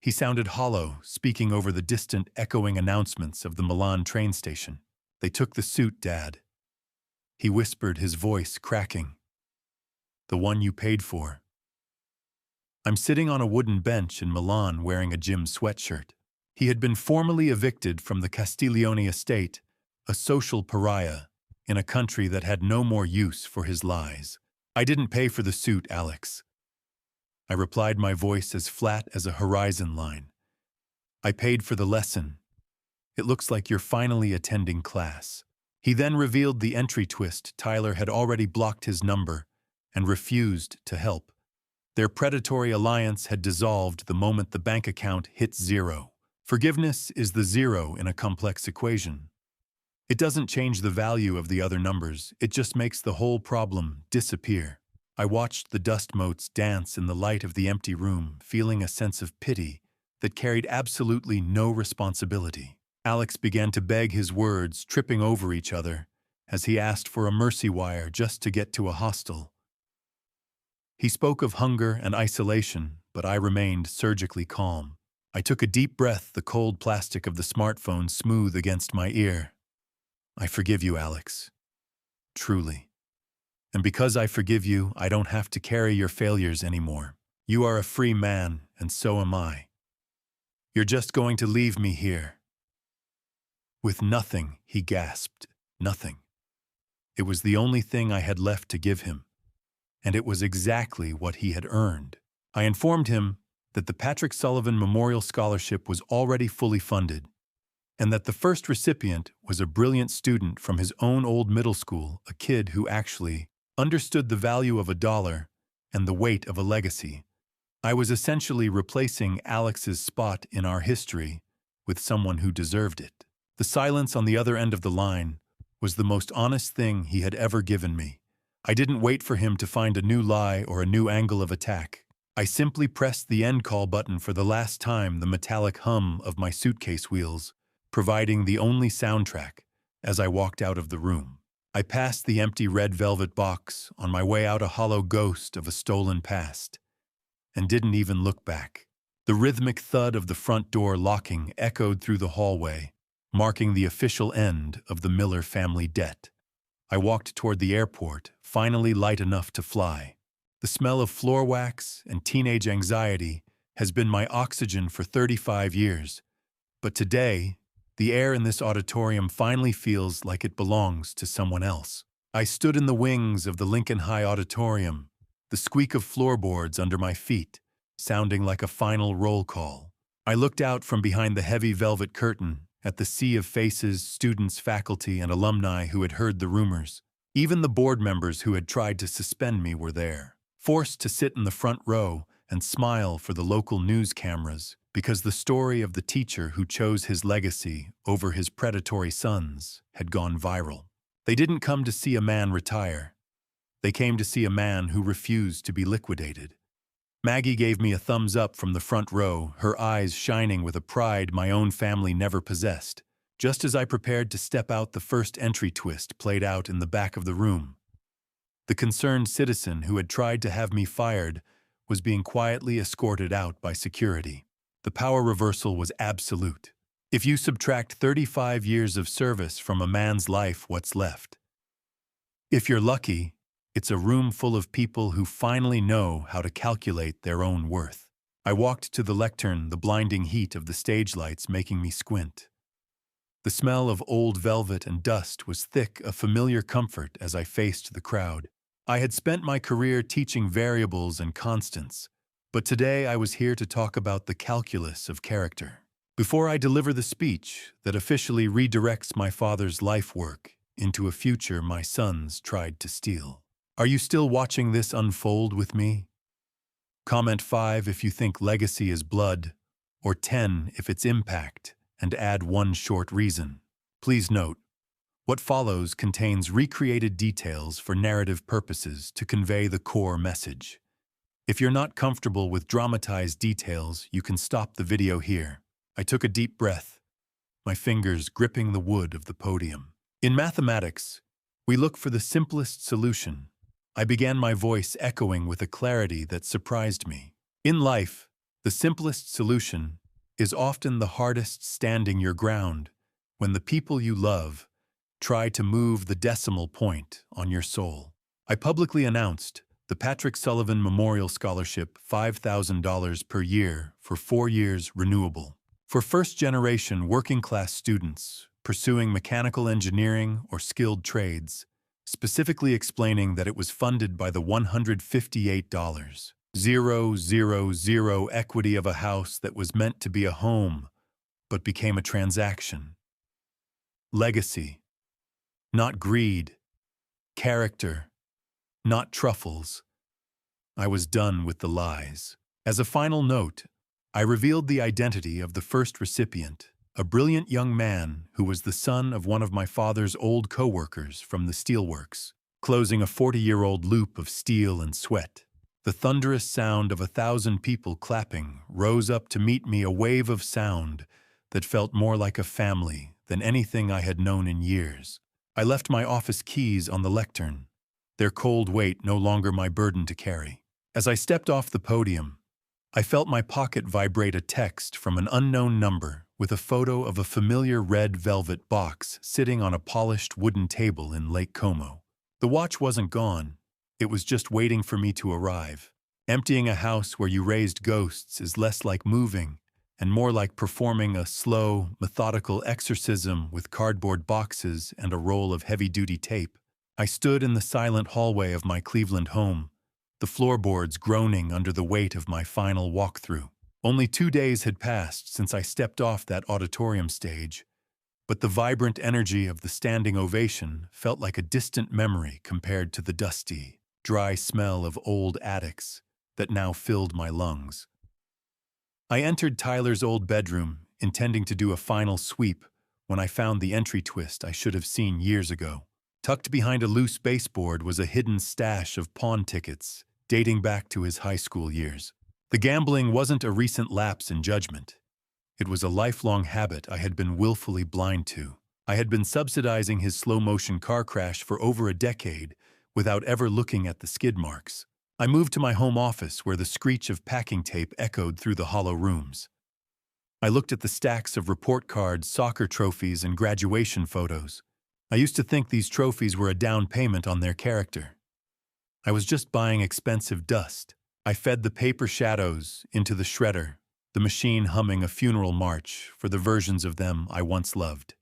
He sounded hollow, speaking over the distant, echoing announcements of the Milan train station. "They took the suit, Dad." He whispered, his voice cracking. "The one you paid for." I'm sitting on a wooden bench in Milan wearing a gym sweatshirt. He had been formally evicted from the Castiglione estate, a social pariah in a country that had no more use for his lies. "I didn't pay for the suit, Alex," I replied, my voice as flat as a horizon line. "I paid for the lesson. It looks like you're finally attending class." He then revealed the entry twist. Tyler had already blocked his number and refused to help. Their predatory alliance had dissolved the moment the bank account hit zero. Forgiveness is the zero in a complex equation. It doesn't change the value of the other numbers, it just makes the whole problem disappear. I watched the dust motes dance in the light of the empty room, feeling a sense of pity that carried absolutely no responsibility. Alex began to beg, his words tripping over each other as he asked for a mercy wire just to get to a hostel. He spoke of hunger and isolation, but I remained surgically calm. I took a deep breath, the cold plastic of the smartphone smooth against my ear. I forgive you, Alex. Truly. And because I forgive you, I don't have to carry your failures anymore. You are a free man, and so am I. You're just going to leave me here. With nothing, he gasped. Nothing. It was the only thing I had left to give him, and it was exactly what he had earned. I informed him that the Patrick Sullivan Memorial Scholarship was already fully funded, and that the first recipient was a brilliant student from his own old middle school, a kid who actually understood the value of $1 and the weight of a legacy. I was essentially replacing Alex's spot in our history with someone who deserved it. The silence on the other end of the line was the most honest thing he had ever given me. I didn't wait for him to find a new lie or a new angle of attack. I simply pressed the end call button for the last time, the metallic hum of my suitcase wheels, providing the only soundtrack as I walked out of the room. I passed the empty red velvet box on my way out, a hollow ghost of a stolen past, and didn't even look back. The rhythmic thud of the front door locking echoed through the hallway, marking the official end of the Miller family debt. I walked toward the airport, finally light enough to fly. The smell of floor wax and teenage anxiety has been my oxygen for 35 years, but today, the air in this auditorium finally feels like it belongs to someone else. I stood in the wings of the Lincoln High Auditorium, the squeak of floorboards under my feet, sounding like a final roll call. I looked out from behind the heavy velvet curtain at the sea of faces, students, faculty, and alumni who had heard the rumors. Even the board members who had tried to suspend me were there, forced to sit in the front row and smile for the local news cameras because the story of the teacher who chose his legacy over his predatory sons had gone viral. They didn't come to see a man retire. They came to see a man who refused to be liquidated. Maggie gave me a thumbs up from the front row, her eyes shining with a pride my own family never possessed. Just as I prepared to step out, the first entry twist played out in the back of the room. The concerned citizen who had tried to have me fired was being quietly escorted out by security. The power reversal was absolute. If you subtract 35 years of service from a man's life, what's left? If you're lucky, it's a room full of people who finally know how to calculate their own worth. I walked to the lectern, the blinding heat of the stage lights making me squint. The smell of old velvet and dust was thick, a familiar comfort as I faced the crowd. I had spent my career teaching variables and constants, but today I was here to talk about the calculus of character. Before I deliver the speech that officially redirects my father's life work into a future my sons tried to steal. Are you still watching this unfold with me? Comment 5 if you think legacy is blood, or 10 if it's impact, and add one short reason. Please note, what follows contains recreated details for narrative purposes to convey the core message. If you're not comfortable with dramatized details, you can stop the video here. I took a deep breath, my fingers gripping the wood of the podium. In mathematics, we look for the simplest solution. I began, my voice echoing with a clarity that surprised me. In life, the simplest solution is often the hardest, standing your ground when the people you love try to move the decimal point on your soul. I publicly announced the Patrick Sullivan Memorial Scholarship, $5,000 per year for 4 years, renewable. For first-generation working-class students pursuing mechanical engineering or skilled trades, specifically explaining that it was funded by the $158,000 equity of a house that was meant to be a home but became a transaction. Legacy, not greed. Character, not truffles. I was done with the lies. As a final note, I revealed the identity of the first recipient, a brilliant young man who was the son of one of my father's old co-workers from the steelworks, closing a 40-year-old loop of steel and sweat. The thunderous sound of 1,000 people clapping rose up to meet me, a wave of sound that felt more like a family than anything I had known in years. I left my office keys on the lectern, their cold weight no longer my burden to carry. As I stepped off the podium, I felt my pocket vibrate a text from an unknown number with a photo of a familiar red velvet box sitting on a polished wooden table in Lake Como. The watch wasn't gone. It was just waiting for me to arrive. Emptying a house where you raised ghosts is less like moving and more like performing a slow, methodical exorcism with cardboard boxes and a roll of heavy-duty tape. I stood in the silent hallway of my Cleveland home, the floorboards groaning under the weight of my final walkthrough. Only 2 days had passed since I stepped off that auditorium stage, but the vibrant energy of the standing ovation felt like a distant memory compared to the dusty, dry smell of old attics that now filled my lungs. I entered Tyler's old bedroom, intending to do a final sweep, when I found the entry twist I should have seen years ago. Tucked behind a loose baseboard was a hidden stash of pawn tickets, dating back to his high school years. The gambling wasn't a recent lapse in judgment. It was a lifelong habit I had been willfully blind to. I had been subsidizing his slow-motion car crash for over a decade without ever looking at the skid marks. I moved to my home office where the screech of packing tape echoed through the hollow rooms. I looked at the stacks of report cards, soccer trophies, and graduation photos. I used to think these trophies were a down payment on their character. I was just buying expensive dust. I fed the paper shadows into the shredder, the machine humming a funeral march for the versions of them I once loved.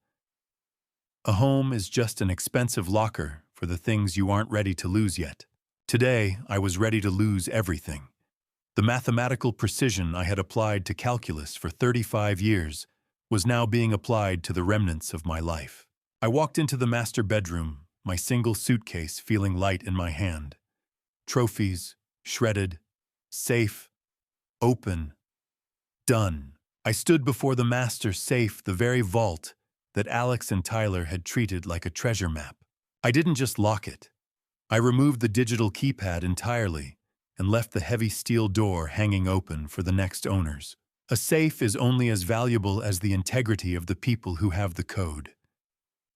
A home is just an expensive locker for the things you aren't ready to lose yet. Today, I was ready to lose everything. The mathematical precision I had applied to calculus for 35 years was now being applied to the remnants of my life. I walked into the master bedroom, my single suitcase feeling light in my hand. Trophies, shredded, safe, open, done. I stood before the master safe, the very vault that Alex and Tyler had treated like a treasure map. I didn't just lock it. I removed the digital keypad entirely and left the heavy steel door hanging open for the next owners. A safe is only as valuable as the integrity of the people who have the code.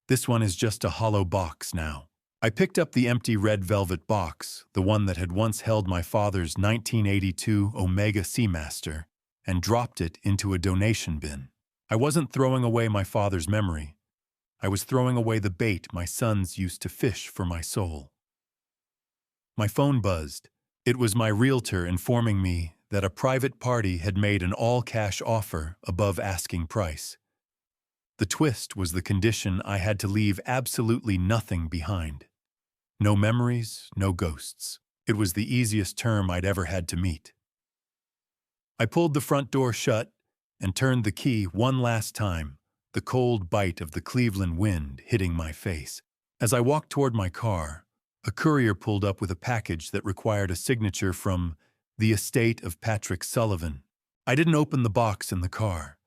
This one is just a hollow box now. I picked up the empty red velvet box, the one that had once held my father's 1982 Omega Seamaster, and dropped it into a donation bin. I wasn't throwing away my father's memory. I was throwing away the bait my sons used to fish for my soul. My phone buzzed. It was my realtor informing me that a private party had made an all-cash offer above asking price. The twist was the condition I had to leave absolutely nothing behind. No memories, no ghosts. It was the easiest term I'd ever had to meet. I pulled the front door shut and turned the key one last time, the cold bite of the Cleveland wind hitting my face. As I walked toward my car, a courier pulled up with a package that required a signature from the estate of Patrick Sullivan. I didn't open the box in the car.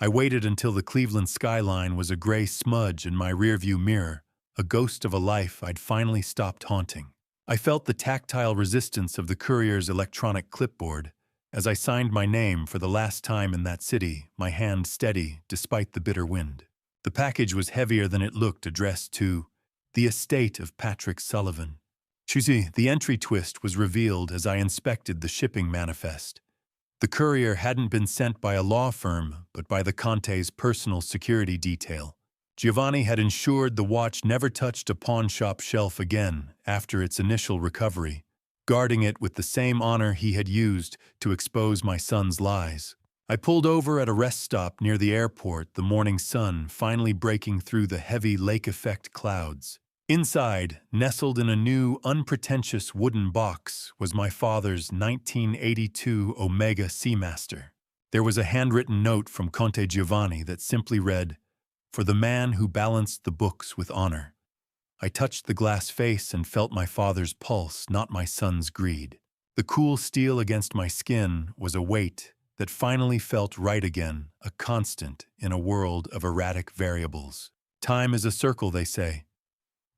I waited until the Cleveland skyline was a gray smudge in my rearview mirror, a ghost of a life I'd finally stopped haunting. I felt the tactile resistance of the courier's electronic clipboard as I signed my name for the last time in that city, my hand steady despite the bitter wind. The package was heavier than it looked, addressed to the estate of Patrick Sullivan. The entry twist was revealed as I inspected the shipping manifest. The courier hadn't been sent by a law firm, but by the Conte's personal security detail. Giovanni had ensured the watch never touched a pawn shop shelf again after its initial recovery, guarding it with the same honor he had used to expose my son's lies. I pulled over at a rest stop near the airport, the morning sun finally breaking through the heavy lake-effect clouds. Inside, nestled in a new, unpretentious wooden box, was my father's 1982 Omega Seamaster. There was a handwritten note from Conte Giovanni that simply read, "For the man who balanced the books with honor." I touched the glass face and felt my father's pulse, not my son's greed. The cool steel against my skin was a weight that finally felt right again, a constant in a world of erratic variables. Time is a circle, they say.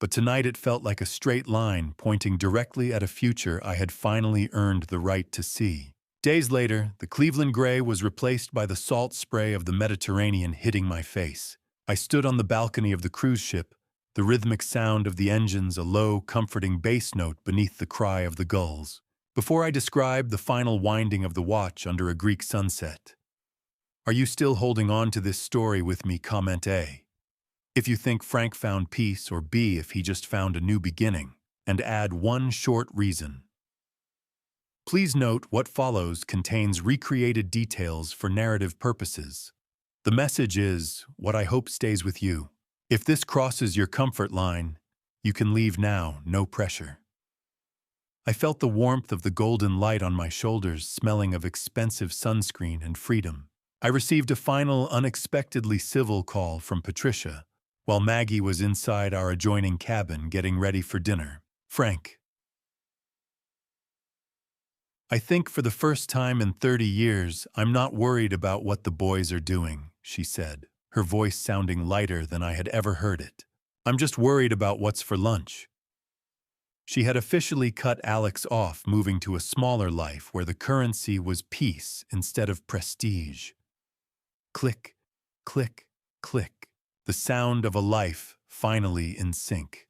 But tonight it felt like a straight line pointing directly at a future I had finally earned the right to see. Days later, the Cleveland gray was replaced by the salt spray of the Mediterranean hitting my face. I stood on the balcony of the cruise ship, the rhythmic sound of the engines a low, comforting bass note beneath the cry of the gulls. Before I describe the final winding of the watch under a Greek sunset, are you still holding on to this story with me? Comment A if you think Frank found peace, or B if he just found a new beginning, and add one short reason. Please note what follows contains recreated details for narrative purposes. The message is what I hope stays with you. If this crosses your comfort line, you can leave now, no pressure. I felt the warmth of the golden light on my shoulders, smelling of expensive sunscreen and freedom. I received a final, unexpectedly civil call from Patricia, while Maggie was inside our adjoining cabin getting ready for dinner. Frank. I think for the first time in 30 years, I'm not worried about what the boys are doing, she said, her voice sounding lighter than I had ever heard it. I'm just worried about what's for lunch. She had officially cut Alex off, moving to a smaller life where the currency was peace instead of prestige. Click, click, click. The sound of a life finally in sync.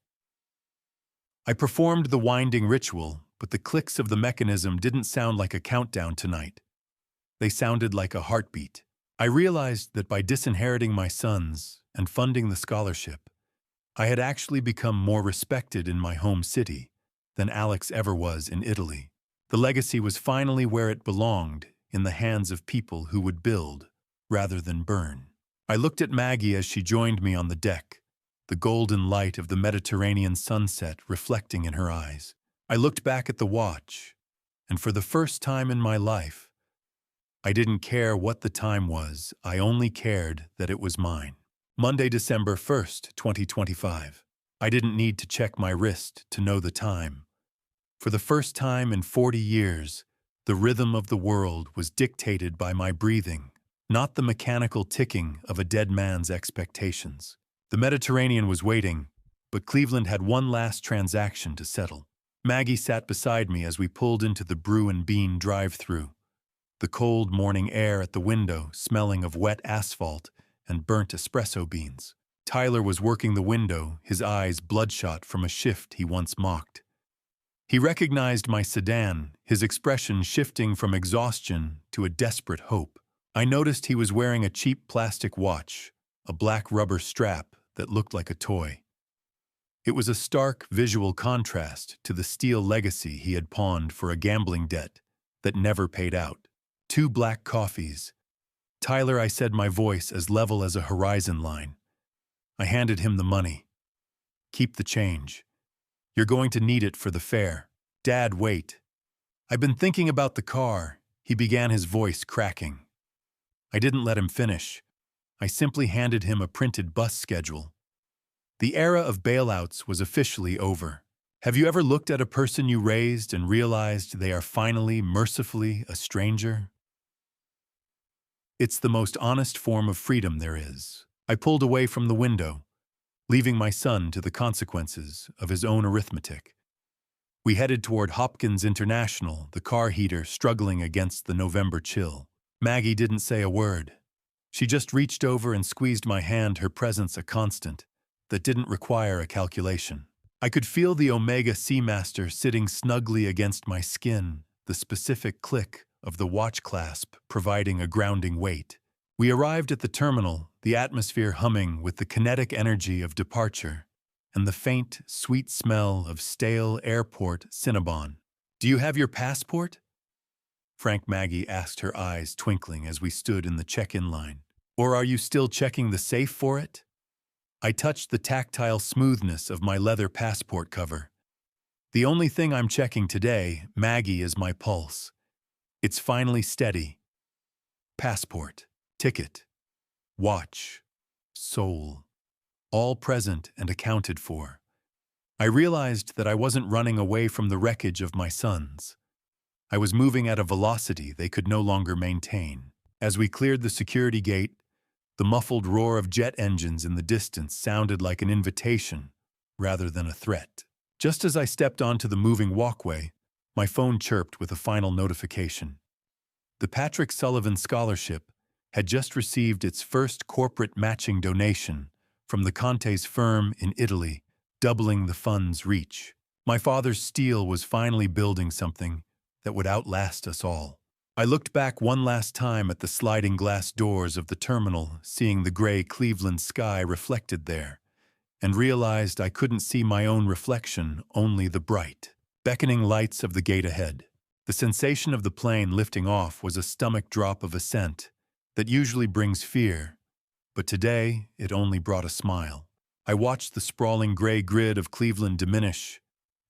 I performed the winding ritual, but the clicks of the mechanism didn't sound like a countdown tonight. They sounded like a heartbeat. I realized that by disinheriting my sons and funding the scholarship, I had actually become more respected in my home city than Alex ever was in Italy. The legacy was finally where it belonged, in the hands of people who would build rather than burn. I looked at Maggie as she joined me on the deck, the golden light of the Mediterranean sunset reflecting in her eyes. I looked back at the watch, and for the first time in my life, I didn't care what the time was, I only cared that it was mine. Monday, December 1st, 2025. I didn't need to check my wrist to know the time. For the first time in 40 years, the rhythm of the world was dictated by my breathing, not the mechanical ticking of a dead man's expectations. The Mediterranean was waiting, but Cleveland had one last transaction to settle. Maggie sat beside me as we pulled into the Brew and Bean drive-thru, the cold morning air at the window smelling of wet asphalt and burnt espresso beans. Tyler was working the window, his eyes bloodshot from a shift he once mocked. He recognized my sedan, his expression shifting from exhaustion to a desperate hope. I noticed he was wearing a cheap plastic watch, a black rubber strap that looked like a toy. It was a stark visual contrast to the steel legacy he had pawned for a gambling debt that never paid out. 2 black coffees. Tyler, I said, my voice as level as a horizon line. I handed him the money. Keep the change. You're going to need it for the fare. Dad, wait. I've been thinking about the car, he began, his voice cracking. I didn't let him finish. I simply handed him a printed bus schedule. The era of bailouts was officially over. Have you ever looked at a person you raised and realized they are finally, mercifully, a stranger? It's the most honest form of freedom there is. I pulled away from the window, leaving my son to the consequences of his own arithmetic. We headed toward Hopkins International, the car heater struggling against the November chill. Maggie didn't say a word. She just reached over and squeezed my hand, her presence a constant that didn't require a calculation. I could feel the Omega Seamaster sitting snugly against my skin, the specific click of the watch clasp providing a grounding weight. We arrived at the terminal, the atmosphere humming with the kinetic energy of departure and the faint, sweet smell of stale airport Cinnabon. Do you have your passport? Frank, Maggie asked, her eyes twinkling as we stood in the check-in line. Or are you still checking the safe for it? I touched the tactile smoothness of my leather passport cover. The only thing I'm checking today, Maggie, is my pulse. It's finally steady. Passport, ticket, watch, soul, all present and accounted for. I realized that I wasn't running away from the wreckage of my sons. I was moving at a velocity they could no longer maintain. As we cleared the security gate, the muffled roar of jet engines in the distance sounded like an invitation rather than a threat. Just as I stepped onto the moving walkway, my phone chirped with a final notification. The Patrick Sullivan Scholarship had just received its first corporate matching donation from the Conte's firm in Italy, doubling the fund's reach. My father's steel was finally building something that would outlast us all. I looked back one last time at the sliding glass doors of the terminal, seeing the gray Cleveland sky reflected there, and realized I couldn't see my own reflection, only the bright, beckoning lights of the gate ahead. The sensation of the plane lifting off was a stomach drop of ascent that usually brings fear, but today it only brought a smile. I watched the sprawling gray grid of Cleveland diminish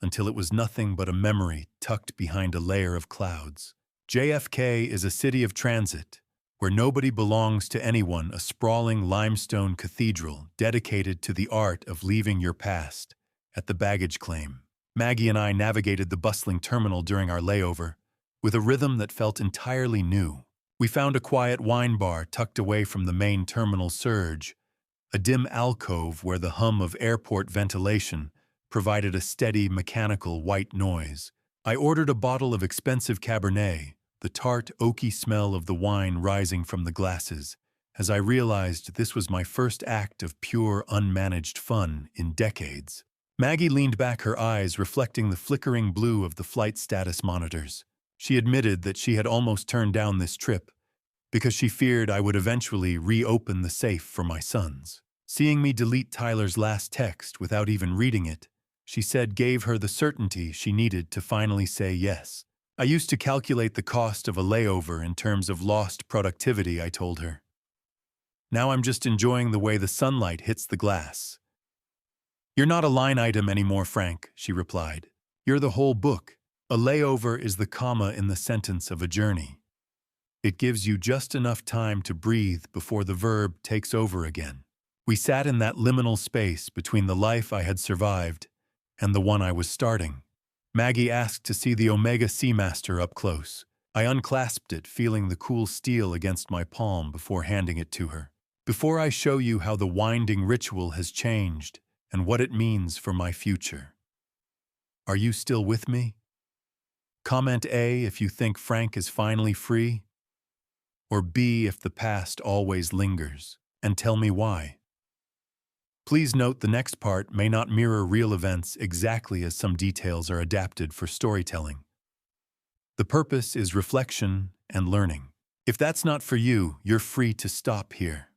until it was nothing but a memory tucked behind a layer of clouds. JFK is a city of transit, where nobody belongs to anyone, a sprawling limestone cathedral dedicated to the art of leaving your past at the baggage claim. Maggie and I navigated the bustling terminal during our layover with a rhythm that felt entirely new. We found a quiet wine bar tucked away from the main terminal surge, a dim alcove where the hum of airport ventilation provided a steady, mechanical white noise. I ordered a bottle of expensive Cabernet, the tart, oaky smell of the wine rising from the glasses, as I realized this was my first act of pure, unmanaged fun in decades. Maggie leaned back, her eyes reflecting the flickering blue of the flight status monitors. She admitted that she had almost turned down this trip because she feared I would eventually reopen the safe for my sons. Seeing me delete Tyler's last text without even reading it, she said gave her the certainty she needed to finally say yes. I used to calculate the cost of a layover in terms of lost productivity, I told her. Now I'm just enjoying the way the sunlight hits the glass. You're not a line item anymore, Frank, she replied. You're the whole book. A layover is the comma in the sentence of a journey. It gives you just enough time to breathe before the verb takes over again. We sat in that liminal space between the life I had survived and the one I was starting. Maggie asked to see the Omega Seamaster up close. I unclasped it, feeling the cool steel against my palm before handing it to her. Before I show you how the winding ritual has changed and what it means for my future. Are you still with me? Comment A if you think Frank is finally free, or B if the past always lingers, and tell me why. Please note the next part may not mirror real events exactly, as some details are adapted for storytelling. The purpose is reflection and learning. If that's not for you, you're free to stop here.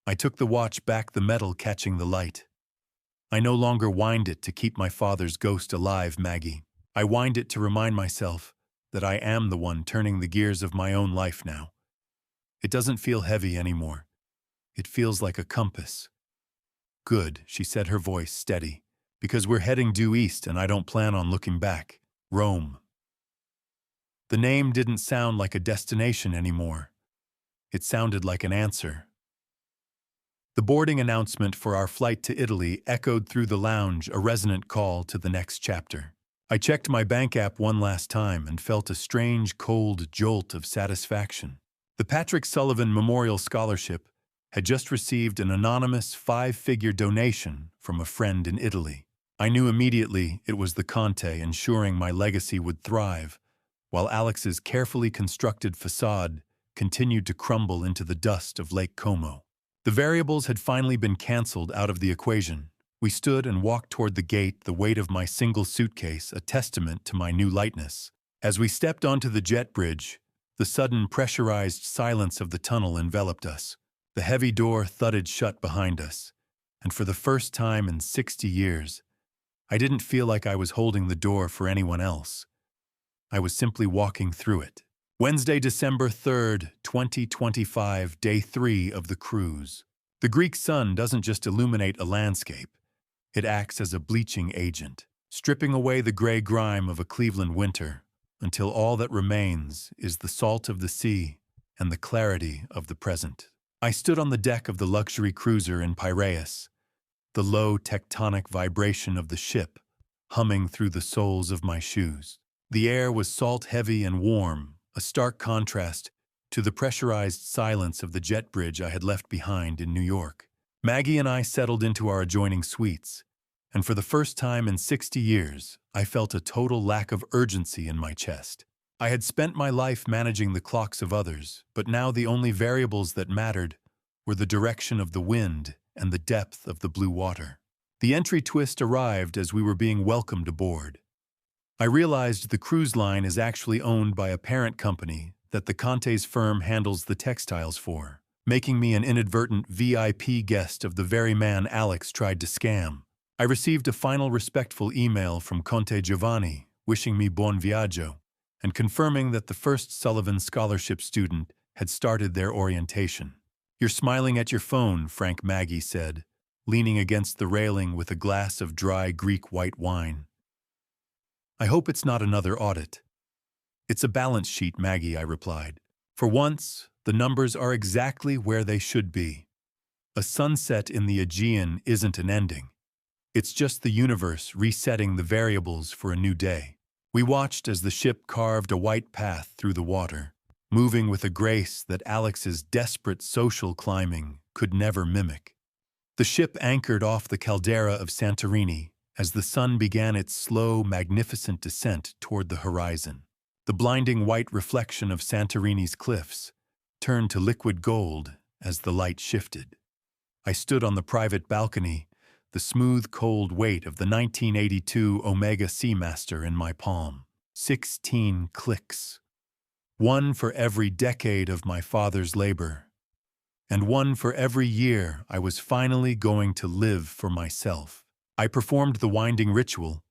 I took the watch back, the metal catching the light. I no longer wind it to keep my father's ghost alive, Maggie. I wind it to remind myself that I am the one turning the gears of my own life now. It doesn't feel heavy anymore. It feels like a compass. Good, she said, her voice steady, because we're heading due east and I don't plan on looking back. Rome. The name didn't sound like a destination anymore. It sounded like an answer. The boarding announcement for our flight to Italy echoed through the lounge, a resonant call to the next chapter. I checked my bank app one last time and felt a strange, cold jolt of satisfaction. The Patrick Sullivan Memorial Scholarship had just received an anonymous 5-figure donation from a friend in Italy. I knew immediately it was the Conte, ensuring my legacy would thrive, while Alex's carefully constructed facade continued to crumble into the dust of Lake Como. The variables had finally been canceled out of the equation. We stood and walked toward the gate, the weight of my single suitcase a testament to my new lightness. As we stepped onto the jet bridge, the sudden pressurized silence of the tunnel enveloped us. The heavy door thudded shut behind us, and for the first time in 60 years, I didn't feel like I was holding the door for anyone else. I was simply walking through it. Wednesday, December 3rd, 2025, day 3 of the cruise. The Greek sun doesn't just illuminate a landscape. It acts as a bleaching agent, stripping away the gray grime of a Cleveland winter until all that remains is the salt of the sea and the clarity of the present. I stood on the deck of the luxury cruiser in Piraeus, the low tectonic vibration of the ship humming through the soles of my shoes. The air was salt-heavy and warm, a stark contrast to the pressurized silence of the jet bridge I had left behind in New York. Maggie and I settled into our adjoining suites, and for the first time in 60 years, I felt a total lack of urgency in my chest. I had spent my life managing the clocks of others, but now the only variables that mattered were the direction of the wind and the depth of the blue water. The entry twist arrived as we were being welcomed aboard. I realized the cruise line is actually owned by a parent company that the Conte's firm handles the textiles for, making me an inadvertent VIP guest of the very man Alex tried to scam. I received a final respectful email from Conte Giovanni wishing me buon viaggio and confirming that the first Sullivan Scholarship student had started their orientation. "You're smiling at your phone," Frank Maggie said, leaning against the railing with a glass of dry Greek white wine. "I hope it's not another audit." "It's a balance sheet, Maggie," I replied. "For once, the numbers are exactly where they should be. A sunset in the Aegean isn't an ending. It's just the universe resetting the variables for a new day." We watched as the ship carved a white path through the water, moving with a grace that Alex's desperate social climbing could never mimic. The ship anchored off the caldera of Santorini as the sun began its slow, magnificent descent toward the horizon. The blinding white reflection of Santorini's cliffs turned to liquid gold as the light shifted. I stood on the private balcony, the smooth, cold weight of the 1982 Omega Seamaster in my palm. 16 clicks. One for every decade of my father's labor, and one for every year I was finally going to live for myself. I performed the winding ritual,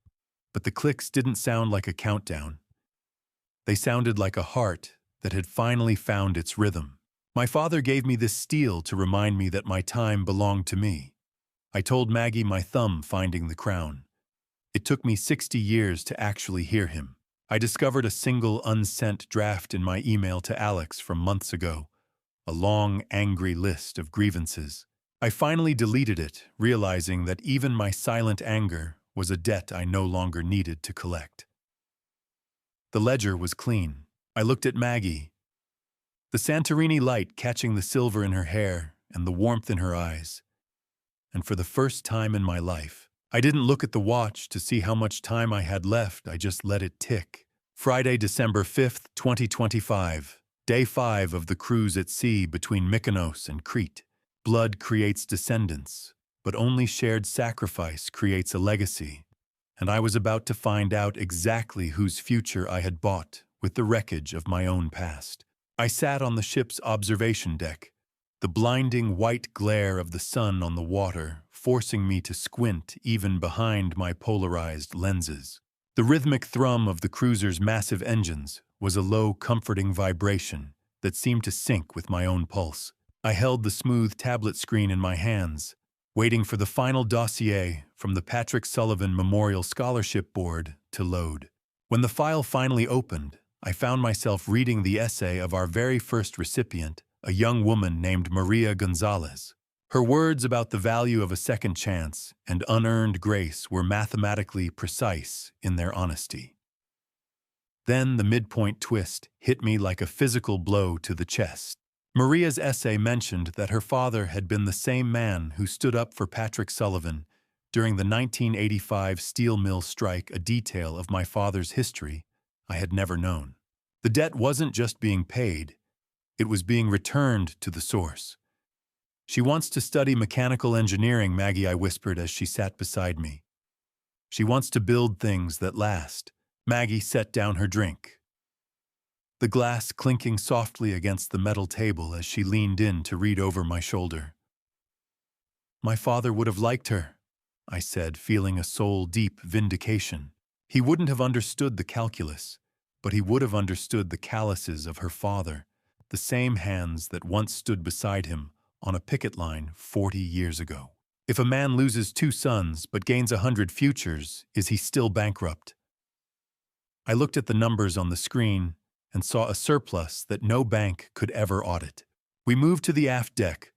but the clicks didn't sound like a countdown. They sounded like a heart that had finally found its rhythm. My father gave me this steel to remind me that my time belonged to me. I told Maggie my thumb finding the crown. It took me 60 years to actually hear him. I discovered a single unsent draft in my email to Alex from months ago, a long, angry list of grievances. I finally deleted it, realizing that even my silent anger was a debt I no longer needed to collect. The ledger was clean. I looked at Maggie, the Santorini light catching the silver in her hair and the warmth in her eyes. And for the first time in my life, I didn't look at the watch to see how much time I had left, I just let it tick. Friday, December 5th, 2025. Day 5 of the cruise at sea between Mykonos and Crete. Blood creates descendants, but only shared sacrifice creates a legacy. And I was about to find out exactly whose future I had bought with the wreckage of my own past. I sat on the ship's observation deck, the blinding white glare of the sun on the water forcing me to squint even behind my polarized lenses. The rhythmic thrum of the cruiser's massive engines was a low, comforting vibration that seemed to sync with my own pulse. I held the smooth tablet screen in my hands, waiting for the final dossier from the Patrick Sullivan Memorial Scholarship Board to load. When the file finally opened, I found myself reading the essay of our very first recipient, a young woman named Maria Gonzalez. Her words about the value of a second chance and unearned grace were mathematically precise in their honesty. Then the midpoint twist hit me like a physical blow to the chest. Maria's essay mentioned that her father had been the same man who stood up for Patrick Sullivan during the 1985 steel mill strike, a detail of my father's history I had never known. The debt wasn't just being paid, it was being returned to the source. "She wants to study mechanical engineering," Maggie, I whispered as she sat beside me. "She wants to build things that last." Maggie set down her drink, the glass clinking softly against the metal table as she leaned in to read over my shoulder. "My father would have liked her," I said, feeling a soul-deep vindication. He wouldn't have understood the calculus, but he would have understood the calluses of her father, the same hands that once stood beside him on a picket line 40 years ago. If a man loses 2 sons but gains 100 futures, is he still bankrupt? I looked at the numbers on the screen and saw a surplus that no bank could ever audit. We moved to the aft deck,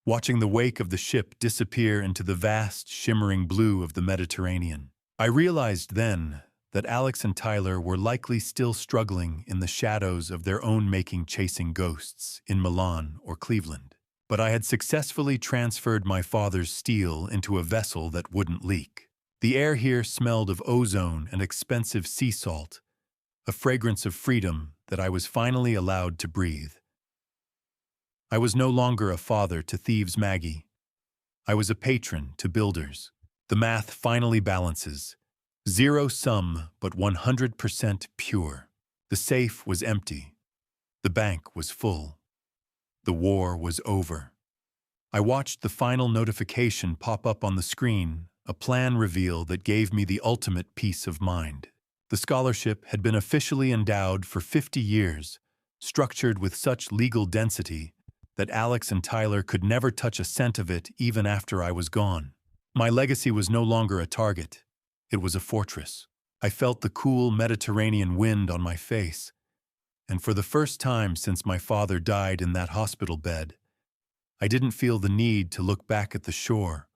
watching the wake of the ship disappear into the vast, shimmering blue of the Mediterranean. I realized then that Alex and Tyler were likely still struggling in the shadows of their own making, chasing ghosts in Milan or Cleveland. But I had successfully transferred my father's steel into a vessel that wouldn't leak. The air here smelled of ozone and expensive sea salt, a fragrance of freedom that I was finally allowed to breathe. I was no longer a father to thieves, Maggie. I was a patron to builders. The math finally balances. Zero sum, but 100% pure. The safe was empty. The bank was full. The war was over. I watched the final notification pop up on the screen, a plan reveal that gave me the ultimate peace of mind. The scholarship had been officially endowed for 50 years, structured with such legal density that Alex and Tyler could never touch a cent of it even after I was gone. My legacy was no longer a target. It was a fortress. I felt the cool Mediterranean wind on my face, and for the first time since my father died in that hospital bed, I didn't feel the need to look back at the shore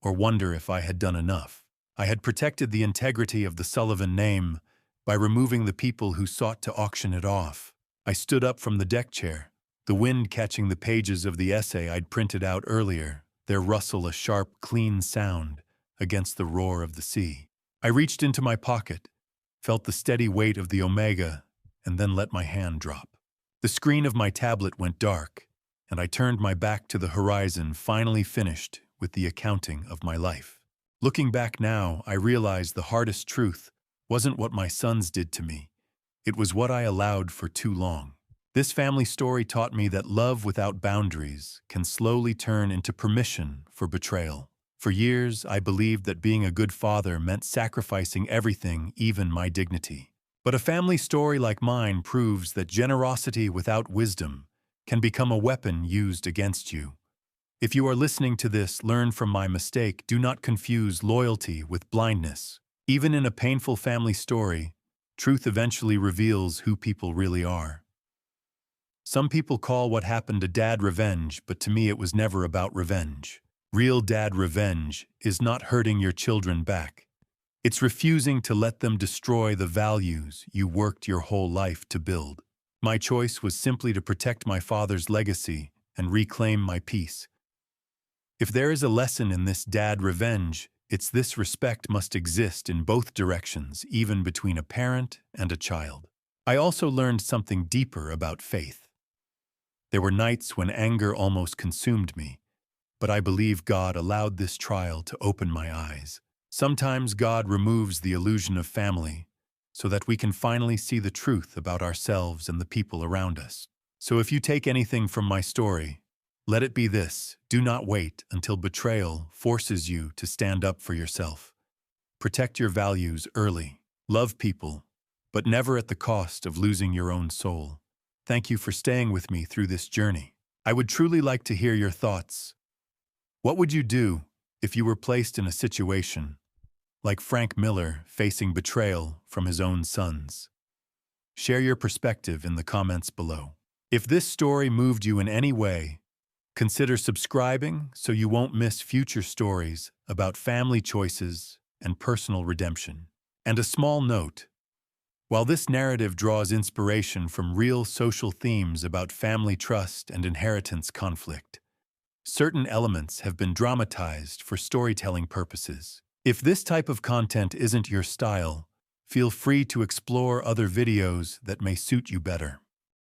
or wonder if I had done enough. I had protected the integrity of the Sullivan name by removing the people who sought to auction it off. I stood up from the deck chair, the wind catching the pages of the essay I'd printed out earlier, their rustle a sharp, clean sound against the roar of the sea. I reached into my pocket, felt the steady weight of the omega, and then let my hand drop. The screen of my tablet went dark, and I turned my back to the horizon, finally finished with the accounting of my life. Looking back now, I realized the hardest truth wasn't what my sons did to me. It was what I allowed for too long. This family story taught me that love without boundaries can slowly turn into permission for betrayal. For years, I believed that being a good father meant sacrificing everything, even my dignity. But a family story like mine proves that generosity without wisdom can become a weapon used against you. If you are listening to this, learn from my mistake. Do not confuse loyalty with blindness. Even in a painful family story, truth eventually reveals who people really are. Some people call what happened a dad revenge, but to me it was never about revenge. Real dad revenge is not hurting your children back. It's refusing to let them destroy the values you worked your whole life to build. My choice was simply to protect my father's legacy and reclaim my peace. If there is a lesson in this dad revenge, it's this: respect must exist in both directions, even between a parent and a child. I also learned something deeper about faith. There were nights when anger almost consumed me, but I believe God allowed this trial to open my eyes. Sometimes God removes the illusion of family so that we can finally see the truth about ourselves and the people around us. So if you take anything from my story, let it be this: do not wait until betrayal forces you to stand up for yourself. Protect your values early. Love people, but never at the cost of losing your own soul. Thank you for staying with me through this journey. I would truly like to hear your thoughts. What would you do if you were placed in a situation like Frank Miller facing betrayal from his own sons? Share your perspective in the comments below. If this story moved you in any way, consider subscribing so you won't miss future stories about family choices and personal redemption. And a small note: while this narrative draws inspiration from real social themes about family trust and inheritance conflict, certain elements have been dramatized for storytelling purposes. If this type of content isn't your style, feel free to explore other videos that may suit you better.